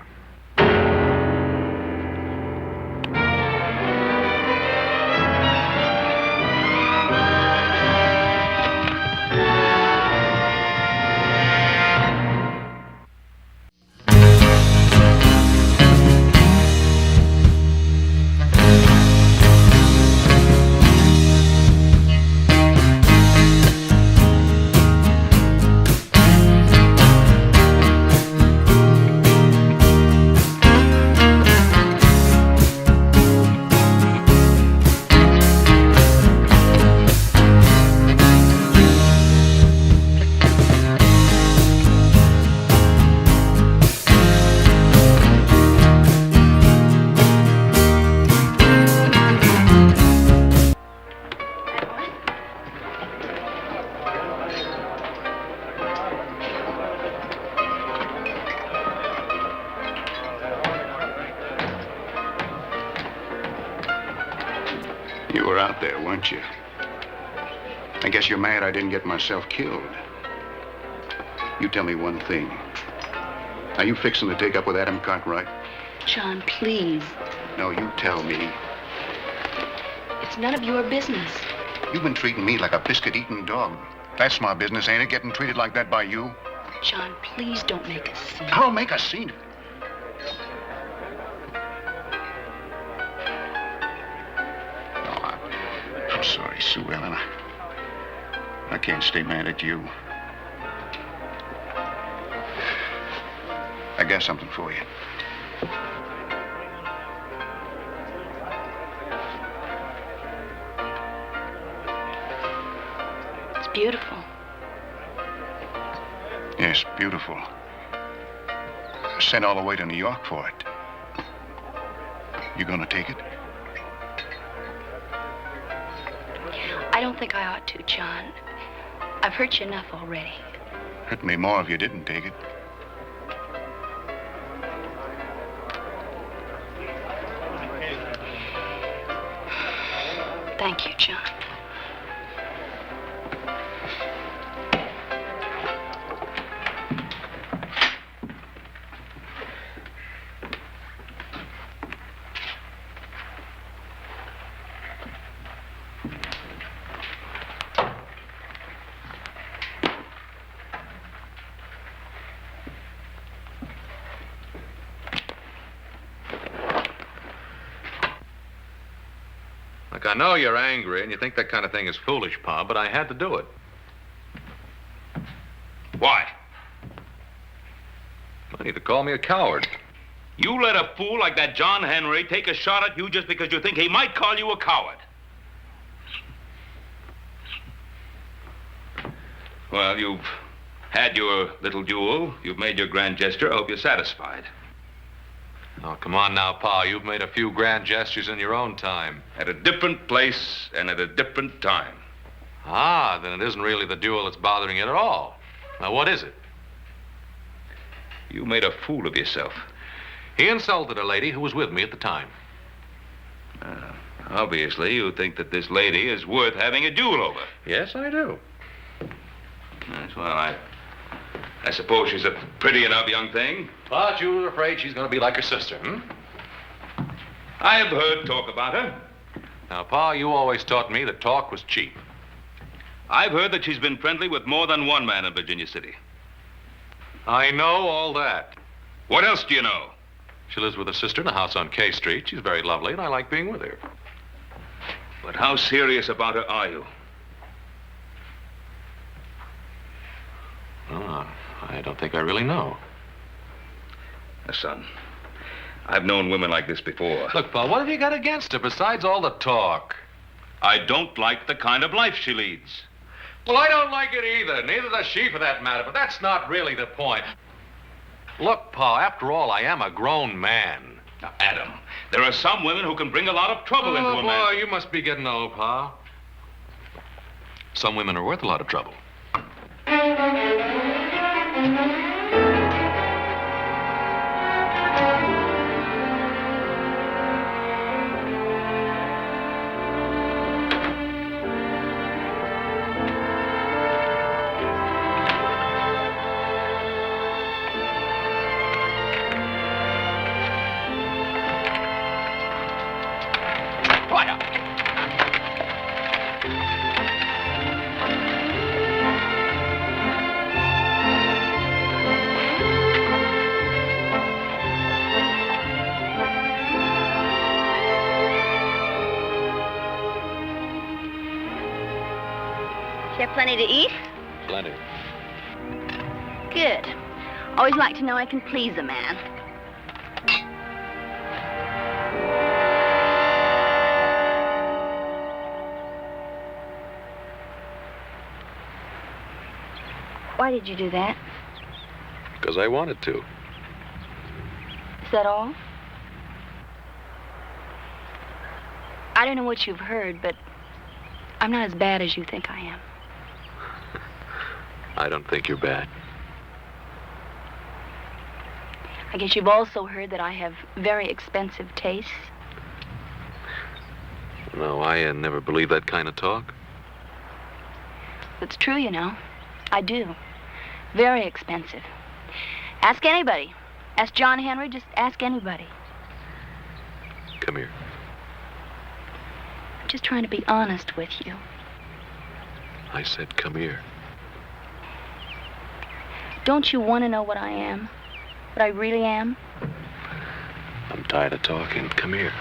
You were out there, weren't you? I guess you're mad I didn't get myself killed. You tell me one thing. Are you fixing to take up with Adam Cartwright? John, please. No, you tell me. It's none of your business. You've been treating me like a biscuit-eating dog. That's my business, ain't it? Getting treated like that by you? John, please don't make a scene. I'll make a scene. I'm sorry, Sue Ellen. I can't stay mad at you. I got something for you. It's beautiful. Yes, beautiful. Sent all the way to New York for it. You gonna take it? I don't think I ought to, John. I've hurt you enough already. Hurt me more if you didn't take it. Thank you, John. Look, I know you're angry and you think that kind of thing is foolish, Pa, but I had to do it. Why? Well, you to call me a coward. You let a fool like that John Henry take a shot at you just because you think he might call you a coward. Well, you've had your little duel. You've made your grand gesture. I hope you're satisfied. Oh, come on now, Pa. You've made a few grand gestures in your own time. At a different place and at a different time. Ah, then it isn't really the duel that's bothering you at all. Now, what is it? You made a fool of yourself. He insulted a lady who was with me at the time. Obviously, you think that this lady is worth having a duel over. Yes, I do. Yes, well, I suppose she's a pretty enough young thing. But you were afraid she's going to be like her sister, hmm? I have heard talk about her. Now, Pa, you always taught me that talk was cheap. I've heard that she's been friendly with more than one man in Virginia City. I know all that. What else do you know? She lives with her sister in a house on K Street. She's very lovely, and I like being with her. But how serious about her are you? Oh, I don't think I really know. Now, son, I've known women like this before. Look, Paul, what have you got against her besides all the talk? I don't like the kind of life she leads. Well, I don't like it either. Neither does she, for that matter. But that's not really the point. Look, Pa, after all, I am a grown man. Now, Adam, there are some women who can bring a lot of trouble into a man. Oh, boy, you must be getting old, Pa. Some women are worth a lot of trouble. Plenty to eat? Plenty. Good. Always like to know I can please a man. Why did you do that? Because I wanted to. Is that all? I don't know what you've heard, but I'm not as bad as you think I am. I don't think you're bad. I guess you've also heard that I have very expensive tastes. No, I never believed that kind of talk. It's true, you know. I do. Very expensive. Ask anybody. Ask John Henry, just ask anybody. Come here. I'm just trying to be honest with you. I said come here. Don't you want to know what I am? What I really am? I'm tired of talking. Come here.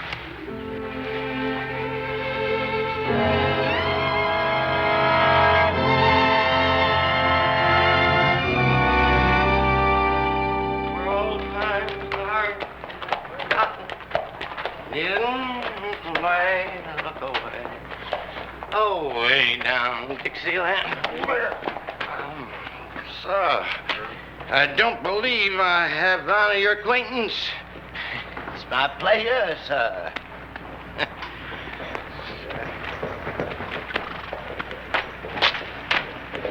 Oh, way down Dixieland. Sir, I don't believe I have the honor of your acquaintance. It's my pleasure, sir.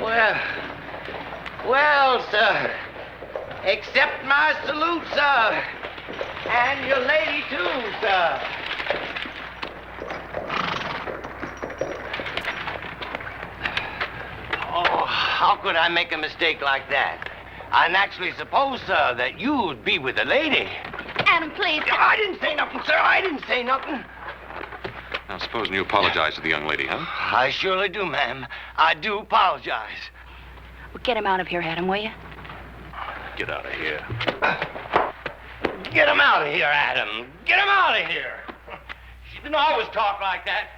Well, sir, accept my salute, sir. And your lady, too, sir. Oh, how could I make a mistake like that? I naturally supposed, sir, that you would be with a lady. Adam, please. I didn't say nothing, sir. I didn't say nothing. Now, supposing you apologize to the young lady, huh? I surely do, ma'am. I do apologize. Well, get him out of here, Adam, will you? Get out of here. Get him out of here, Adam. Get him out of here. She didn't always talk like that.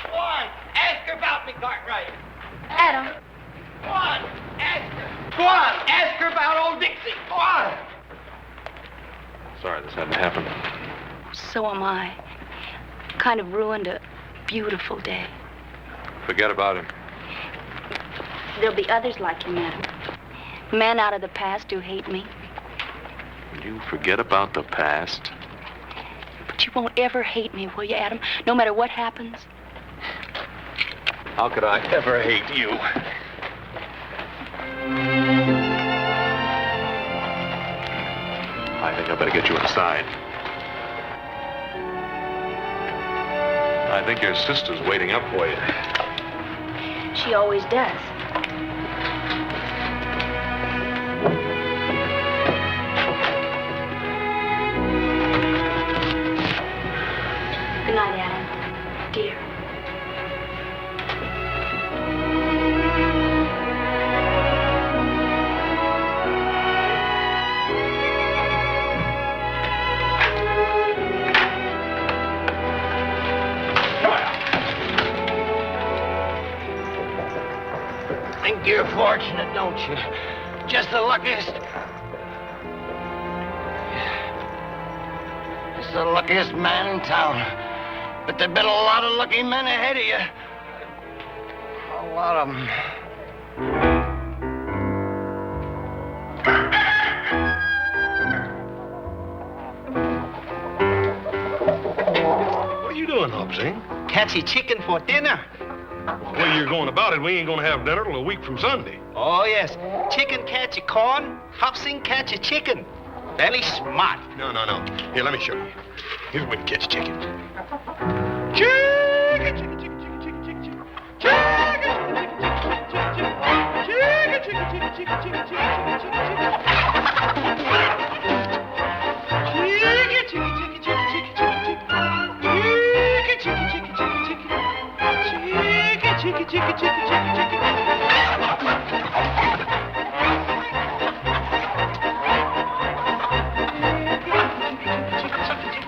Go on, ask her about me, Cartwright. Adam. Go on, ask her. Go on, ask her about old Dixie. Go on. Sorry this hadn't happened. So am I. Kind of ruined a beautiful day. Forget about him. There'll be others like him, Adam. Men out of the past who hate me. You forget about the past. But you won't ever hate me, will you, Adam? No matter what happens? How could I ever hate you? I think I better get you inside. I think your sister's waiting up for you. She always does. Good night, Adam. Dear. don't you? Just the luckiest. Just the luckiest man in town. But there've been a lot of lucky men ahead of you. A lot of them. What are you doing, Hobsy? Catchy chicken for dinner. The way you're going about it, we ain't gonna have dinner till a week from Sunday. Oh, yes. Chicken catchy corn, Hobson catchy chicken. Very smart. No. Here, let me show you. Here's the way to catch chicken.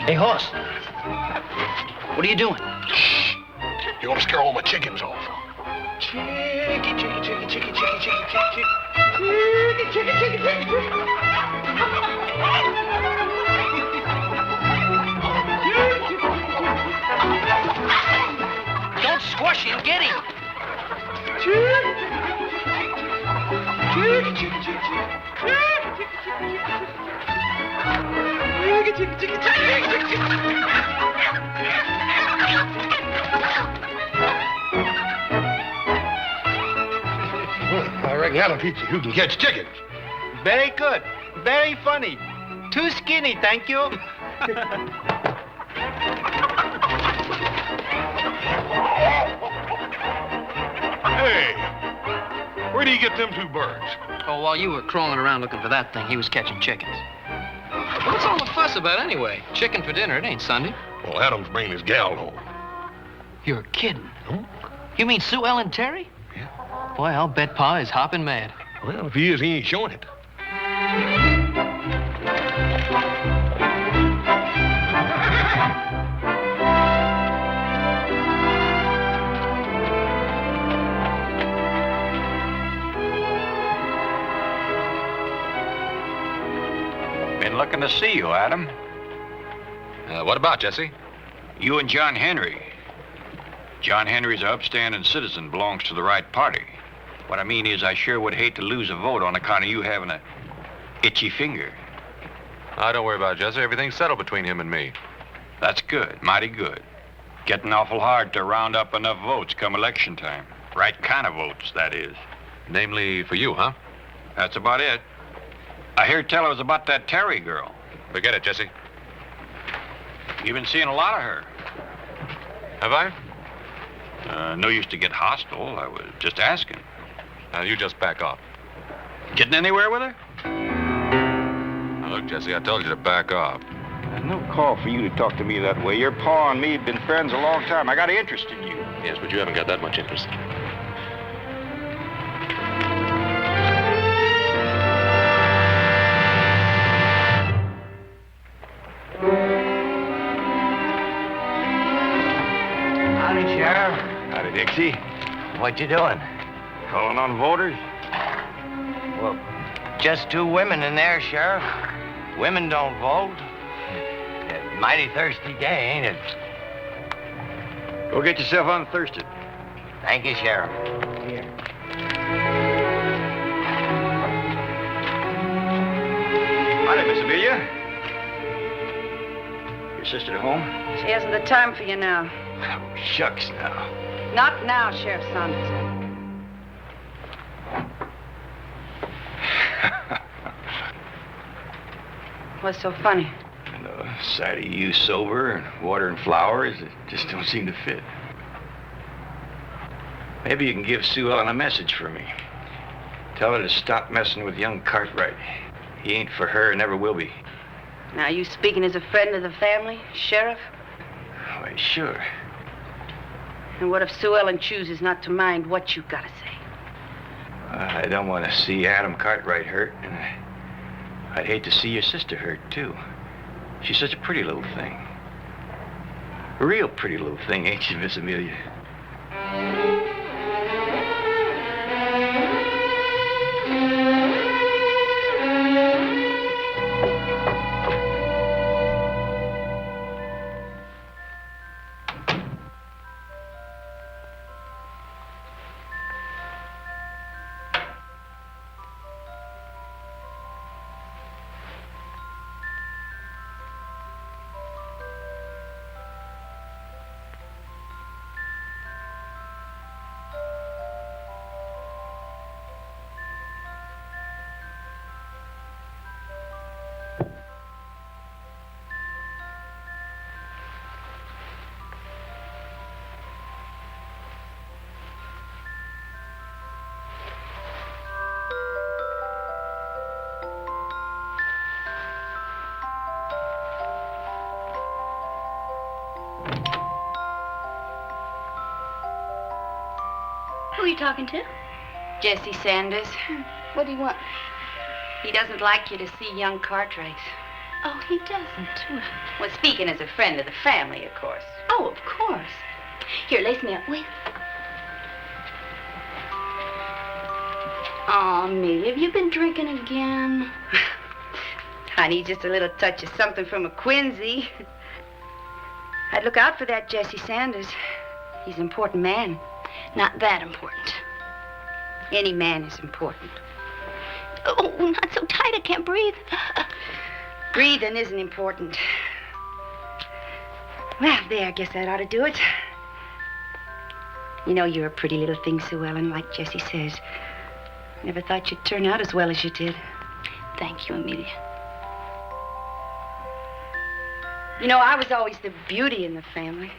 Hey, horse. What are you doing? Shh. You're gonna scare all my chickens off. Don't squash him, get him. I reckon that'll teach you who can catch chickens. Very good. Very funny. Too skinny, thank you. Hey, where do you get them two birds? Oh, while you were crawling around looking for that thing, he was catching chickens. What's all the fuss about anyway? Chicken for dinner, it ain't Sunday. Well, Adam's bringing his gal home. You're kidding. You mean Sue Ellen Terry? Yeah. Boy, I'll bet Pa is hopping mad. Well, if he is, he ain't showing it. Been looking to see you, Adam. What about, Jesse? You and John Henry. John Henry's an upstanding citizen, belongs to the right party. What I mean is I sure would hate to lose a vote on account of you having a itchy finger. Don't worry about it, Jesse. Everything's settled between him and me. That's good, mighty good. Getting awful hard to round up enough votes come election time. Right kind of votes, that is. Namely for you, huh? That's about it. I hear tell it was about that Terry girl. Forget it, Jesse. You've been seeing a lot of her. Have I? No use to get hostile. I was just asking. Now, you just back off. Getting anywhere with her? Now, look, Jesse, I told you to back off. There's no call for you to talk to me that way. Your pa and me have been friends a long time. I got an interest in you. Yes, but you haven't got that much interest. Howdy, Sheriff. Howdy, Dixie. What you doing? Calling on voters? Well, just two women in there, Sheriff. Women don't vote. Mighty thirsty day, ain't it? Go get yourself unthirsted. Thank you, Sheriff. Here. Howdy, Miss Amelia. Your sister at home? She hasn't the time for you now. Oh, shucks now. Not now, Sheriff Saunders. What's so funny? The sight of you sober and water and flowers, it just don't seem to fit. Maybe you can give Sue Ellen a message for me. Tell her to stop messing with young Cartwright. He ain't for her and never will be. Now, you speaking as a friend of the family, Sheriff? Why, sure. And what if Sue Ellen chooses not to mind what you gotta say? I don't want to see Adam Cartwright hurt, and I'd hate to see your sister hurt, too. She's such a pretty little thing. A real pretty little thing, ain't she, Miss Amelia? you talking to? Jesse Sanders. What do you want? He doesn't like you to see young Cartwright. Oh, he doesn't. Well, speaking as a friend of the family, of course. Oh, of course. Here, lace me up, will you? Oh, Amelia, have you been drinking again? Honey, just a little touch of something from a Quincy. I'd look out for that Jesse Sanders. He's an important man. Not that important. Any man is important. Oh, not so tight, I can't breathe. Breathing isn't important. Well, there, I guess that ought to do it. You know, you're a pretty little thing, Sue Ellen, like Jesse says. Never thought you'd turn out as well as you did. Thank you, Amelia. You know, I was always the beauty in the family.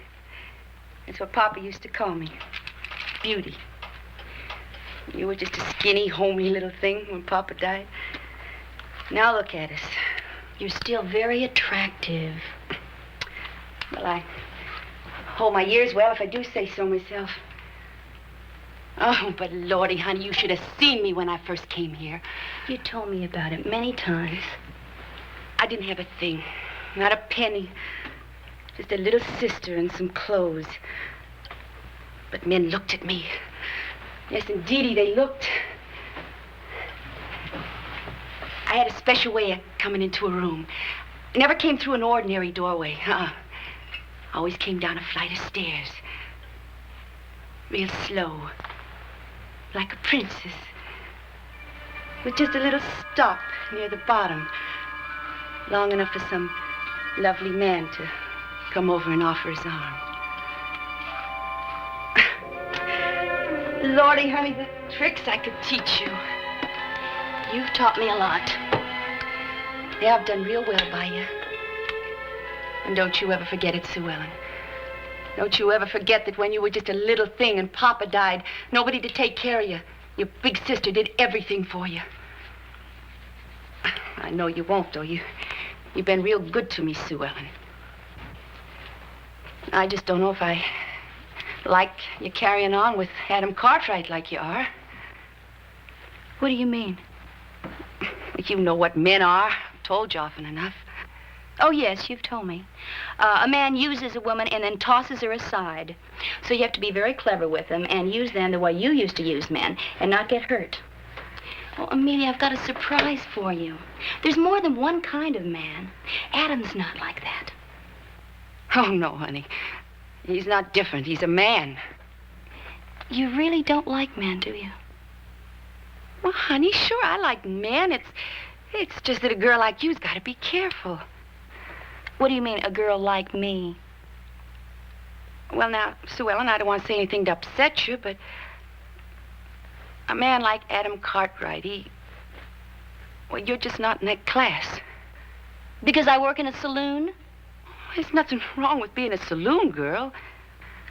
That's what Papa used to call me. Beauty. You were just a skinny, homely little thing when Papa died. Now look at us. You're still very attractive. Well, I hold my ears well if I do say so myself. Oh, but Lordy, honey, you should have seen me when I first came here. You told me about it many times. I didn't have a thing. Not a penny. Just a little sister and some clothes. But men looked at me. Yes, indeedy, they looked. I had a special way of coming into a room. I never came through an ordinary doorway. I always came down a flight of stairs. Real slow. Like a princess. With just a little stop near the bottom. Long enough for some lovely man to come over and offer his arm. Lordy, honey, the tricks I could teach you. You've taught me a lot. Yeah, I've done real well by you. And don't you ever forget it, Sue Ellen. Don't you ever forget that when you were just a little thing and Papa died, nobody to take care of you. Your big sister did everything for you. I know you won't, though. You've been real good to me, Sue Ellen. I just don't know if I like you carrying on with Adam Cartwright like you are. What do you mean? You know what men are. I've told you often enough. Oh, yes, you've told me. A man uses a woman and then tosses her aside. So you have to be very clever with them and use them the way you used to use men and not get hurt. Oh, Amelia, I've got a surprise for you. There's more than one kind of man. Adam's not like that. Oh, no, honey. He's not different. He's a man. You really don't like men, do you? Well, honey, sure, I like men. It's just that a girl like you's got to be careful. What do you mean, a girl like me? Well, now, Sue Ellen, I don't want to say anything to upset you, but a man like Adam Cartwright, well, you're just not in that class. Because I work in a saloon? There's nothing wrong with being a saloon girl.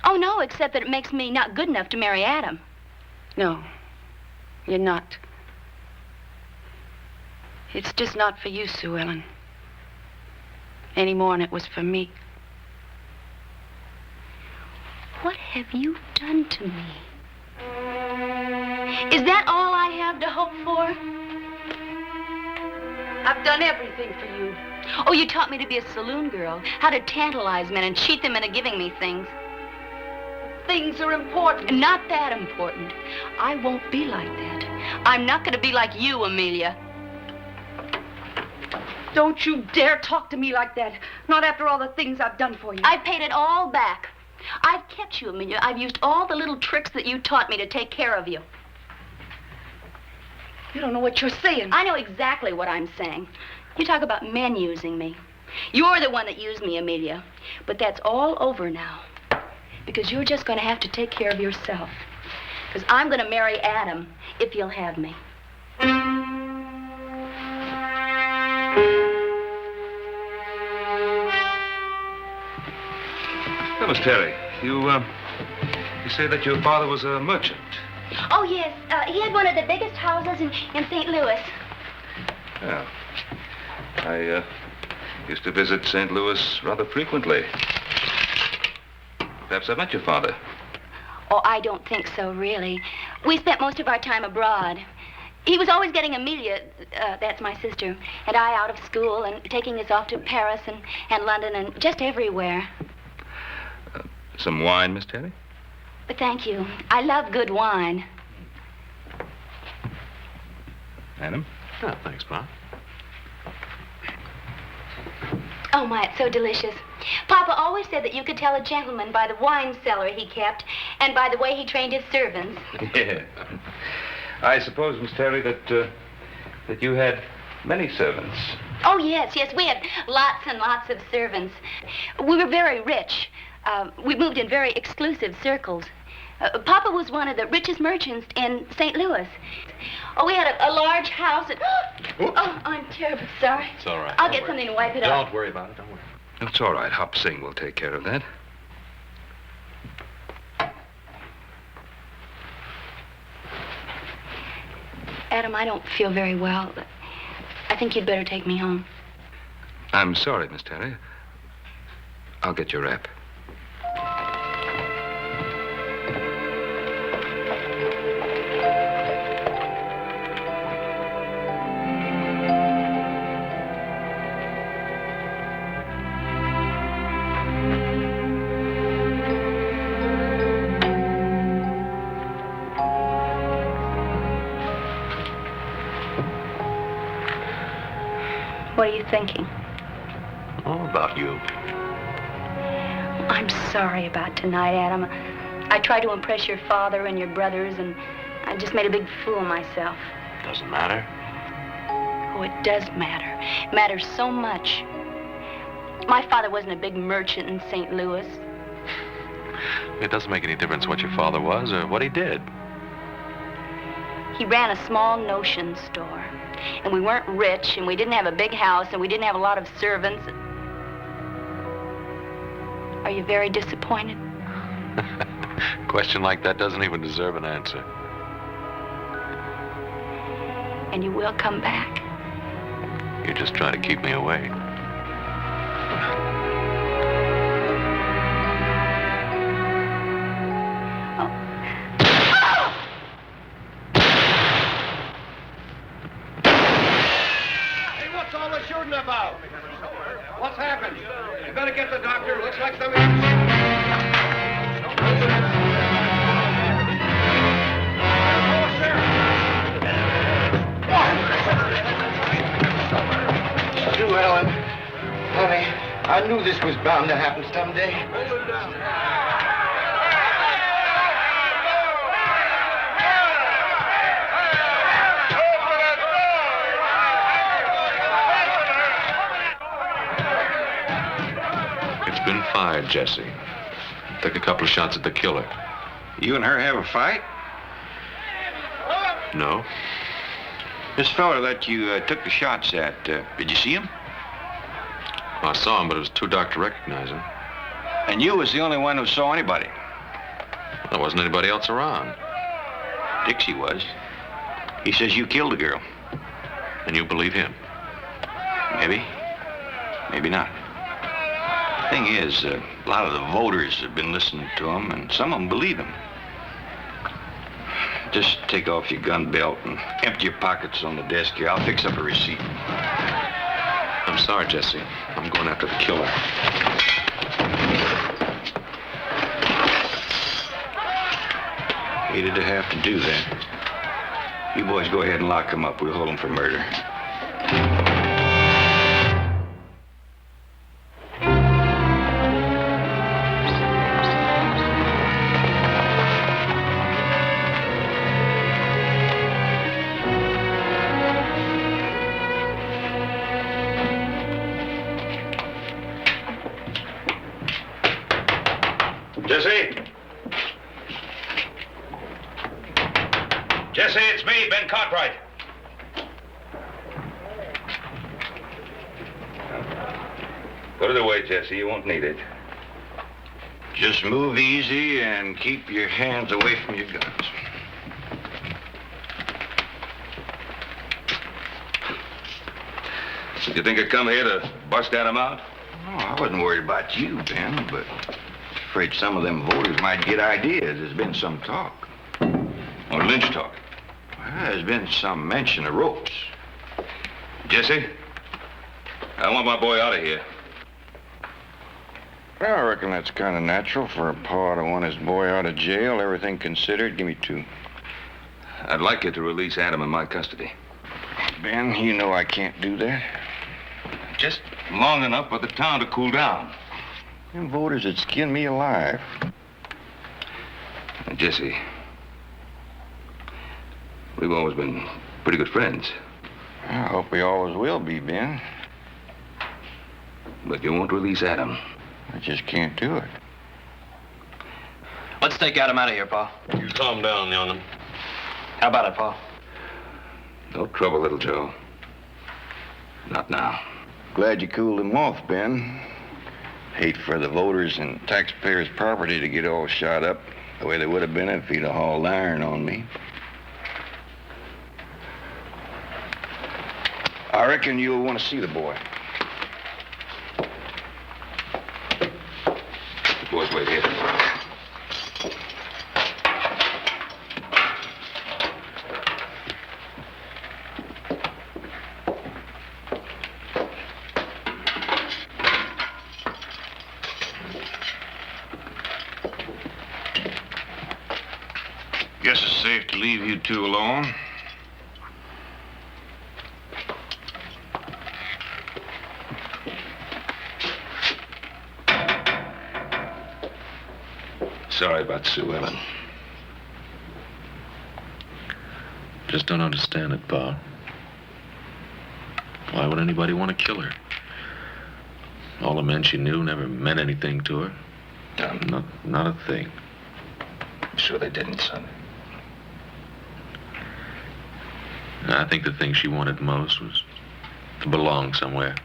Oh, no, except that it makes me not good enough to marry Adam. No, you're not. It's just not for you, Sue Ellen. Any more than it was for me. What have you done to me? Is that all I have to hope for? I've done everything for you. Oh, you taught me to be a saloon girl, how to tantalize men and cheat them into giving me things. Things are important. Not that important. I won't be like that. I'm not going to be like you, Amelia. Don't you dare talk to me like that. Not after all the things I've done for you. I've paid it all back. I've kept you, Amelia. I've used all the little tricks that you taught me to take care of you. You don't know what you're saying. I know exactly what I'm saying. You talk about men using me. You're the one that used me, Amelia. But that's all over now. Because you're just going to have to take care of yourself. Because I'm going to marry Adam if you'll have me. Now, Miss Terry, you say that your father was a merchant. Oh, yes. He had one of the biggest houses in St. Louis. Yeah. I used to visit St. Louis rather frequently. Perhaps I met your father. Oh, I don't think so, really. We spent most of our time abroad. He was always getting Amelia, that's my sister, and I out of school and taking us off to Paris and London and just everywhere. Some wine, Miss Terry? But thank you. I love good wine. Adam? Oh, thanks, Pa. Oh, my, it's so delicious. Papa always said that you could tell a gentleman by the wine cellar he kept and by the way he trained his servants. Yeah. I suppose, Miss Terry, that you had many servants. Oh, yes, we had lots and lots of servants. We were very rich. We moved in very exclusive circles. Papa was one of the richest merchants in St. Louis. Oh, we had a large house. Oh, I'm terribly sorry. It's all right. I'll get something to wipe it off. Don't worry about it. Don't worry. It's all right. Hop Sing will take care of that. Adam, I don't feel very well. I think you'd better take me home. I'm sorry, Miss Terry. I'll get your wrap. What are you thinking? All about you. I'm sorry about tonight, Adam. I tried to impress your father and your brothers, and I just made a big fool of myself. Doesn't matter. Oh, it does matter. It matters so much. My father wasn't a big merchant in St. Louis. It doesn't make any difference what your father was or what he did. He ran a small notion store. And we weren't rich, and we didn't have a big house, and we didn't have a lot of servants. Are you very disappointed? A question like that doesn't even deserve an answer. And you will come back. You're just trying to keep me away. About? What's happened? You better get the doctor. Looks like something. Sue Ellen, honey, I knew this was bound to happen someday. Been fired, Jesse. Took a couple of shots at the killer. You and her have a fight? No. This fella that you took the shots at, did you see him? Well, I saw him, but it was too dark to recognize him. And you was the only one who saw anybody? There wasn't anybody else around. Dixie was. He says you killed the girl. And you believe him? Maybe. Maybe not. Thing is, a lot of the voters have been listening to him, and some of them believe him. Just take off your gun belt and empty your pockets on the desk here. I'll fix up a receipt. I'm sorry, Jesse. I'm going after the killer. Hated to have to do that. You boys go ahead and lock him up. We'll hold him for murder. Jesse? Jesse, it's me, Ben Cartwright. Put it away, Jesse. You won't need it. Just move easy and keep your hands away from your guns. You think I'd come here to bust Adam out? Oh, I wasn't worried about you, Ben, but afraid some of them voters might get ideas. There's been some talk. Or Lynch talk? Well, there's been some mention of ropes. Jesse, I want my boy out of here. Well, I reckon that's kind of natural for a pa to want his boy out of jail. Everything considered, give me 2. I'd like you to release Adam in my custody. Ben, you know I can't do that. Just long enough for the town to cool down. Them voters would skin me alive. Jesse, we've always been pretty good friends. I hope we always will be, Ben. But you won't release Adam. I just can't do it. Let's take Adam out of here, Pa. You calm down, young'un. How about it, Pa? No trouble, little Joe. Not now. Glad you cooled him off, Ben. Hate for the voters and taxpayers' property to get all shot up the way they would have been if he'd have hauled iron on me. I reckon you'll want to see the boy. The boys wait here. Guess it's safe to leave you 2 alone. Sorry about Sue Ellen. Just don't understand it, Pa. Why would anybody want to kill her? All the men she knew never meant anything to her. Not a thing. I'm sure they didn't, son. I think the thing she wanted most was to belong somewhere.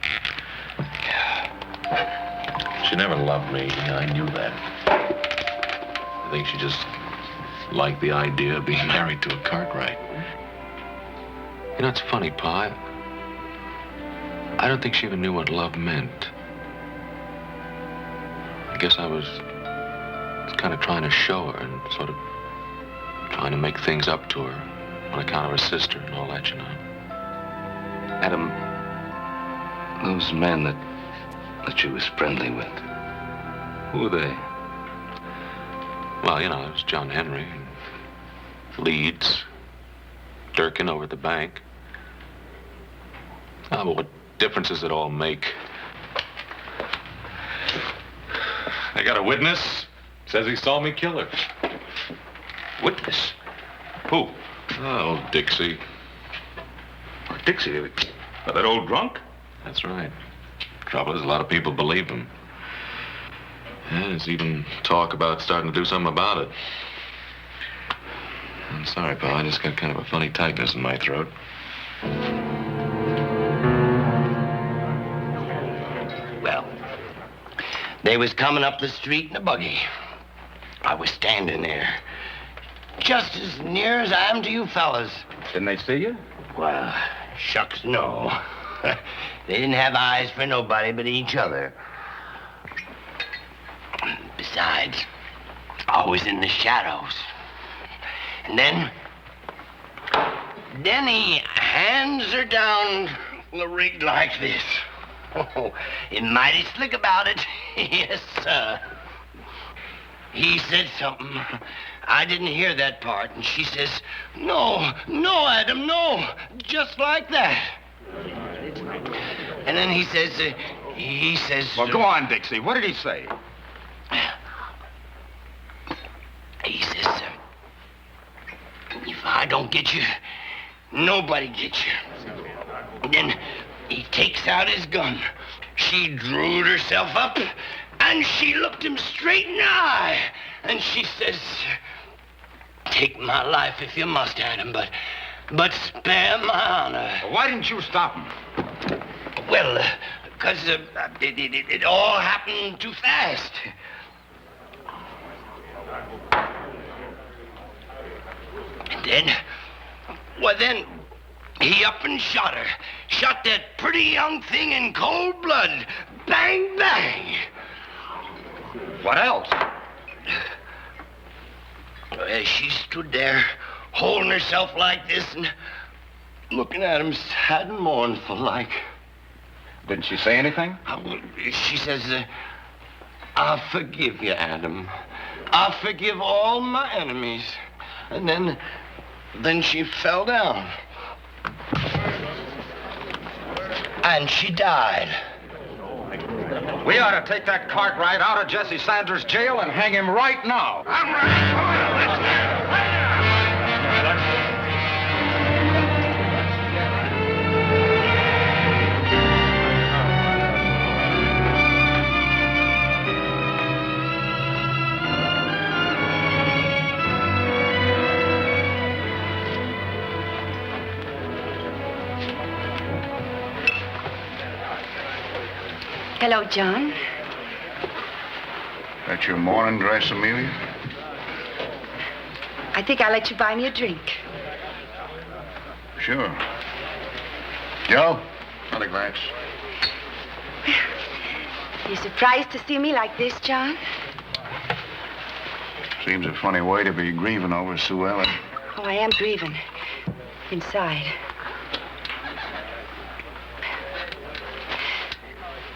She never loved me. I knew that. I think she just liked the idea of being married to a Cartwright. You know, it's funny, Pa. I don't think she even knew what love meant. I guess I was kind of trying to show her and sort of trying to make things up to her on account of her sister and all that, you know. Adam, those men that she was friendly with, who were they? Well, you know, it was John Henry, Leeds, Durkin over at the bank. Oh, but what difference does it all make? I got a witness. Says he saw me kill her. Witness? Who? Oh, Dixie. Dixie? That old drunk? That's right. Trouble is, a lot of people believe him. Yeah, there's even talk about starting to do something about it. I'm sorry, Pa. I just got kind of a funny tightness in my throat. Well, they was coming up the street in a buggy. I was standing there, just as near as I am to you fellas. Didn't they see you? Well, shucks, no. They didn't have eyes for nobody but each other. Besides, I was in the shadows. And then he hands her down the rig like this. Oh, he's mighty slick about it. Yes, sir. He said something. I didn't hear that part. And she says, no, Adam, no. Just like that. And then he says... Well, go on, Dixie. What did he say? He says, if I don't get you, nobody gets you. And then he takes out his gun. She drew herself up, and she looked him straight in the eye. And she says, take my life if you must, Adam, but spare my honor. Why didn't you stop him? Well, because it all happened too fast. And then he up and shot her. Shot that pretty young thing in cold blood. Bang, bang. What else? As she stood there holding herself like this and looking at him sad and mournful like. Didn't she say anything? She says, I forgive you, Adam. I forgive all my enemies. And then she fell down. And she died. We ought to take that Cartwright out of Jesse Sanders' jail and hang him right now. I'm ready. Hello, John. That's your morning dress, Amelia? I think I'll let you buy me a drink. Sure. Joe, another glass. You surprised to see me like this, John? Seems a funny way to be grieving over Sue Ellen. Oh, I am grieving. Inside.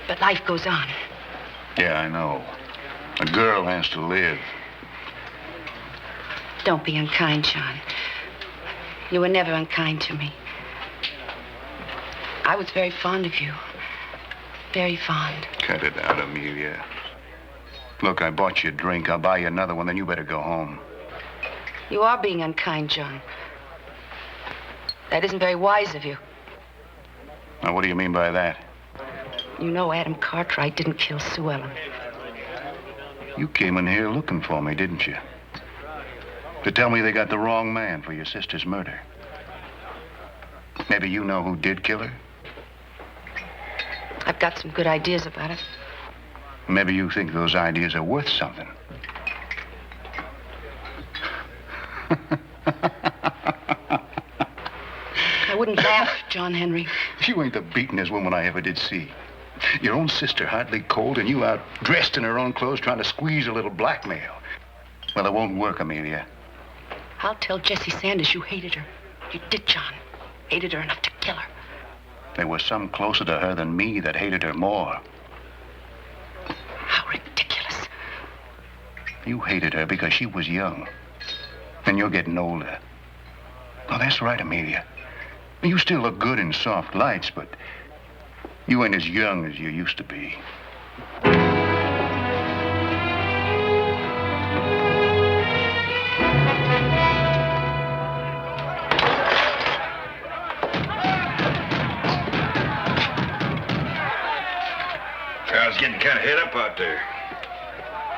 But life goes on. Yeah, I know. A girl has to live. Don't be unkind, John. You were never unkind to me. I was very fond of you. Very fond. Cut it out, Amelia. Look, I bought you a drink. I'll buy you another one, then you better go home. You are being unkind, John. That isn't very wise of you. Now, what do you mean by that? You know Adam Cartwright didn't kill Sue Ellen. You came in here looking for me, didn't you? To tell me they got the wrong man for your sister's murder. Maybe you know who did kill her? I've got some good ideas about it. Maybe you think those ideas are worth something. I wouldn't laugh, John Henry. You ain't the beatenest woman I ever did see. Your own sister hardly cold, and you out dressed in her own clothes trying to squeeze a little blackmail. Well, it won't work, Amelia. I'll tell Jesse Sanders you hated her. You did, John. Hated her enough to kill her. There was some closer to her than me that hated her more. How ridiculous. You hated her because she was young. And you're getting older. Oh, that's right, Amelia. You still look good in soft lights, but you ain't as young as you used to be. Crowd's getting kind of head up out there.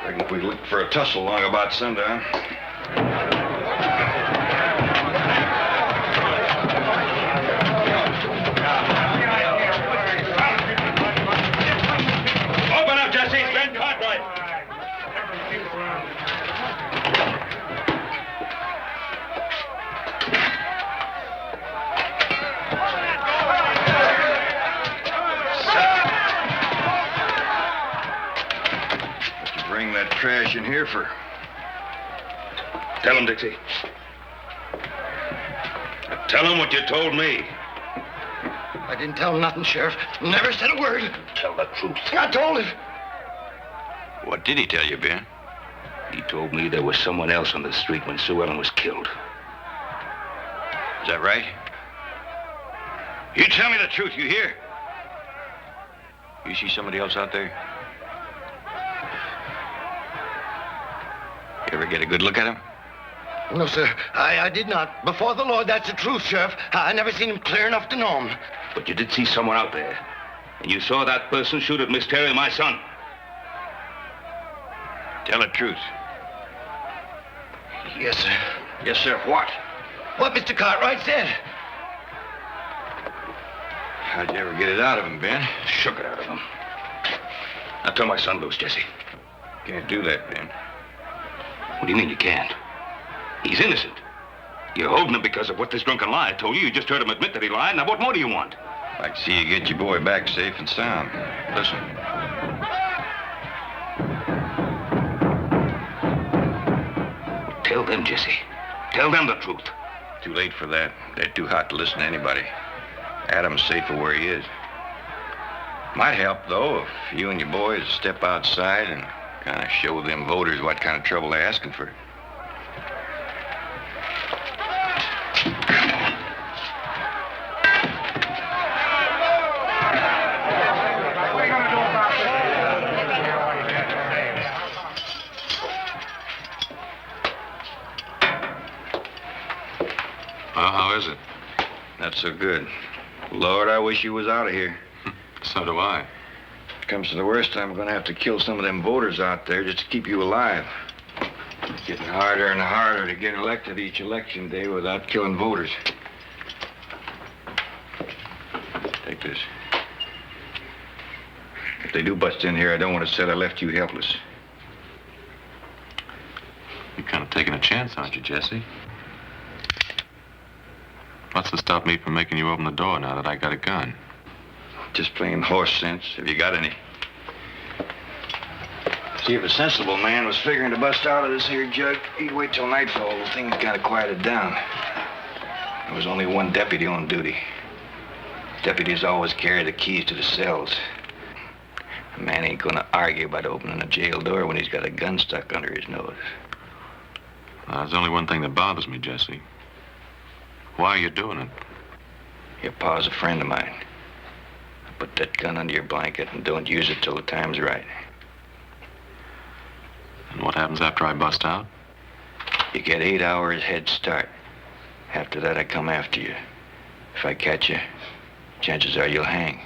Reckon if we look for a tussle long about sundown. Open up, Jesse. It's Ben Cartwright. Bring that trash in here for... Tell him, Dixie. Tell him what you told me. I didn't tell him nothing, Sheriff. Never said a word. Tell the truth. I told him. What did he tell you, Ben? He told me there was someone else on the street when Sue Ellen was killed. Is that right? You tell me the truth, you hear? You see somebody else out there? You ever get a good look at him? No, sir. I did not. Before the Lord, that's the truth, Sheriff. I never seen him clear enough to know him. But you did see someone out there. And you saw that person shoot at Miss Terry, my son. Tell the truth. Yes, sir. Yes, sir. What? What Mr. Cartwright said. How'd you ever get it out of him, Ben? Shook it out of him. Now turn my son loose, Jesse. Can't do that, Ben. What do you mean you can't? He's innocent. You're holding him because of what this drunken liar told you. You just heard him admit that he lied. Now, what more do you want? I'd like to see you get your boy back safe and sound. Listen. Tell them, Jesse. Tell them the truth. Too late for that. They're too hot to listen to anybody. Adam's safer where he is. Might help, though, if you and your boys step outside and kind of show them voters what kind of trouble they're asking for. How is it? Not so good. Lord, I wish you was out of here. So do I. If it comes to the worst, I'm gonna have to kill some of them voters out there just to keep you alive. It's getting harder and harder to get elected each election day without killing voters. Take this. If they do bust in here, I don't want to say I left you helpless. You're kind of taking a chance, aren't you, Jesse? What's to stop me from making you open the door now that I got a gun? Just plain horse sense, if you got any. See, if a sensible man was figuring to bust out of this here jug, he'd wait till nightfall till things kind of quieted down. There was only one deputy on duty. Deputies always carry the keys to the cells. A man ain't gonna argue about opening a jail door when he's got a gun stuck under his nose. There's only one thing that bothers me, Jesse. Why are you doing it? Your pa's a friend of mine. Put that gun under your blanket and don't use it till the time's right. And what happens after I bust out? You get 8 hours head start. After that, I come after you. If I catch you, chances are you'll hang.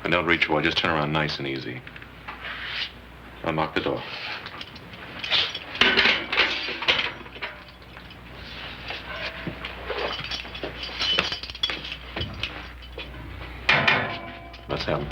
Don't reach for it. Just turn around nice and easy. Unlock the door. Let's have him.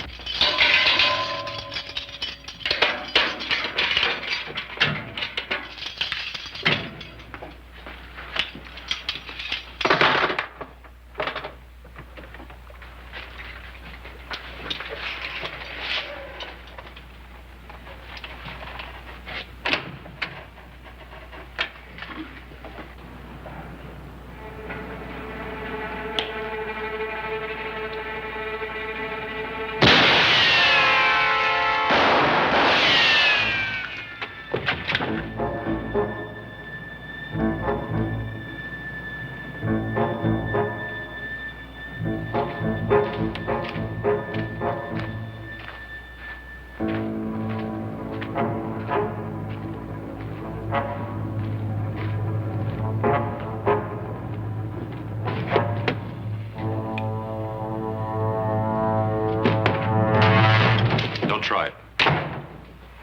Try it.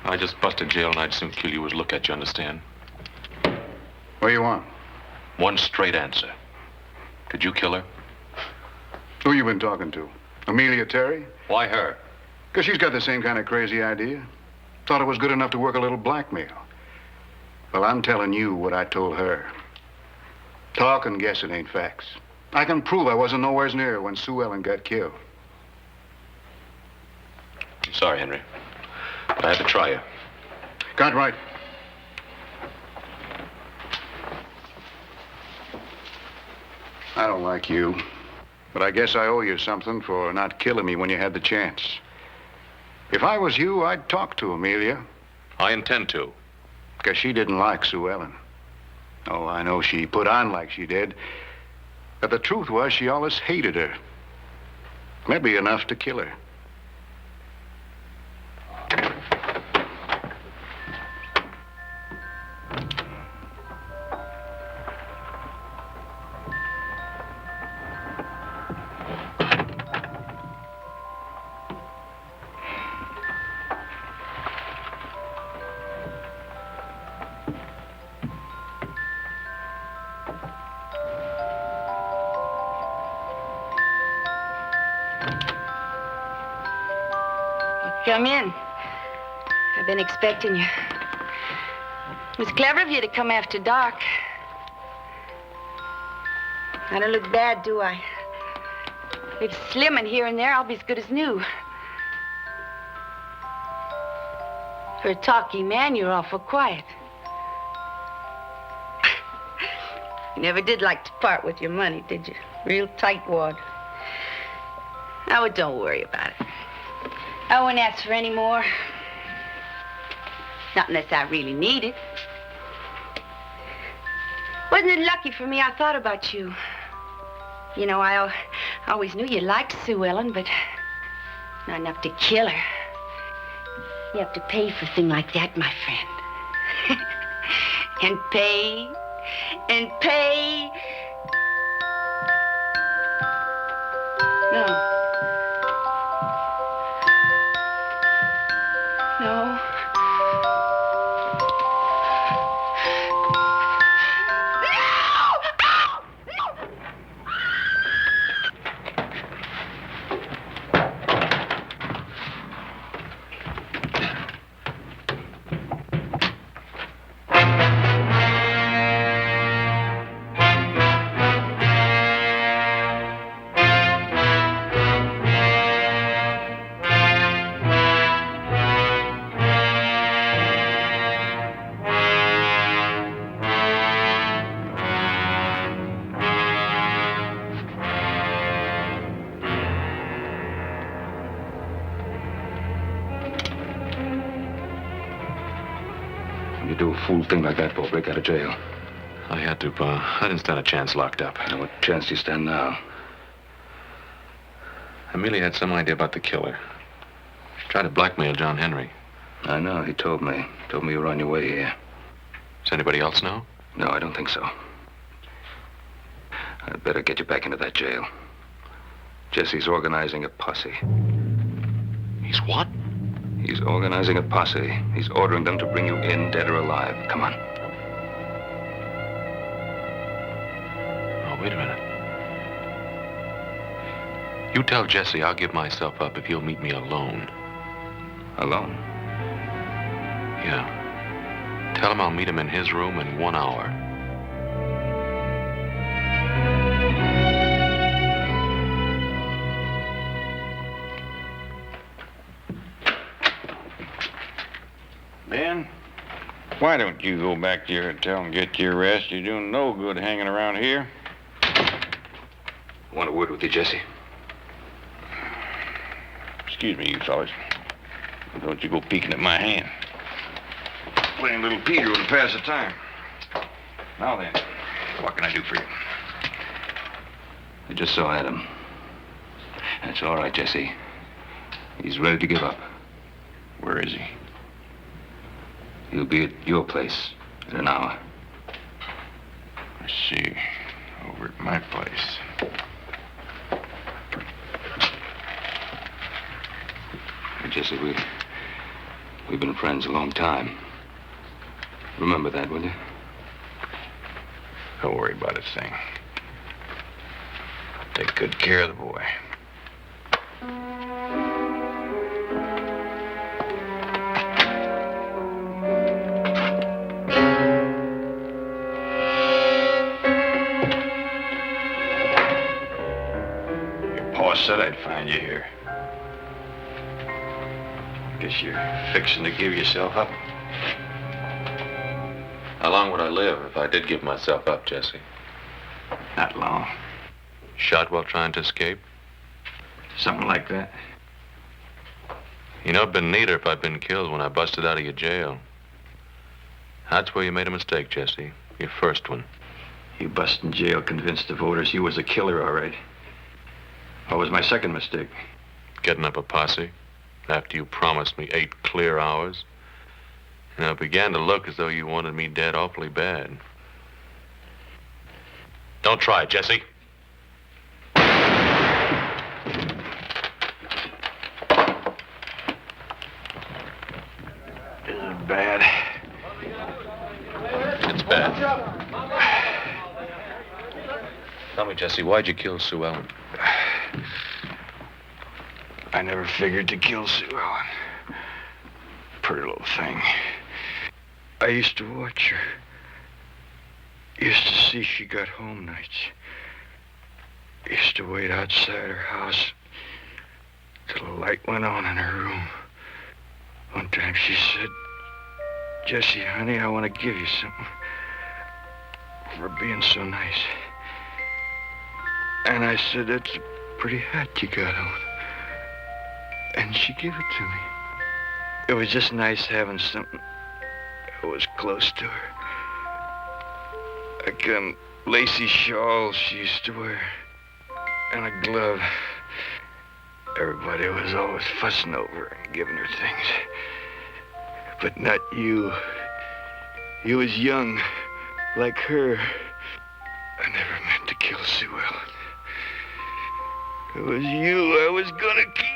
I just busted jail and I'd soon kill you as look at you, understand? What do you want? One straight answer. Did you kill her? Who you been talking to? Amelia Terry? Why her? Because she's got the same kind of crazy idea. Thought it was good enough to work a little blackmail. Well, I'm telling you what I told her. Talk and guessing ain't facts. I can prove I wasn't nowhere near her when Sue Ellen got killed. I'm sorry, Henry, but I had to try you. Cartwright. I don't like you, but I guess I owe you something for not killing me when you had the chance. If I was you, I'd talk to Amelia. I intend to. Because she didn't like Sue Ellen. Oh, I know she put on like she did. But the truth was she always hated her. Maybe enough to kill her. Come in. I've been expecting you. It was clever of you to come after dark. I don't look bad, do I? If slim and here and there, I'll be as good as new. For a talky man, you're awful quiet. You never did like to part with your money, did you? Real tightwad. Oh, don't worry about it. I won't ask for any more. Not unless I really need it. Wasn't it lucky for me I thought about you? You know, I always knew you liked Sue Ellen, but not enough to kill her. You have to pay for a thing like that, my friend. And pay, and pay. No. No. You do a fool thing like that, Paul, break out of jail. I had to, Pa. I didn't stand a chance locked up. Now, what chance do you stand now? Amelia had some idea about the killer. She tried to blackmail John Henry. I know, he told me. Told me you were on your way here. Does anybody else know? No, I don't think so. I'd better get you back into that jail. Jesse's organizing a posse. He's what? He's organizing a posse. He's ordering them to bring you in, dead or alive. Come on. Oh, wait a minute. You tell Jesse I'll give myself up if he'll meet me alone. Alone? Yeah. Tell him I'll meet him in his room in 1 hour. Ben, why don't you go back to your hotel and get your rest? You're doing no good hanging around here. I want a word with you, Jesse. Excuse me, you fellas. Don't you go peeking at my hand. Playing little Peter will pass the time. Now then, what can I do for you? I just saw Adam. That's all right, Jesse. He's ready to give up. Where is he? He'll be at your place in an hour. I see. Over at my place. Hey, Jesse, we've been friends a long time. Remember that, will you? Don't worry about a thing. I'll take good care of the boy. Said I'd find you here. Guess you're fixing to give yourself up. How long would I live if I did give myself up, Jesse? Not long. Shot while trying to escape? Something like that. You know, it'd been neater if I'd been killed when I busted out of your jail. That's where you made a mistake, Jesse. Your first one. You busted in jail convinced the voters you was a killer, all right. What was my second mistake? Getting up a posse after you promised me 8 clear hours. And it began to look as though you wanted me dead awfully bad. Don't try, Jesse. Is it bad? It's bad. Tell me, Jesse, why'd you kill Sue Ellen? I never figured to kill Sue Ellen. Pretty little thing. I used to watch her. Used to see she got home nights. Used to wait outside her house till the light went on in her room. One time she said, "Jesse, honey, I want to give you something for being so nice." And I said, "That's a pretty hat you got on." And she gave it to me. It was just nice having something that was close to her. Like a lacy shawl she used to wear. And a glove. Everybody was always fussing over her and giving her things. But not you. You was young, like her. I never meant to kill Sue Ellen. It was you I was gonna kill.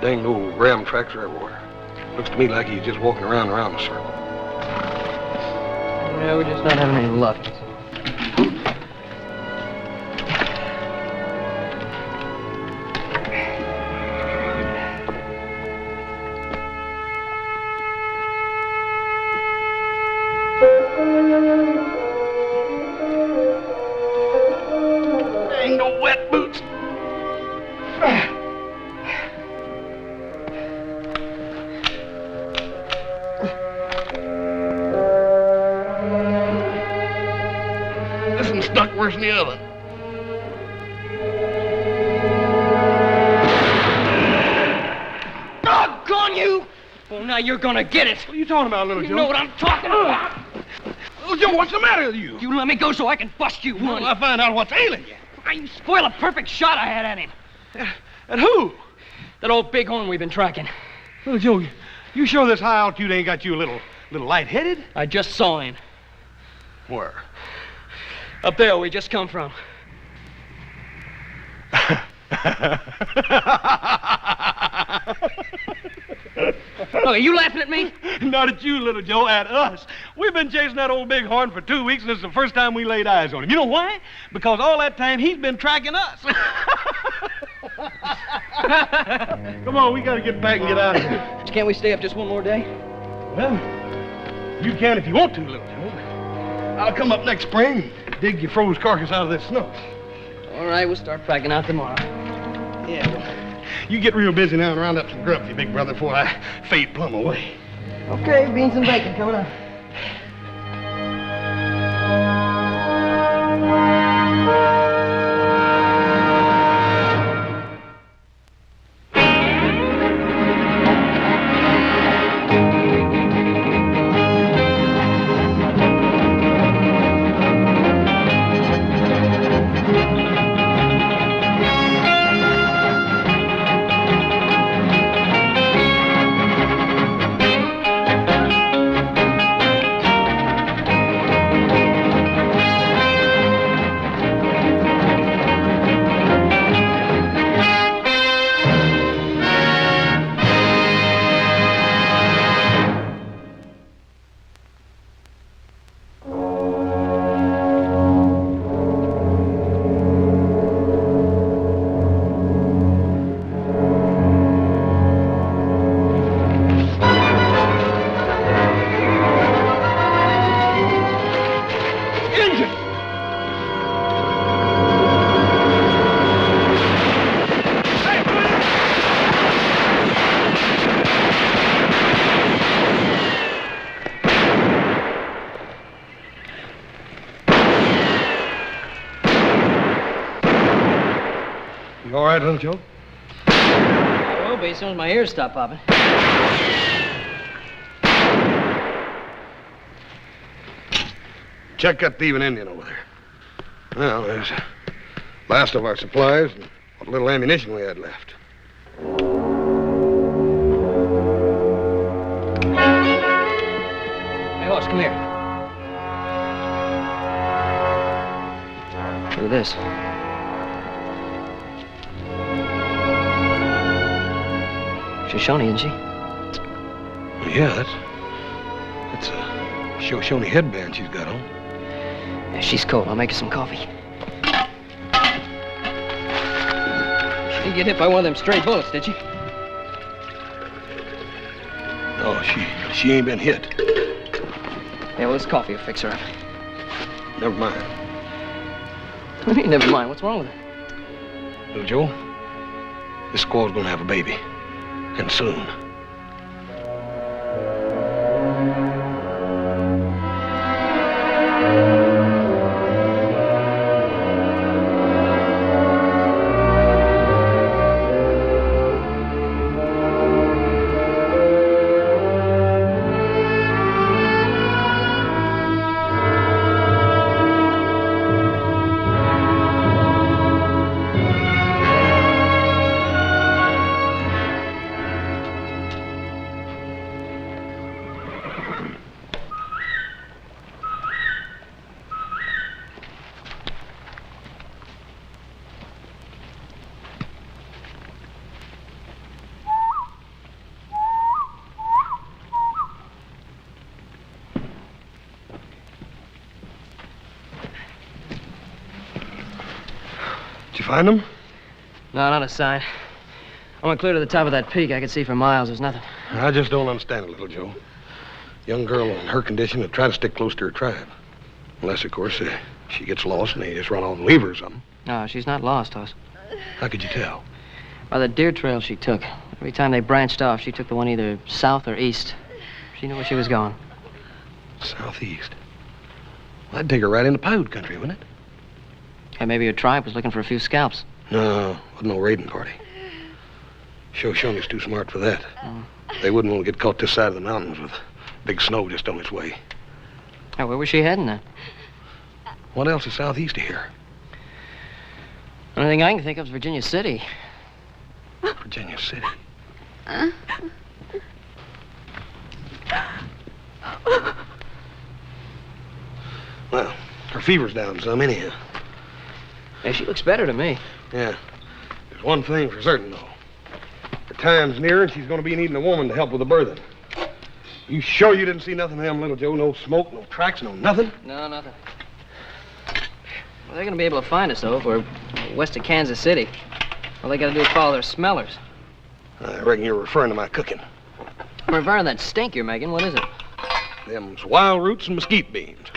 Dang old ram tracks are everywhere. Looks to me like he's just walking around the circle. Yeah, we're just not having any luck. Ain't no wet boots. Stuck worse than the other. Doggone you! Well, now you're gonna get it. What are you talking about, Little Joe? You know what I'm talking about. Little Joe, what's the matter with you? You let me go so I can bust you one. Well, I find out what's ailing you. You spoiled a perfect shot I had at him. At who? That old bighorn we've been tracking. Little Joe, you sure this high altitude ain't got you a little lightheaded? I just saw him. Where? Up there we just come from. Look, are you laughing at me? Not at you, Little Joe, at us. We've been chasing that old bighorn for 2 weeks, and this is the first time we laid eyes on him. You know why? Because all that time he's been tracking us. Come on, we gotta get back and get out of here. Can't we stay up just one more day? Well, you can if you want to, Little Joe. I'll come up next spring and dig your froze carcass out of this snow. All right, we'll start packing out tomorrow. Yeah, well, you get real busy now and round up some grub for your big brother before I fade plumb away. Okay, beans and bacon coming up. all right, little Joe? I will be as soon as my ears stop popping. Check that thieving Indian over there. Well, there's last of our supplies and what little ammunition we had left. Hey, horse, come here. Look at this. Shoshone, isn't she? Yeah, that's a Shoshone headband she's got on. Yeah, she's cold. I'll make her some coffee. She didn't get hit by one of them stray bullets, did she? No, she ain't been hit. Yeah, well, this coffee will fix her up. Never mind. What do you mean, never mind? What's wrong with her? Little Joe, this squaw's gonna have a baby. And soon. Did you find them? No, not a sign. I went clear to the top of that peak. I could see for miles. There's nothing. I just don't understand it, little Joe. Young girl in her condition would try to stick close to her tribe. Unless, of course, she gets lost and they just run off and leave her or something. No, she's not lost, Hoss. How could you tell? By the deer trail she took. Every time they branched off, she took the one either south or east. She knew where she was going. Southeast? Well, that'd take her right into Paiute country, wouldn't it? Hey, maybe her tribe was looking for a few scalps. No, wasn't no raiding party. Shoshone's too smart for that. They wouldn't want to get caught this side of the mountains with big snow just on its way. Hey, where was she heading then? What else is southeast of here? Only thing I can think of is Virginia City. Virginia City? Well, her fever's down some anyhow. Yeah, she looks better to me. Yeah. There's one thing for certain, though. Her time's near and she's going to be needing a woman to help with the birthing. You sure you didn't see nothing of them, little Joe? No smoke, no tracks, no nothing? No, nothing. Well, they're going to be able to find us, though, if we're west of Kansas City. All they got to do is follow their smellers. I reckon you're referring to my cooking. I'm referring to that stink you're making. What is it? Them's wild roots and mesquite beans.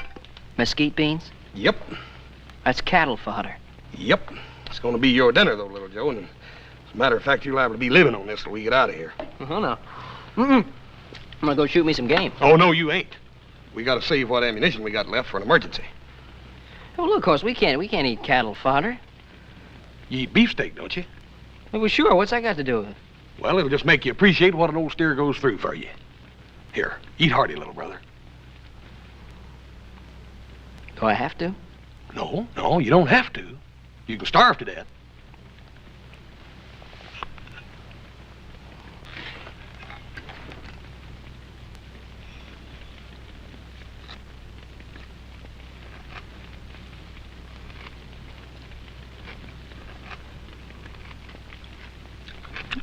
Mesquite beans? Yep. That's cattle fodder. Yep. It's going to be your dinner, though, little Joe, and as a matter of fact, you're liable to be living on this till we get out of here. Oh, no. I'm going to go shoot me some game. Oh, no, you ain't. We got to save what ammunition we got left for an emergency. Well, look, horse, we can't eat cattle fodder. You eat beefsteak, don't you? Well, sure. What's that got to do with it? Well, it'll just make you appreciate what an old steer goes through for you. Here, eat hearty, little brother. Do I have to? No, you don't have to. You can starve to death.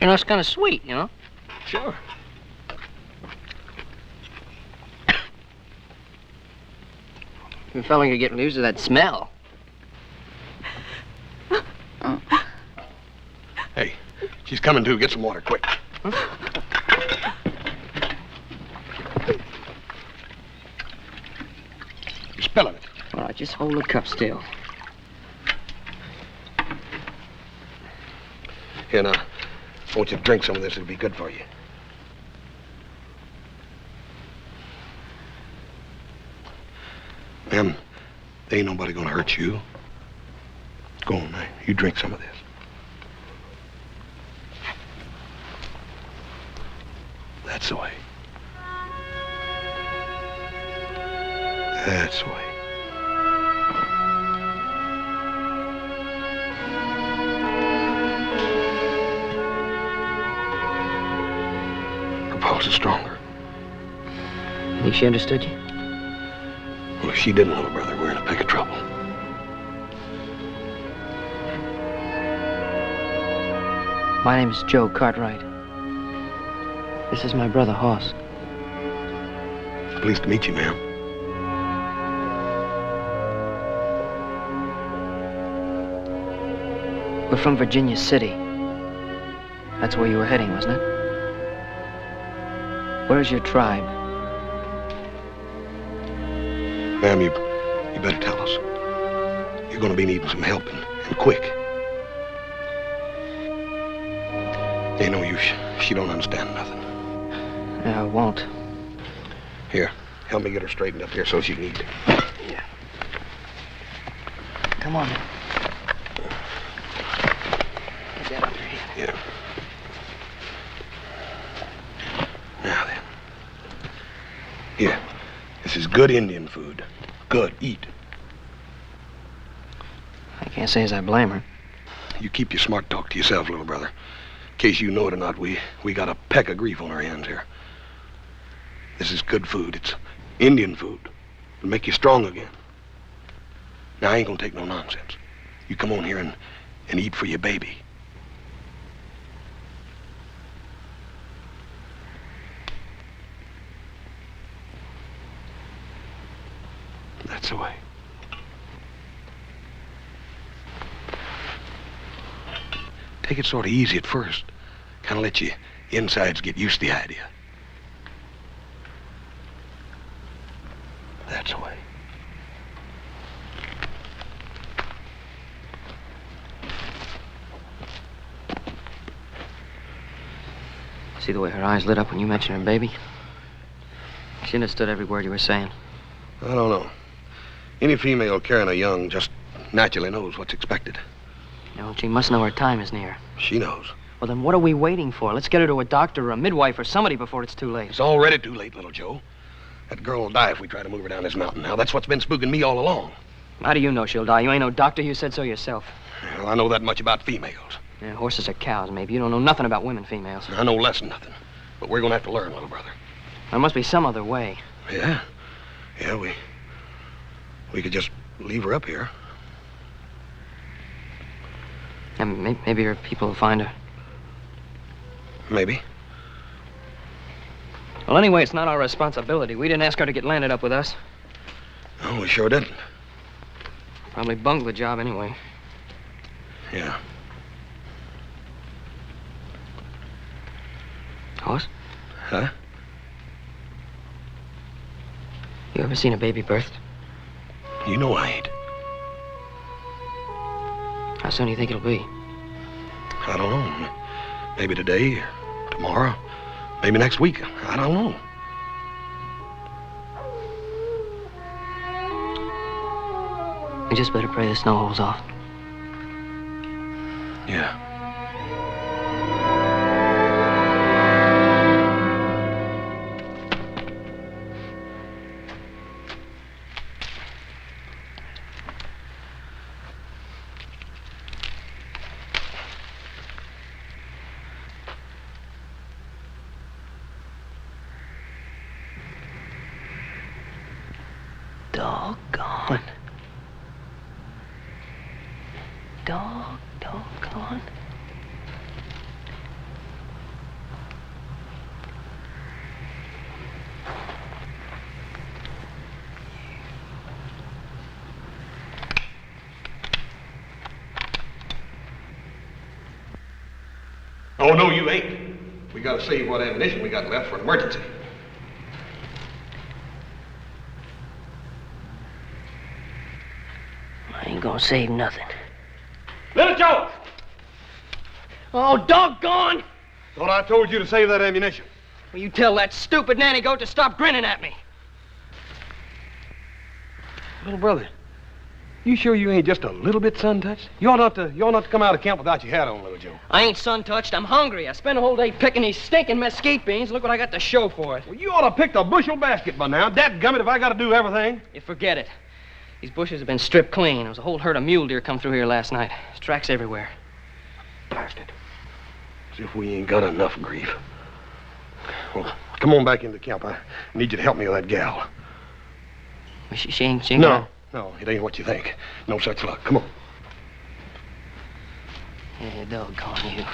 You know, it's kind of sweet, you know? Sure. You fella you're getting used to that smell. Hey, she's coming to. Get some water, quick. You're spilling it. All right, just hold the cup still. Here, now. I want you to drink some of this. It'll be good for you. Ma'am, there ain't nobody gonna hurt you. Go on, now. You drink some of this. That's the way. That's the way. Her pulse is stronger. Think she understood you? Well, if she didn't, little brother, we're in a peck of trouble. My name is Joe Cartwright. This is my brother, Hoss. Pleased to meet you, ma'am. We're from Virginia City. That's where you were heading, wasn't it? Where's your tribe? Ma'am, you better tell us. You're going to be needing some help, and quick. Ain't no use. She don't understand nothing. Yeah, I won't. Here, help me get her straightened up here so she can eat. Yeah. Come on. Get that under here. Yeah. Now then. Here. This is good Indian food. Good. Eat. I can't say as I blame her. You keep your smart talk to yourself, little brother. In case you know it or not, we got a peck of grief on our hands here. This is good food. It's Indian food. It'll make you strong again. Now, I ain't gonna take no nonsense. You come on here and eat for your baby. That's the way. Take it sort of easy at first. Kind of let your insides get used to the idea. That's the way. See the way her eyes lit up when you mentioned her baby? She understood every word you were saying. I don't know. Any female carrying a young just naturally knows what's expected. You know, she must know her time is near. She knows. Well, then what are we waiting for? Let's get her to a doctor or a midwife or somebody before it's too late. It's already too late, little Joe. That girl will die if we try to move her down this mountain now. That's what's been spooking me all along. How do you know she'll die? You ain't no doctor. You said so yourself. Well, I know that much about females. Yeah, horses or cows, maybe. You don't know nothing about women, females. I know less than nothing. But we're gonna have to learn, little brother. There must be some other way. Yeah. Yeah, we could just leave her up here. And maybe her people will find her. Maybe. Well, anyway, it's not our responsibility. We didn't ask her to get landed up with us. No, we sure didn't. Probably bungled the job anyway. Yeah. Hoss? Huh? You ever seen a baby birthed? You know I ain't. How soon do you think it'll be? I don't know. Maybe today, or tomorrow, maybe next week. I don't know. We just better pray the snow holds off. Yeah. Doggone. Doggone. Oh, no, you ain't. We gotta save what ammunition we got left for an emergency. I ain't gonna save nothing. Little Joe! Oh, doggone! Thought I told you to save that ammunition. Will you tell that stupid nanny goat to stop grinning at me? Little brother, You sure you ain't just a little bit sun-touched? You ought not to come out of camp without your hat on, little Joe. I ain't sun-touched. I'm hungry. I spent a whole day picking these stinking mesquite beans. Look what I got to show for it. Well, you ought to have picked a bushel basket by now. Dadgummit, if I got to do everything. You forget it. These bushes have been stripped clean. There was a whole herd of mule deer come through here last night. There's tracks everywhere. Bastard. As if we ain't got enough grief. Well, come on back into camp. I need you to help me with that gal. She ain't No, it ain't what you think. No such luck. Come on. Yeah, doggone you.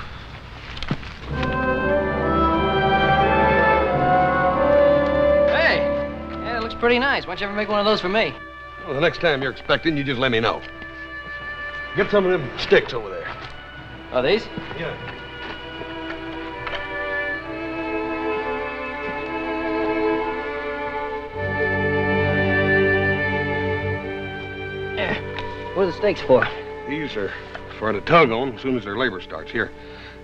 Hey! Yeah, it looks pretty nice. Why don't you ever make one of those for me? Well, the next time you're expecting, you just let me know. Get some of them sticks over there. Oh, these? Yeah. What are the stakes for? These are for to tug on as soon as their labor starts. Here,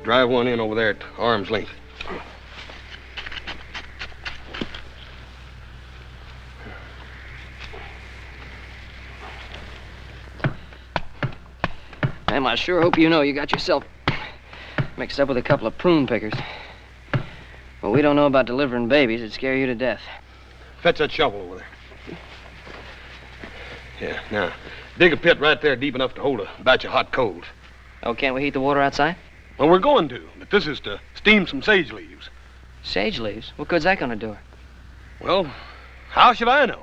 drive one in over there at arm's length. Ma'am, I sure hope you know you got yourself mixed up with a couple of prune pickers. Well, we don't know about delivering babies. It'd scare you to death. Fetch that shovel over there. Yeah, now, dig a pit right there deep enough to hold a batch of hot coals. Oh, can't we heat the water outside? Well, we're going to, but this is to steam some sage leaves. Sage leaves? What good's that gonna do her? Well, how should I know?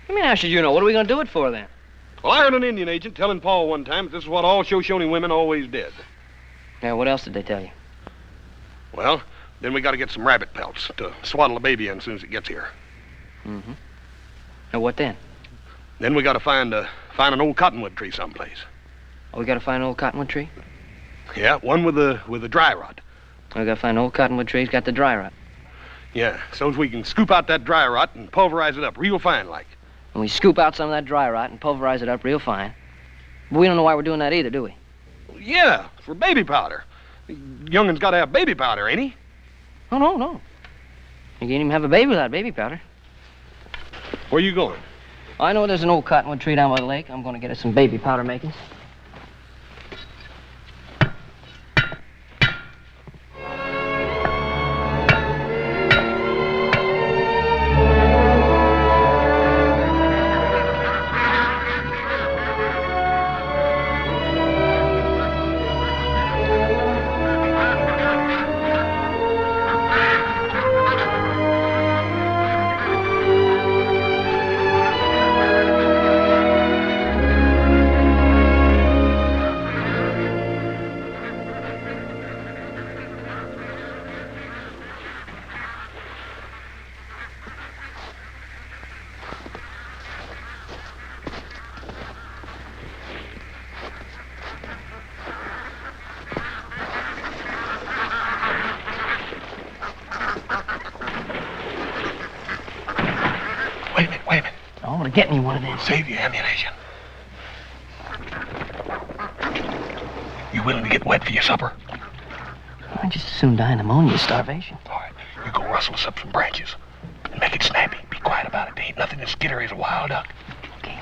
I mean, how should you know? What are we gonna do it for, then? Well, I heard an Indian agent telling Paul one time that this is what all Shoshone women always did. Yeah, what else did they tell you? Well, then we gotta get some rabbit pelts to swaddle the baby in as soon as it gets here. Mm-hmm. Now, what then? Then we gotta find an old cottonwood tree someplace. Oh, we gotta find an old cottonwood tree? Yeah, one with a dry rot. We gotta find an old cottonwood tree that's got the dry rot. Yeah, so as we can scoop out that dry rot and pulverize it up real fine like. And we scoop out some of that dry rot and pulverize it up real fine. But we don't know why we're doing that either, do we? Yeah, for baby powder. Youngin's gotta have baby powder, ain't he? Oh, no. You can't even have a baby without baby powder. Where you going? I know there's an old cottonwood tree down by the lake. I'm gonna get us some baby powder makings. Wait a minute. I want to get me one of them. Save your ammunition. You willing to get wet for your supper? I'd just as soon die in pneumonia starvation. All right, you go rustle us up some branches and make it snappy. Be quiet about it. There ain't nothing as skittery as a wild duck. Okay.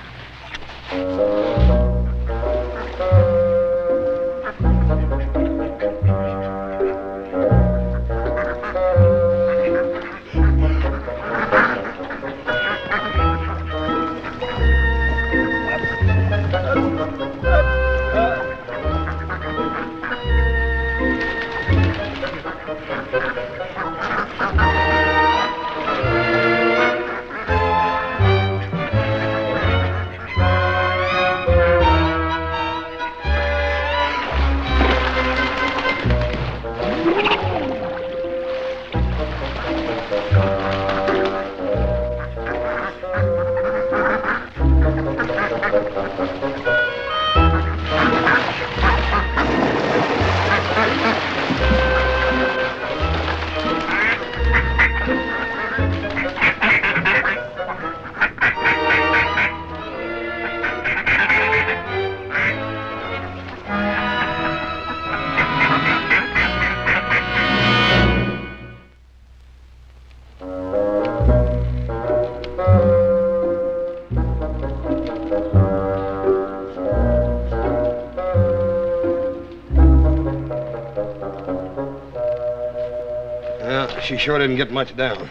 She sure didn't get much down.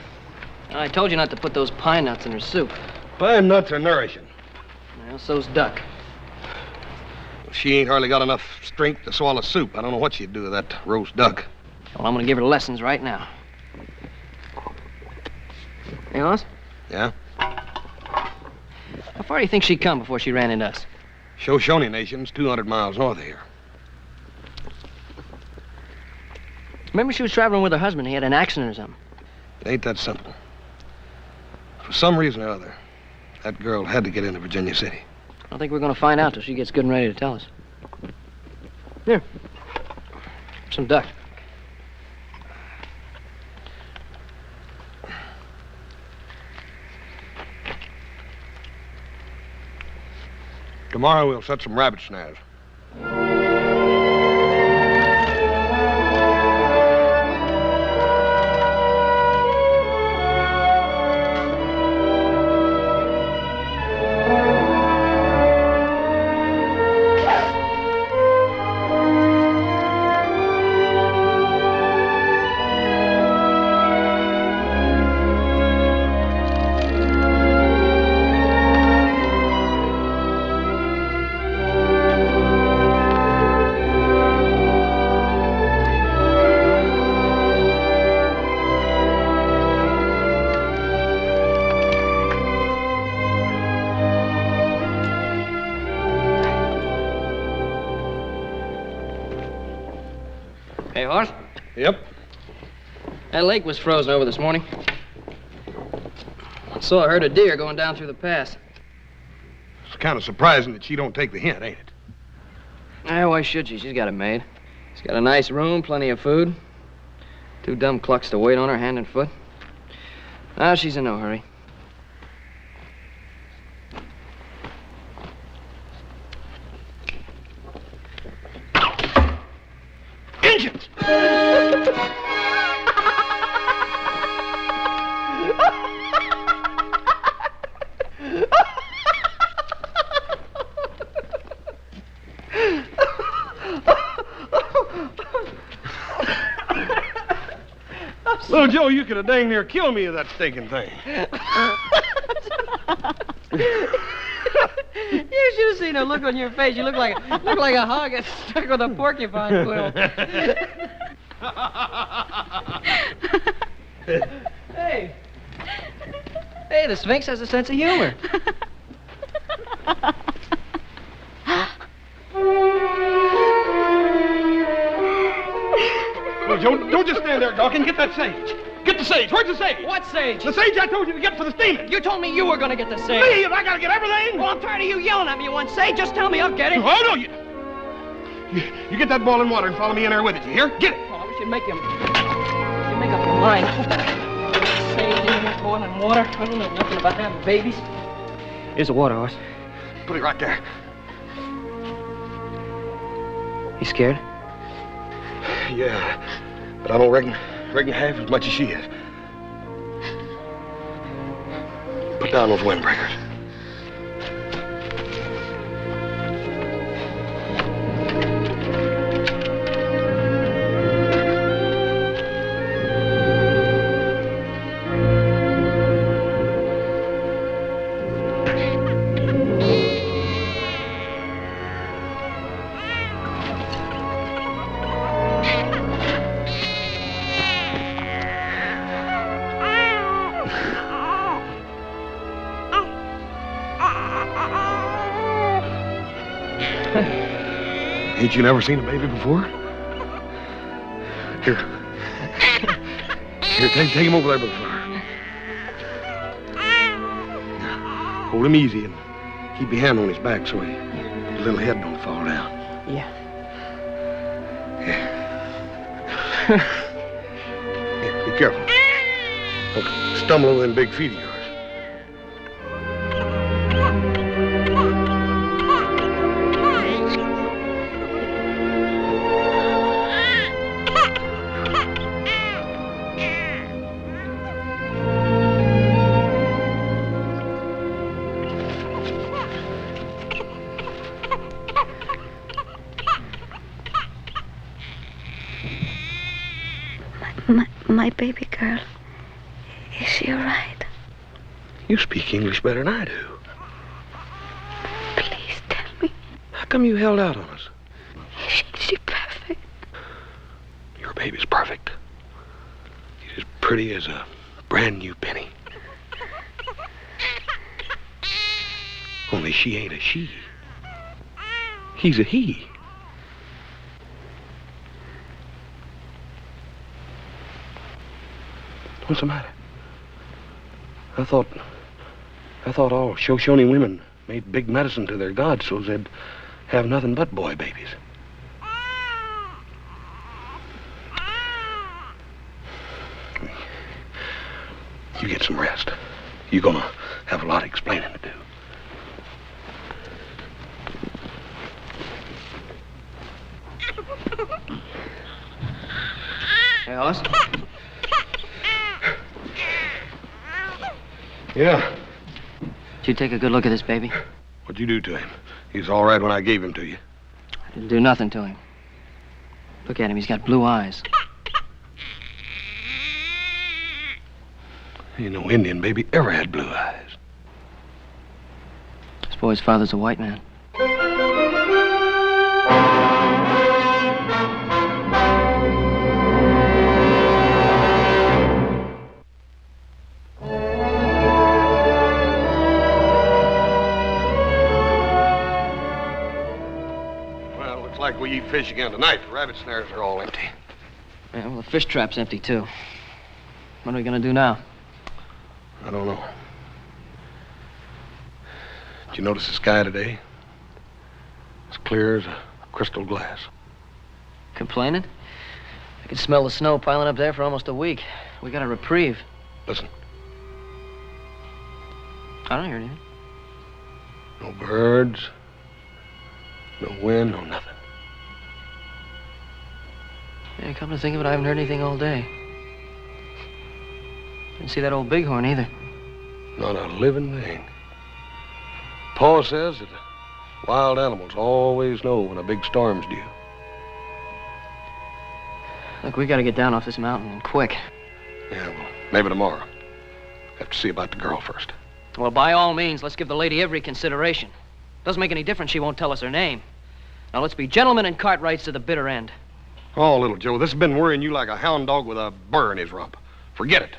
I told you not to put those pine nuts in her soup. Pine nuts are nourishing. Well, so's duck. She ain't hardly got enough strength to swallow soup. I don't know what she'd do with that roast duck. Well, I'm gonna give her lessons right now. Hey, Hoss? Yeah? How far do you think she'd come before she ran into us? Shoshone Nation's 200 miles north of here. Remember she was traveling with her husband. He had an accident or something. It ain't that simple. For some reason or other, that girl had to get into Virginia City. I don't think we're gonna find out till she gets good and ready to tell us. Here. Some duck. Tomorrow we'll set some rabbit snares. Hey, Hoss? Yep. That lake was frozen over this morning. I saw a herd of deer going down through the pass. It's kind of surprising that she don't take the hint, ain't it? Why should she? She's got it made. She's got a nice room, plenty of food. 2 dumb clucks to wait on her hand and foot. Now she's in no hurry. Injuns! Little Joe, you could have dang near killed me with that stinking thing. You should have seen the look on your face. You look like a hog that's stuck with a porcupine quill. Hey. Hey, the Sphinx has a sense of humor. Well, Joe, don't just stand there, Dawkins. Get that sage. Get the sage. Where's the sage? What sage? The sage I told you to get for the steaming. You told me you were going to get the sage. Me? And I got to get everything? Well, I'm tired of you yelling at me. You want sage? Just tell me. I'll get it. Oh, no, you get that boiling water and follow me in there with it. You hear? Get it. Oh, we should make up your mind. Sage in here, boiling water. I don't know nothing about having babies. Here's the water, Hoss. Put it right there. You scared? Yeah, but I don't reckon half as much as she is. Put down those windbreakers. Ain't you never seen a baby before? Here. Here, take him over there by the fire. Now, hold him easy and keep your hand on his back so his little head don't fall down. Yeah. Here, be careful. Don't stumble over them big feet of yours. My baby girl. Is she all right? You speak English better than I do. Please tell me. How come you held out on us? Is she perfect? Your baby's perfect. She's as pretty as a brand new penny. Only she ain't a she. He's a he. What's the matter? I thought all Shoshone women made big medicine to their gods so they'd have nothing but boy babies. You get some rest. You're gonna have a lot of explaining to do. Hey, Hollis? Yeah. Did you take a good look at this baby? What'd you do to him? He was all right when I gave him to you. I didn't do nothing to him. Look at him, he's got blue eyes. Ain't no Indian baby ever had blue eyes. This boy's father's a white man. Like we eat fish again tonight. The rabbit snares are all empty. Yeah, well, the fish trap's empty, too. What are we gonna do now? I don't know. Did you notice the sky today? It's clear as a crystal glass. Complaining? I can smell the snow piling up there for almost a week. We got a reprieve. Listen. I don't hear anything. No birds. No wind, no nothing. Yeah, come to think of it, I haven't heard anything all day. Didn't see that old bighorn either. Not a living thing. Pa says that wild animals always know when a big storm's due. Look, we gotta get down off this mountain, and quick. Yeah, well, maybe tomorrow. Have to see about the girl first. Well, by all means, let's give the lady every consideration. Doesn't make any difference she won't tell us her name. Now, let's be gentlemen and Cartwrights to the bitter end. Oh, little Joe, this has been worrying you like a hound dog with a burr in his rump. Forget it.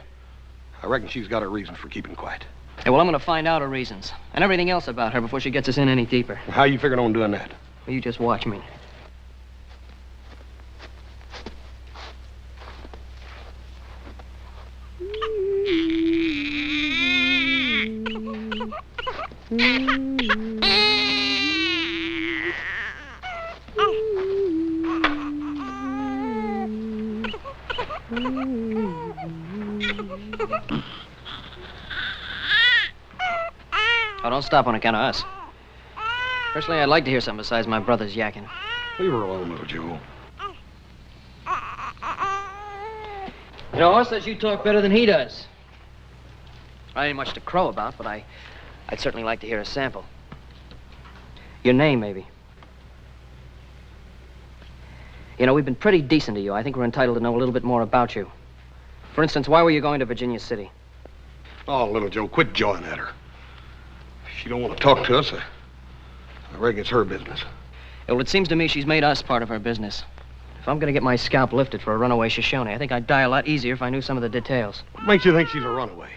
I reckon she's got her reasons for keeping quiet. Hey, well, I'm gonna find out her reasons. And everything else about her before she gets us in any deeper. How you figuring on doing that? Well, you just watch me. Oh, don't stop on account of us. Personally, I'd like to hear something besides my brother's yakking. Leave her alone, little Joe. You know, Hoss says you talk better than he does. I ain't much to crow about, but I'd certainly like to hear a sample. Your name, maybe. You know, we've been pretty decent to you. I think we're entitled to know a little bit more about you. For instance, why were you going to Virginia City? Oh, little Joe, quit jawing at her. If she don't want to talk to us, I reckon it's her business. Well, it seems to me she's made us part of her business. If I'm going to get my scalp lifted for a runaway Shoshone, I think I'd die a lot easier if I knew some of the details. What makes you think she's a runaway?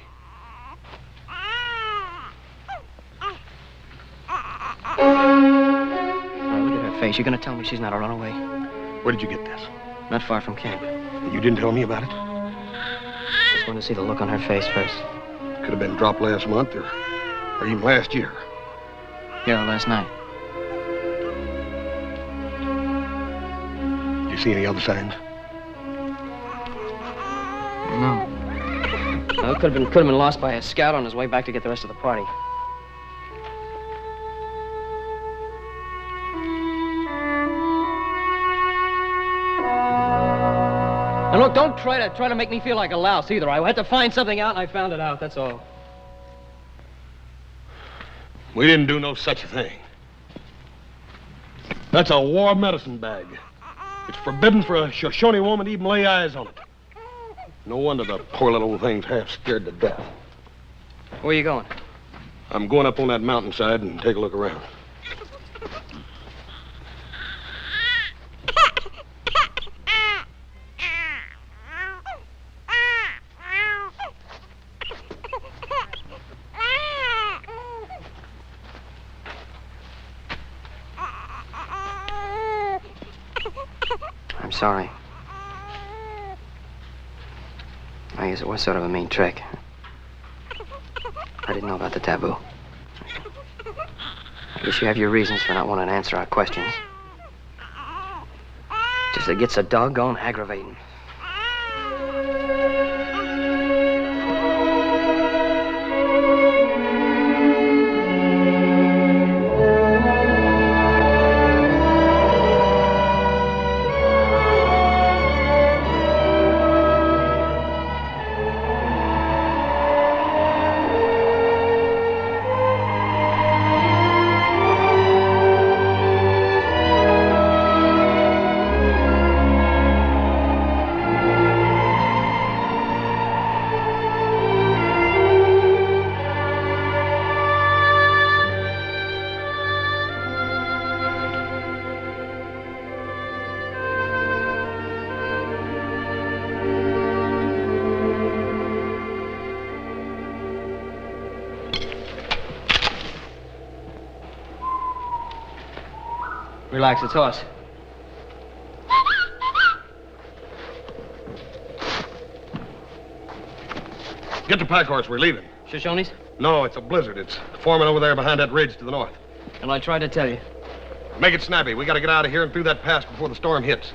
Oh, look at her face. You're going to tell me she's not a runaway? Where did you get this? Not far from camp. You didn't tell me about it? Just wanted to see the look on her face first. Could have been dropped last month or even last year. Yeah, last night. You see any other signs? No. Well, it could have been lost by a scout on his way back to get the rest of the party. And look, don't try to make me feel like a louse either. I had to find something out, and I found it out. That's all. We didn't do no such a thing. That's a war medicine bag. It's forbidden for a Shoshone woman to even lay eyes on it. No wonder the poor little old thing's half scared to death. Where are you going? I'm going up on that mountainside and take a look around. I'm sorry. I guess it was sort of a mean trick. I didn't know about the taboo. I guess you have your reasons for not wanting to answer our questions. Just it gets so doggone aggravating. Relax, it's us. Get the pack horse, we're leaving. Shoshones? No, it's a blizzard. It's forming over there behind that ridge to the north. And I tried to tell you. Make it snappy. We gotta get out of here and through that pass before the storm hits.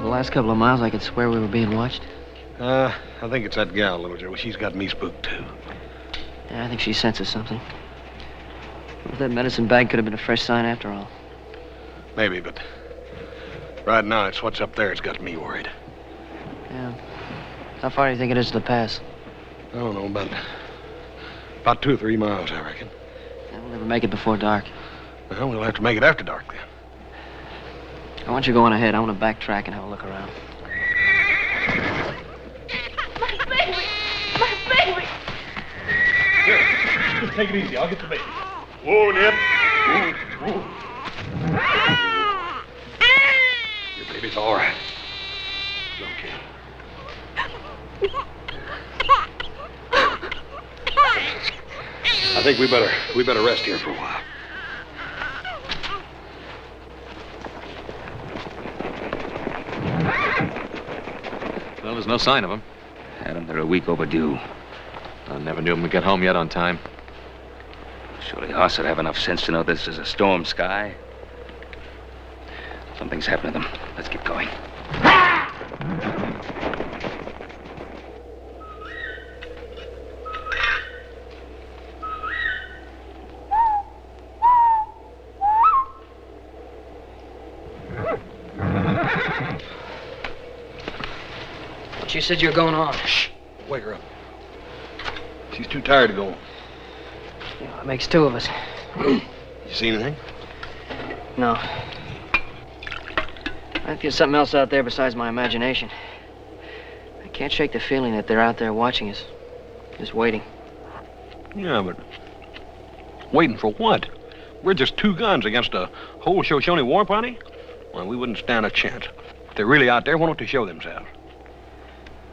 Last couple of miles, I could swear we were being watched. I think it's that gal, little Joe. She's got me spooked, too. Yeah, I think she senses something. If that medicine bag could have been a fresh sign after all. Maybe, but right now, it's what's up there that's got me worried. Yeah. How far do you think it is to the pass? I don't know, about 2 or 3 miles, I reckon. Yeah, we'll never make it before dark. Well, we'll have to make it after dark, then. I want you going ahead. I want to backtrack and have a look around. My baby! My baby! Here, just take it easy. I'll get the baby. Whoa, Nip. Whoa. Your baby's all right. It's okay. I think we better rest here for a while. Well, there's no sign of them. Adam, they're a week overdue. I never knew them to get home yet on time. Surely Hoss would have enough sense to know this is a storm sky. Something's happened to them. Let's get going. You said you were going on. Shh. Wake her up. She's too tired to go. Yeah, it makes 2 of us. You see anything? No. I think there's something else out there besides my imagination. I can't shake the feeling that they're out there watching us. Just waiting. Yeah, but waiting for what? We're just 2 guns against a whole Shoshone war party? Well, we wouldn't stand a chance. If they're really out there, why don't they show themselves?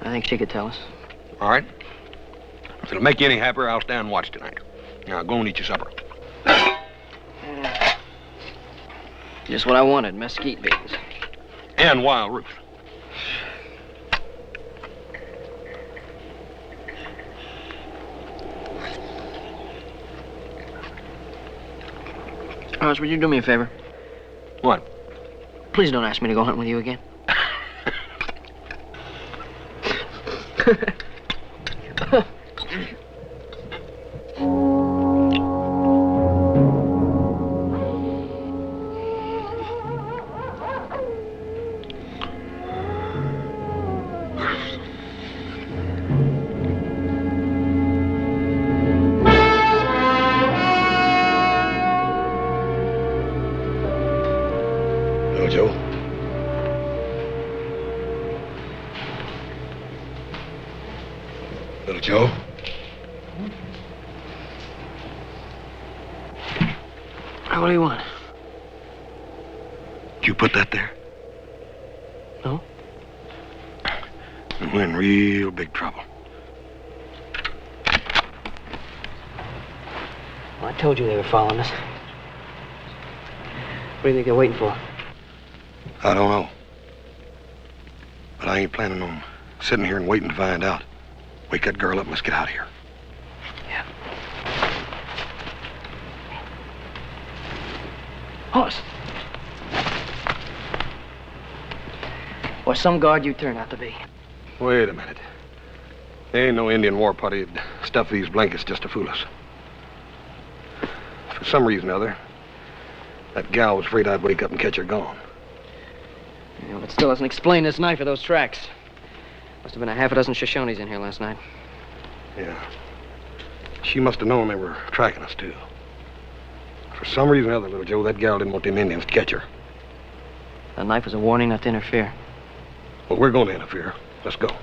I think she could tell us. All right. If it'll make you any happier, I'll stand and watch tonight. Now, go and eat your supper. Just what I wanted, mesquite beans. And wild roots. Hoss, would you do me a favor? What? Please don't ask me to go hunting with you again. Little Joe? What do you want? Did you put that there? No. We're in real big trouble. Well, I told you they were following us. What do you think they're waiting for? I don't know. But I ain't planning on sitting here and waiting to find out. Wake that girl up and let's get out of here. Horse. Or some guard you turn out to be. Wait a minute. There ain't no Indian war party that'd stuff these blankets just to fool us. For some reason or other, that gal was afraid I'd wake up and catch her gone. Yeah, but still doesn't explain this knife or those tracks. Must have been a half a dozen Shoshones in here last night. Yeah. She must have known they were tracking us, too. For some reason or other, little Joe, that gal didn't want them Indians to catch her. That knife was a warning not to interfere. Well, we're going to interfere. Let's go.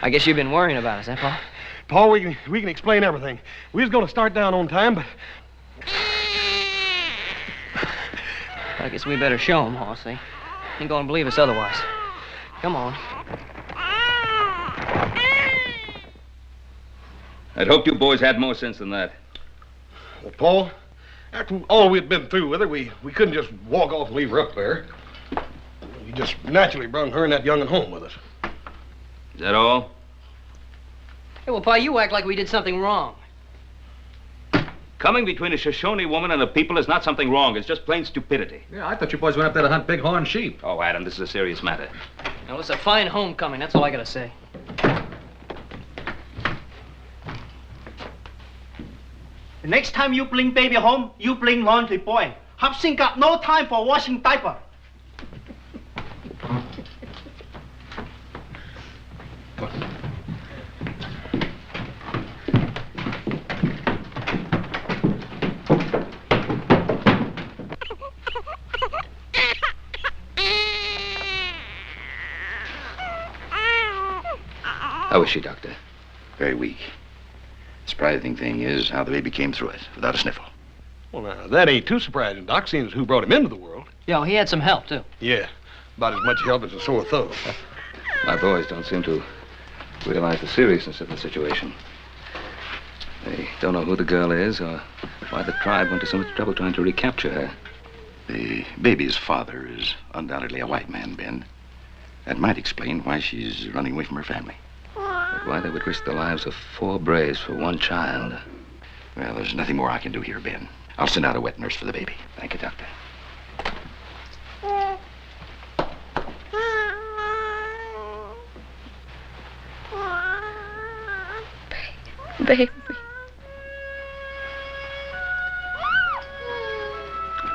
I guess you've been worrying about us, huh, Paul? Paul, we can explain everything. We was going to start down on time, but... I guess we better show him, Hoss. They ain't gonna believe us otherwise. Come on. I'd hoped you boys had more sense than that. Well, Paul, after all we'd been through with her, we couldn't just walk off and leave her up there. We just naturally brung her and that young'un home with us. Is that all? Hey, well, Pa, you act like we did something wrong. Coming between a Shoshone woman and a people is not something wrong. It's just plain stupidity. Yeah, I thought you boys went up there to hunt bighorn sheep. Oh, Adam, this is a serious matter. Now, it's a fine homecoming. That's all I gotta say. The next time you bring baby home, you bring laundry boy. Hobson got no time for washing diaper. How is she, Doctor? Very weak. Surprising thing is how the baby came through it without a sniffle. Well, now, that ain't too surprising, Doc, seeing as who brought him into the world. Yeah, he had some help, too. Yeah, about as much help as a sore thumb. My boys don't seem to realize the seriousness of the situation. They don't know who the girl is or why the tribe went to so much trouble trying to recapture her. The baby's father is undoubtedly a white man, Ben. That might explain why she's running away from her family. But why they would risk the lives of 4 braves for 1 child? Well, there's nothing more I can do here, Ben. I'll send out a wet nurse for the baby. Thank you, Doctor. Baby.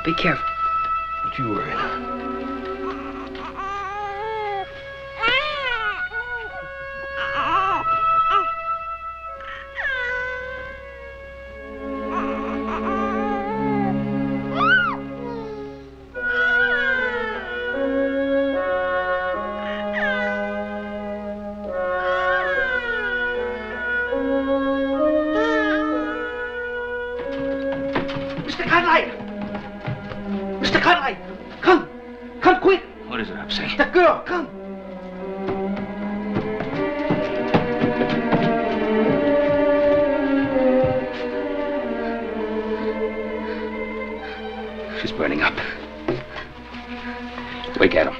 Be careful. Don't you worry now. Cartwright! Mr. Cartwright, come! Come quick! What is it, Hopsy? The girl, come! She's burning up. Wake Adam.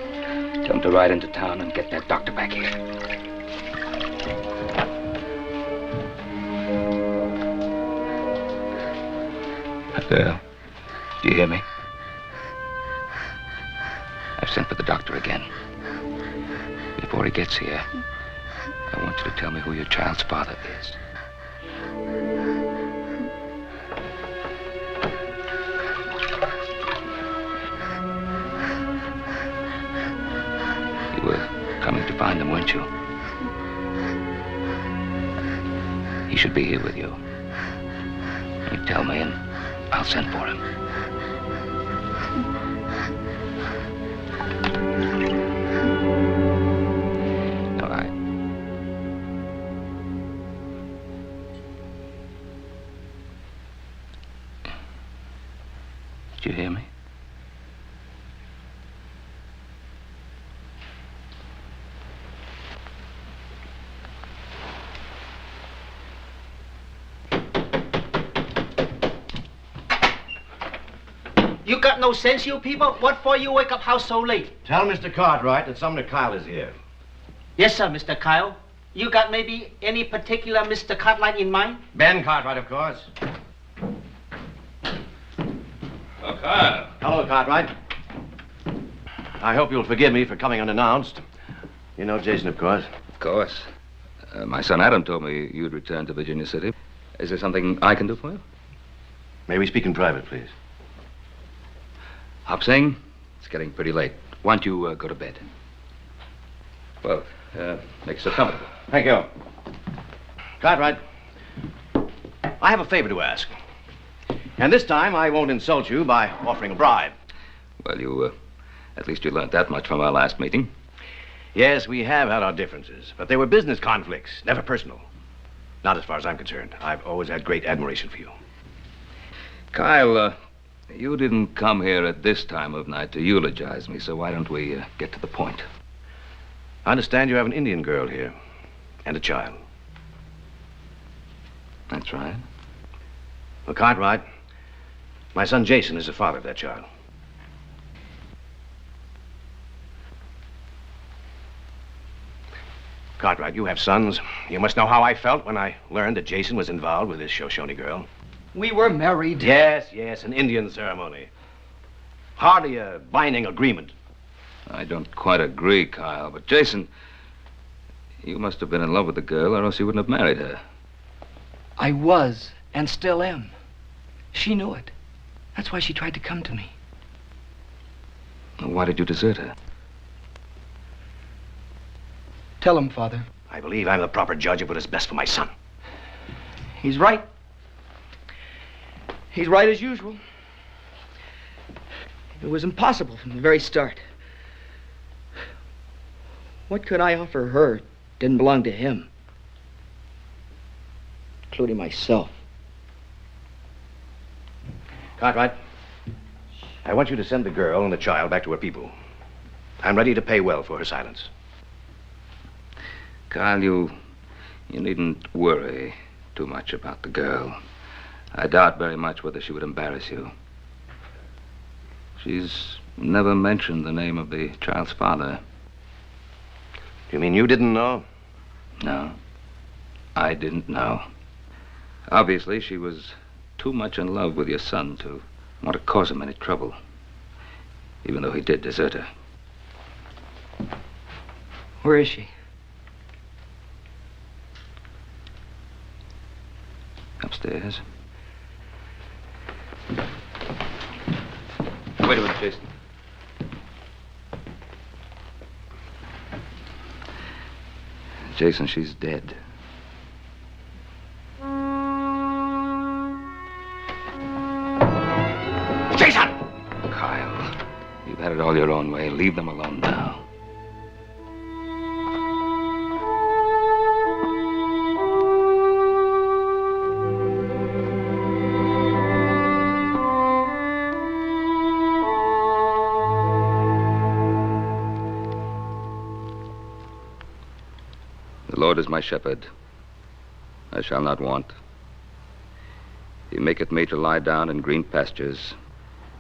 Tell him to ride into town and get that doctor back here. Do you hear me? I've sent for the doctor again. Before he gets here, I want you to tell me who your child's father is. You were coming to find him, weren't you? He should be here with you. You tell me and I'll send for him. All right. Did you hear me? You got no sense, you people? What for you wake up house so late? Tell Mr. Cartwright that Sumner Kyle is here. Yes, sir, Mr. Kyle. You got maybe any particular Mr. Cartwright in mind? Ben Cartwright, of course. Oh, Kyle. Hello, Cartwright. I hope you'll forgive me for coming unannounced. You know Jason, of course. Of course. My son Adam told me you'd returned to Virginia City. Is there something I can do for you? May we speak in private, please? Hop Sing, it's getting pretty late. Why don't you go to bed? Well, make yourself comfortable. Thank you. Cartwright, I have a favor to ask. And this time I won't insult you by offering a bribe. Well, at least you learned that much from our last meeting. Yes, we have had our differences, but they were business conflicts, never personal. Not as far as I'm concerned. I've always had great admiration for you. Kyle, you didn't come here at this time of night to eulogize me, so why don't we get to the point? I understand you have an Indian girl here, and a child. That's right. Well, Cartwright, my son Jason is the father of that child. Cartwright, you have sons. You must know how I felt when I learned that Jason was involved with this Shoshone girl. We were married. Yes, an Indian ceremony. Hardly a binding agreement. I don't quite agree, Kyle, but Jason, you must have been in love with the girl, or else you wouldn't have married her. I was, and still am. She knew it. That's why she tried to come to me. Why did you desert her? Tell him, Father. I believe I'm the proper judge of what is best for my son. He's right. He's right as usual. It was impossible from the very start. What could I offer her didn't belong to him, including myself. Cartwright, I want you to send the girl and the child back to her people. I'm ready to pay well for her silence. Kyle, you needn't worry too much about the girl. I doubt very much whether she would embarrass you. She's never mentioned the name of the child's father. You mean you didn't know? No, I didn't know. Obviously, she was too much in love with your son to want to cause him any trouble, even though he did desert her. Where is she? Upstairs. Wait a minute, Jason. Jason, she's dead. Jason! Kyle, you've had it all your own way. Leave them alone now. The Lord is my shepherd. I shall not want. He maketh me to lie down in green pastures.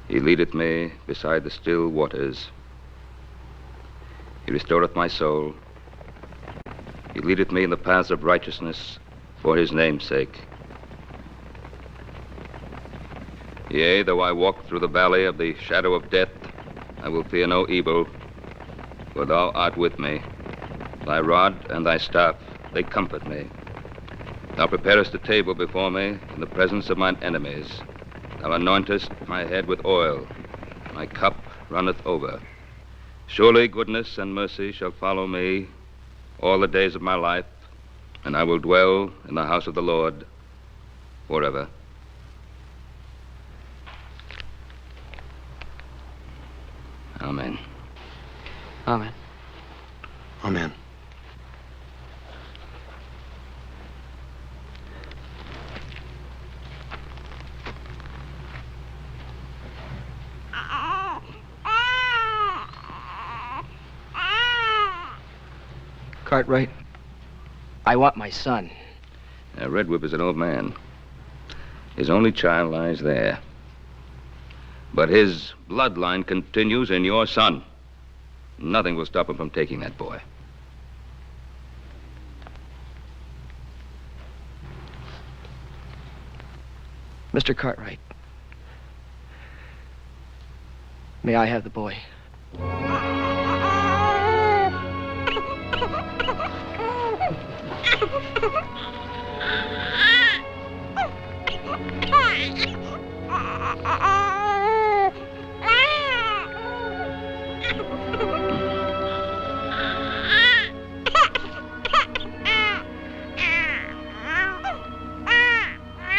He leadeth me beside the still waters. He restoreth my soul. He leadeth me in the paths of righteousness for his name's sake. Yea, though I walk through the valley of the shadow of death, I will fear no evil, for thou art with me. Thy rod and thy staff, they comfort me. Thou preparest a table before me in the presence of mine enemies. Thou anointest my head with oil. My cup runneth over. Surely goodness and mercy shall follow me all the days of my life, and I will dwell in the house of the Lord forever. Amen. Amen. Amen. Cartwright, I want my son. Now, Red Whip is an old man. His only child lies there. But his bloodline continues in your son. Nothing will stop him from taking that boy. Mr. Cartwright, may I have the boy?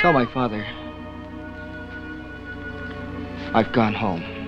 Tell my father I've gone home.